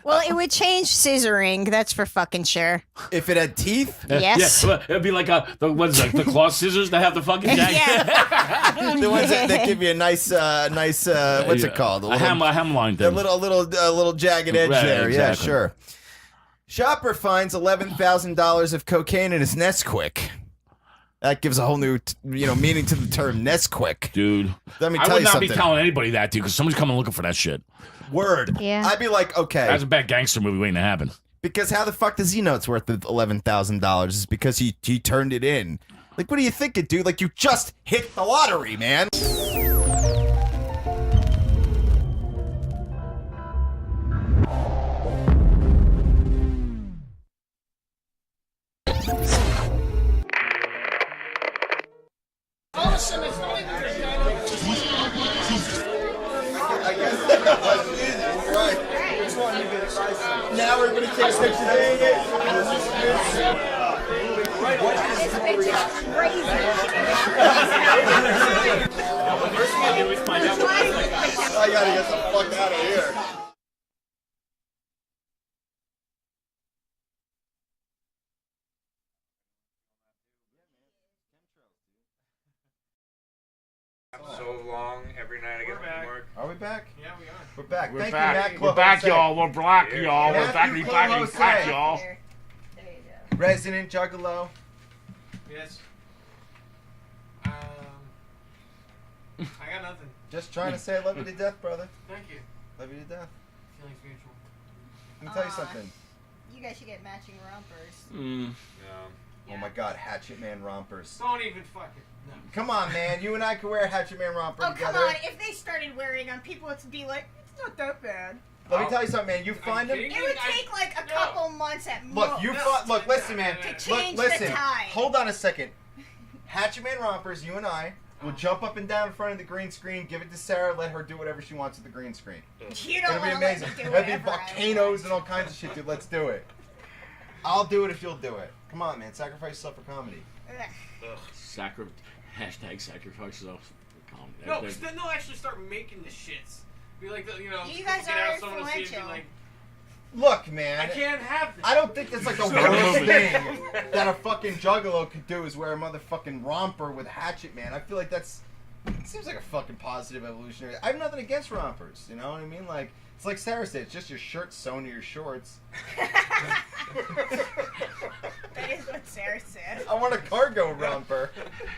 Well, it would change scissoring, that's for fucking sure. If it had teeth? Yes. Yeah, it'd be like the cloth scissors that have the fucking jag. Yeah. The ones that give you a nice, what's it called? A hemline thing. A little jagged edge there. Exactly. Yeah, sure. Shopper finds $11,000 of cocaine in his Nesquik. That gives a whole new, meaning to the term Nesquik. Dude. Let me I tell would you not something. be telling anybody that, dude, because someone's coming looking for that shit. Word. Yeah. I'd be like, okay. That's a bad gangster movie waiting to happen. Because how the fuck does he know it's worth the $11,000? It's because he turned it in. Like, what are you thinking, dude? Like, you just hit the lottery, man. Now we're going to take a picture doing it. I gotta get the fuck out of here. So long every night I get from work. Are we back? Yeah, we are. We're back. We're Thank back. you, We're Matt back, Clohose. y'all. We're black, y'all. We're Matthew back, Clohose. y'all. There you go. Resident Juggalo. Yes. I got nothing. Just trying to say I love you to death, brother. Thank you. Love you to death. Feelings mutual. Let me tell you something. You guys should get matching rompers. No. Oh my God, Hatchet Man rompers. Don't even fuck it. No. Come on, man. You and I could wear a Hatchet Man romper Oh, together. come on. If they started wearing them, people would be like, it's not that bad. Let me tell you something, man. You find them. It would take like a couple months at most. Look, listen, man. To change listen. the tide. Hold on a second. Hatchet Man Rompers, you and I will jump up and down in front of the green screen, give it to Sarah, let her do whatever she wants with the green screen. You don't It'll be want to let amazing. me do There'll be whatever volcanoes and all kinds of shit, dude. Let's do it. I'll do it if you'll do it. Come on, man. Sacrifice yourself for comedy. Hashtag sacrifice yourself for comedy. No, because then they'll actually start making the shits. Be like, you guys are influential. Look, man. I can't have this. I don't think that's like the worst thing that a fucking juggalo could do is wear a motherfucking romper with Hatchet Man. I feel like it seems like a fucking positive evolutionary. I have nothing against rompers, you know what I mean? Like, it's like Sarah said, it's just your shirt sewn to your shorts. That is what Sarah said. I want a cargo romper.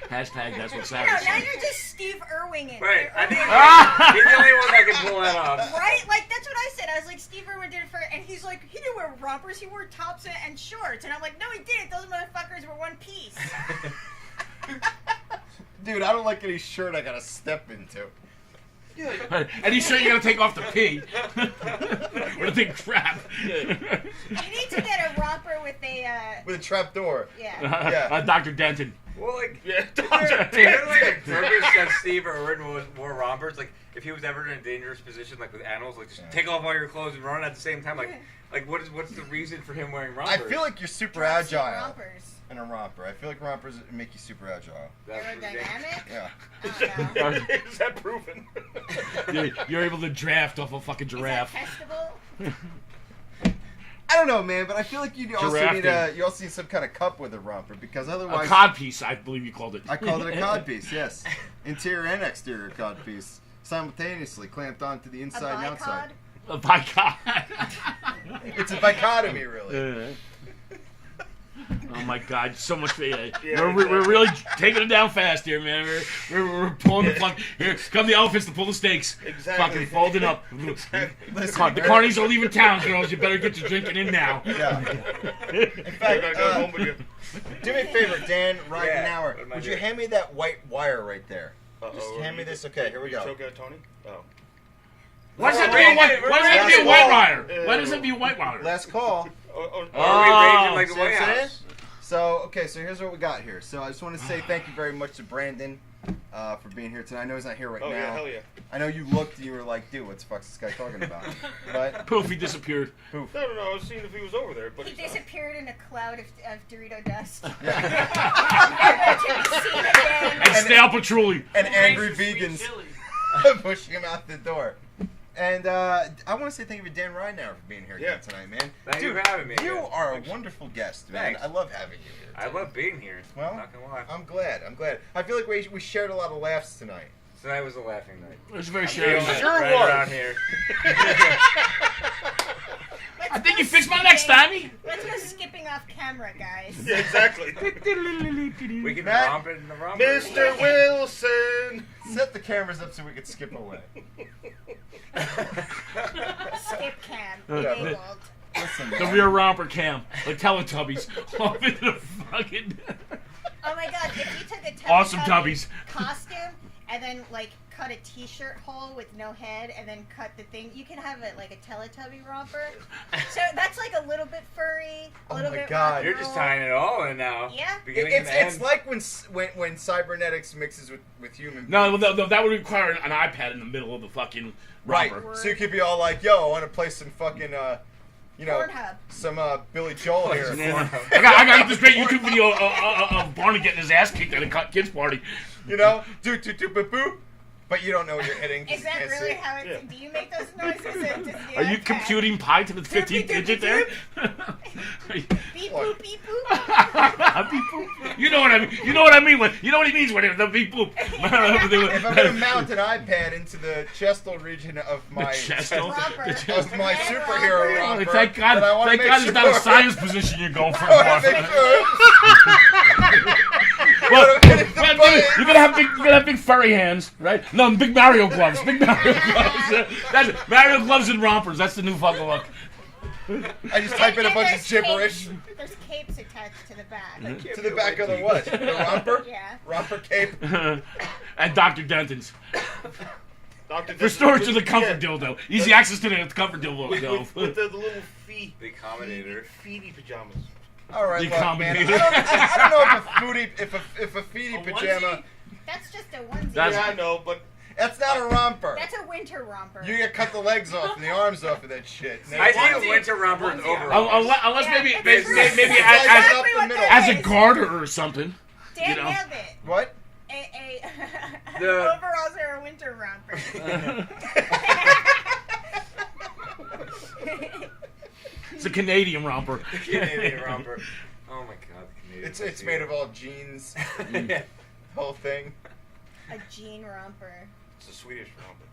Hashtag that's what Sarah No, said. now you're just Steve Irwing-ing. Right. I think he's the only one that can pull that off. Right? Like, that's what I said. I was like, Steve Irwin did it for, and he's like, he didn't wear rompers, he wore tops and shorts. And I'm like, no, he didn't. Those motherfuckers were one piece. Dude, I don't like any shirt I gotta step into. And he's sure you're gonna take off the pee. What a big crap. You need to get a romper with a with a trap door. Yeah. Dr. Denton. Well, like, Dr. Denton. Like a purpose that Steve Irwin wore rompers. Like, if he was ever in a dangerous position, like with animals, like just take off all your clothes and run at the same time. Like what's the reason for him wearing rompers? I feel like you're super agile in a romper. I feel like rompers make you super agile. Aerodynamic? Yeah. Is that proven? You're able to draft off a fucking giraffe. Is that testable? I don't know, man, but I feel like you also need some kind of cup with a romper because otherwise a codpiece, I believe you called it. I called it a codpiece, yes. Interior and exterior codpiece, simultaneously clamped onto the inside and outside. A bicod. It's a dichotomy, really. Oh my God! So much. We're really taking it down fast here, man. We're pulling the fuck. Here come the elephants to pull the stakes. Exactly. Fucking folding up. Listen, the carnies are leaving town, girls. You better get your drinking in now. Yeah. In fact, do me a favor, Dan Ridenour. Would you hand me that white wire right there? Just hand me this. Okay, here we go. Choke out Tony? Oh. Why does it be a white? Why does it be a white wire? Why does it be a white wire? Last call. Are we raging like the White House? So here's what we got here. So I just want to say thank you very much to Brandon for being here tonight. I know he's not here right now. Yeah, hell yeah. I know you looked and you were like, dude, what the fuck's this guy talking about? But poof, he disappeared. Poof. No, I was seeing if he was over there. But he disappeared in a cloud of Dorito dust. And stale patchouli. And angry vegans pushing him out the door. And I want to say thank you to Dan Ridenour for being here again tonight, man. Thank you for having me. You are a wonderful guest, man. Thanks. I love having you here. I love being here. Well, not gonna lie. I'm glad. I feel like we shared a lot of laughs tonight. Tonight was a laughing night. It was very sharing. Sure right was. around here. I think you fixed my next timey. Let's go skipping off camera, guys. Yeah, exactly. We can romp it in the romper. Mr. Wilson! Set the cameras up so we can skip away. Skip cam enabled. Listen, the rear romper cam, like Teletubbies, off into the fucking. Oh my God! If you took a Awesome Teletubbies tubbies costume and then like cut a T-shirt hole with no head and then cut the thing, you can have it like a Teletubby romper. So that's like a little bit furry, a little bit rock and You're just roll. tying it all in now. Yeah. It's like when cybernetics mixes with human. No, that would require an iPad in the middle of the fucking romper. Right. So you could be all like, "Yo, I want to play some fucking, Pornhub. some Billy Joel here." I got this great YouTube video of Barney getting his ass kicked at a kids party. You know, do boo boo. But you don't know what you're hitting. Is that really how it's? Do you make those noises? Are you computing pi to the 15th digit there? Beep boop, beep boop. Beep boop. You know what I mean. You know what I mean when you know what he means when the beep boop. If I'm gonna mount an iPad into the chestal region of my chestal? of my superhero romper, thank God! Thank God it's not a science position you're going for. Well, you're gonna have big furry hands, right? No, big Mario gloves. Big Mario gloves. That's Mario gloves and rompers. That's the new fucking look. I just type in a bunch of gibberish. There's capes attached to the back. To the back of the what? The romper? Yeah. Romper cape. And Dr. Denton's. For storage of the comfort dildo. Easy access to the comfort dildo. With the little feet. The accommodator. Feety pajamas. All right, The look, man. accommodator. I don't know if a feety pajama. That's just a onesie. Yeah, I know, but that's not a romper. That's a winter romper. You gotta cut the legs off and the arms off of that shit. I think a winter romper with overalls. Unless maybe exactly as a garter or something. Dan you know? nailed it. What? Overalls are a winter romper. It's a Canadian romper. Canadian romper. Oh my god, the Canadian. It's made of all jeans. Whole thing. A jean romper. It's a Swedish romper.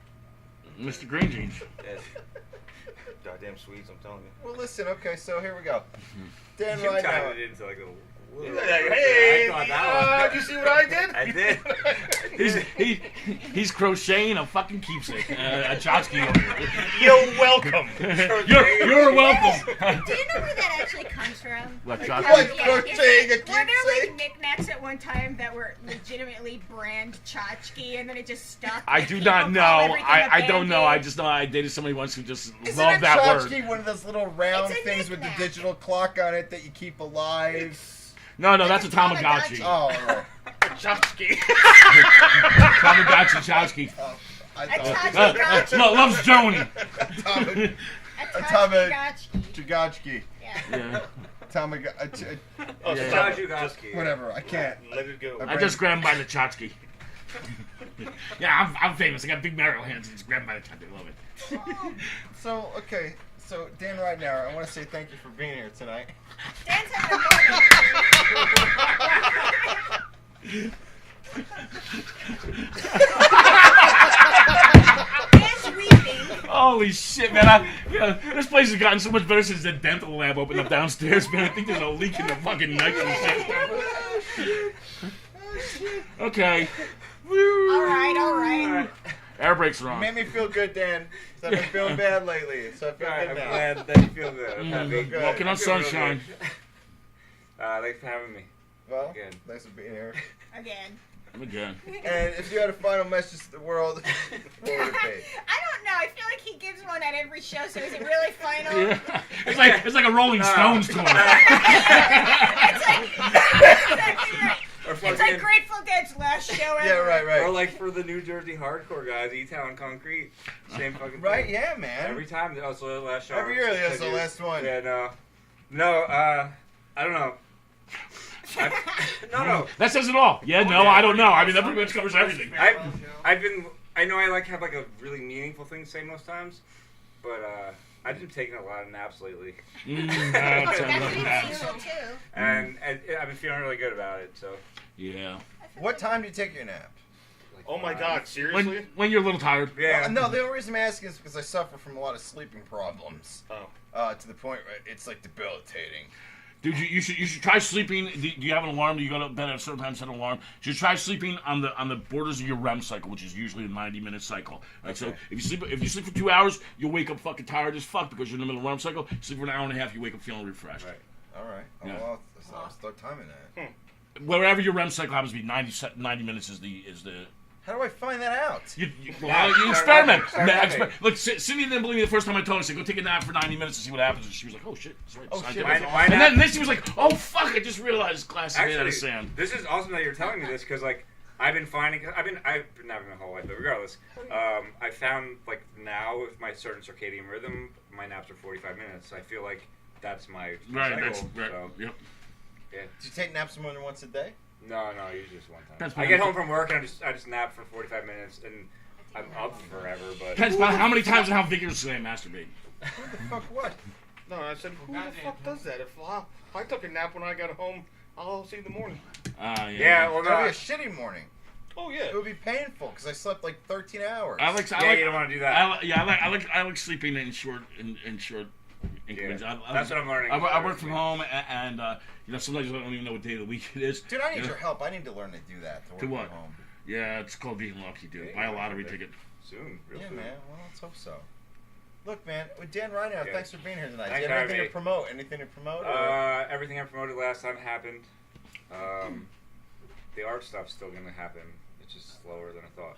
Mr. Green Jeans. Yes. Goddamn Swedes, I'm telling you. Well, listen. Okay, so here we go. Dan You Ridenour. tied it into like a. Hey, did you see what I did? I did. He's crocheting a fucking keepsake, a tchotchke over here. You're welcome. You're welcome. Do you know where that actually comes from? What, Like, tchotchke? Crocheting a Were there keepsake? like knickknacks at one time that were legitimately brand tchotchke and then it just stuck? I Like, do people not call know. everything a I don't know. I Band-Aid? just know I dated somebody once who just Isn't loved a that tchotchke word. one of those little round It's a things with the knick-knack. digital clock on it that you keep alive? No, that's a Tamagotchi. Tamagotchi. Oh, all right. Chopsky. Tamagotchi, tchotchke. I A thought tchotchke. Loves Joni. a Tchotchke. Tchotchke. Yeah. Oh, Yeah. stop. Tchotchke. Whatever. I can't. Let it go. I just grabbed him by the tchotchke. Yeah, I'm famous. I got big marital hands and just grab him by the tchotchke. I love it. So, okay. So, Dan Ridenour, I want to say thank you for being here tonight. Dan's having a Dan's weeping. Holy shit, man. This place has gotten so much better since the dental lab opened up downstairs, man. I think there's a leak in the fucking nitrogen system. Okay. All right. Air brakes are You on. made me feel good, Dan. 'Cause I've been feeling bad lately. So I feel I'm good now. glad that you feel good. I'm happy. good. Walking on I feel real sunshine. good. Thanks for having me. Well, Again. thanks for being here. Again. Again. And if you had a final message to the world, what would it be? I don't know. I feel like he gives one at every show, so is it really final? Yeah. It's like a Rolling Stones tour. It's like exactly right. Or It's fucking- like Grateful Dead's last show ever. Yeah, right. Or like for the New Jersey hardcore guys, E-Town Concrete. Same fucking Right, thing. yeah, man. Every time. Also the last show. Every year that's the last one. Yeah, no, I don't know. No. That says it all. Yeah, no, I don't know. I mean, that pretty much covers everything. I know I like have like a really meaningful thing to say most times, but I've been taking a lot of naps lately. That's unusual too. And I've been feeling really good about it, so. Yeah. What time do you take your nap? Oh my god, seriously? When you're a little tired. Yeah. No, the only reason I'm asking is because I suffer from a lot of sleeping problems. Oh. To the point where it's like debilitating. Dude, you should try sleeping. Do you have an alarm? Do you go to bed at a certain time, set an alarm? You should try sleeping on the borders of your REM cycle, which is usually a 90-minute cycle. Right? So if you sleep for 2 hours, you'll wake up fucking tired as fuck because you're in the middle of REM cycle. Sleep for an hour and a half, you wake up feeling refreshed. Right. All right. Yeah. Well, I'll start timing that. Wherever your REM cycle happens to be, 90 minutes is the. How do I find that out? You experiment. Experiment. Look, Cindy didn't believe me the first time I told her. I said, go take a nap for 90 minutes and see what happens. And she was like, oh shit. That's right. Oh, shit. And then she was like, oh fuck, I just realized glass is made out of Actually, sand. this is awesome that you're telling me this because like I've been finding I've been napping my whole life, but regardless, I found like now with my certain circadian rhythm, my naps are 45 minutes. I feel like that's my Right, cycle. that's right. So, Yep. yeah. Do you take naps more than once a day? No, usually just one time. That's I get home from work and I just nap for 45 minutes and I'm up forever. But Depends on how many times and how vigorously I masturbate. Who the fuck what? No, I said, who the fuck does that? If I took a nap when I got home, I'll see in the morning. Yeah, well, That'd no. be a shitty morning. Oh yeah. It would be painful because I slept like 13 hours. you don't want to do that. I like sleeping in short increments. Yeah, that's what I'm learning. I work from home and sometimes I don't even know what day of the week it is. Dude, I need your help. I need to learn to do that. To work To what? from home. Yeah, it's called being lucky, dude. Buy a lottery ticket. Soon, real Yeah, soon. man. Well, let's hope so. Look, man, with Dan Ridenour, Yeah. thanks for being here tonight. Thanks Do you for have having anything me. to promote? Anything to promote? Everything I promoted last time happened. The art stuff's still gonna happen. It's just slower than I thought.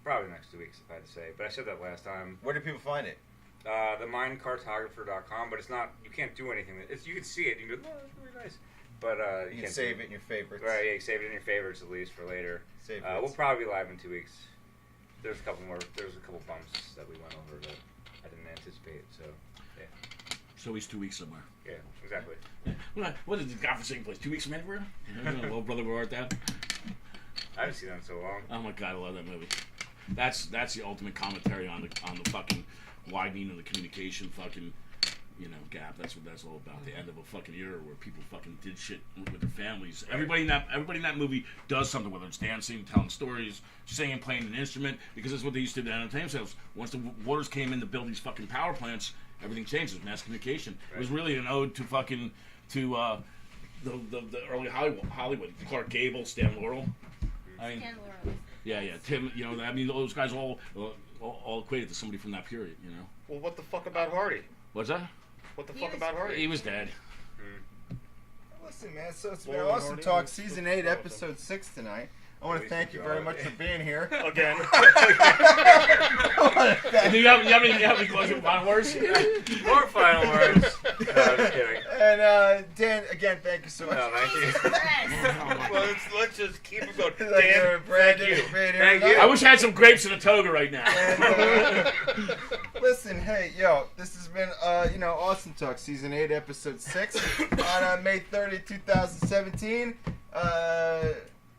probably the next 2 weeks, if I had to say. But I said that last time. Where do people find it? TheMindCartographer.com, but it's not. You can't do anything. You can see it. You can go, oh, that's really nice. But you can save it in your favorites. Right, yeah, you save it in your favorites at least for later. We'll probably be live in 2 weeks. There's a couple bumps that we went over that I didn't anticipate. So, yeah. So he's 2 weeks somewhere. Yeah, exactly. What is the godforsaken place? 2 weeks from anywhere? Little brother, we're at that. I haven't seen that in so long. Oh my god, I love that movie. That's the ultimate commentary on the fucking widening of the communication fucking gap. That's what that's all about. The end of a fucking era where people fucking did shit with their families. Everybody in that movie does something, whether it's dancing, telling stories, singing, playing an instrument, because that's what they used to do to entertain themselves. Once the waters came in to build these fucking power plants, everything changed. It was mass communication. Right. It was really an ode to fucking the early Hollywood. Clark Gable, Stan Laurel. Stan Laurel. Yeah, Tim. Those guys all equated to somebody from that period. Well, what the fuck about Hardy? What's that? What the fuck about Hardy? He was dead. Listen, man. So it's been Awesome Talk Season 8, Episode 6 tonight. I want to thank you very much for being here. Again. Do you have any closing final words? More final words. No, I'm just kidding. And Dan, again, thank you so much. No, thank you. Well, let's just keep it going. Dan, thank you. Thank you. I wish I had some grapes in a toga right now. And, listen, hey, this has been Awesome Talk Season 8, Episode 6 on May 30th, 2017.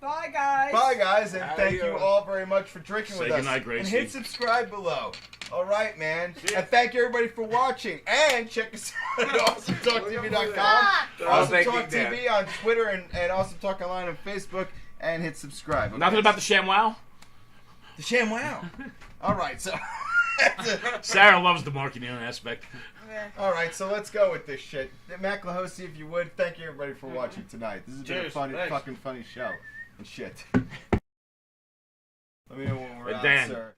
Bye, guys. Bye, guys, and thank you all very much for drinking with us. Goodnight, Gracie. And hit subscribe below. All right, man. And thank you, everybody, for watching. And check us out at AwesomeTalkTV.com. Awesome Talk TV on Twitter and Awesome Talk Online on Facebook. And hit subscribe. Okay? Nothing about the ShamWow? The ShamWow. All right, so... Sarah loves the marketing aspect. All right, so let's go with this shit. Matt Lahosi, if you would, thank you, everybody, for watching tonight. This has been a fucking funny show. And shit. Let me know when we're out, sir.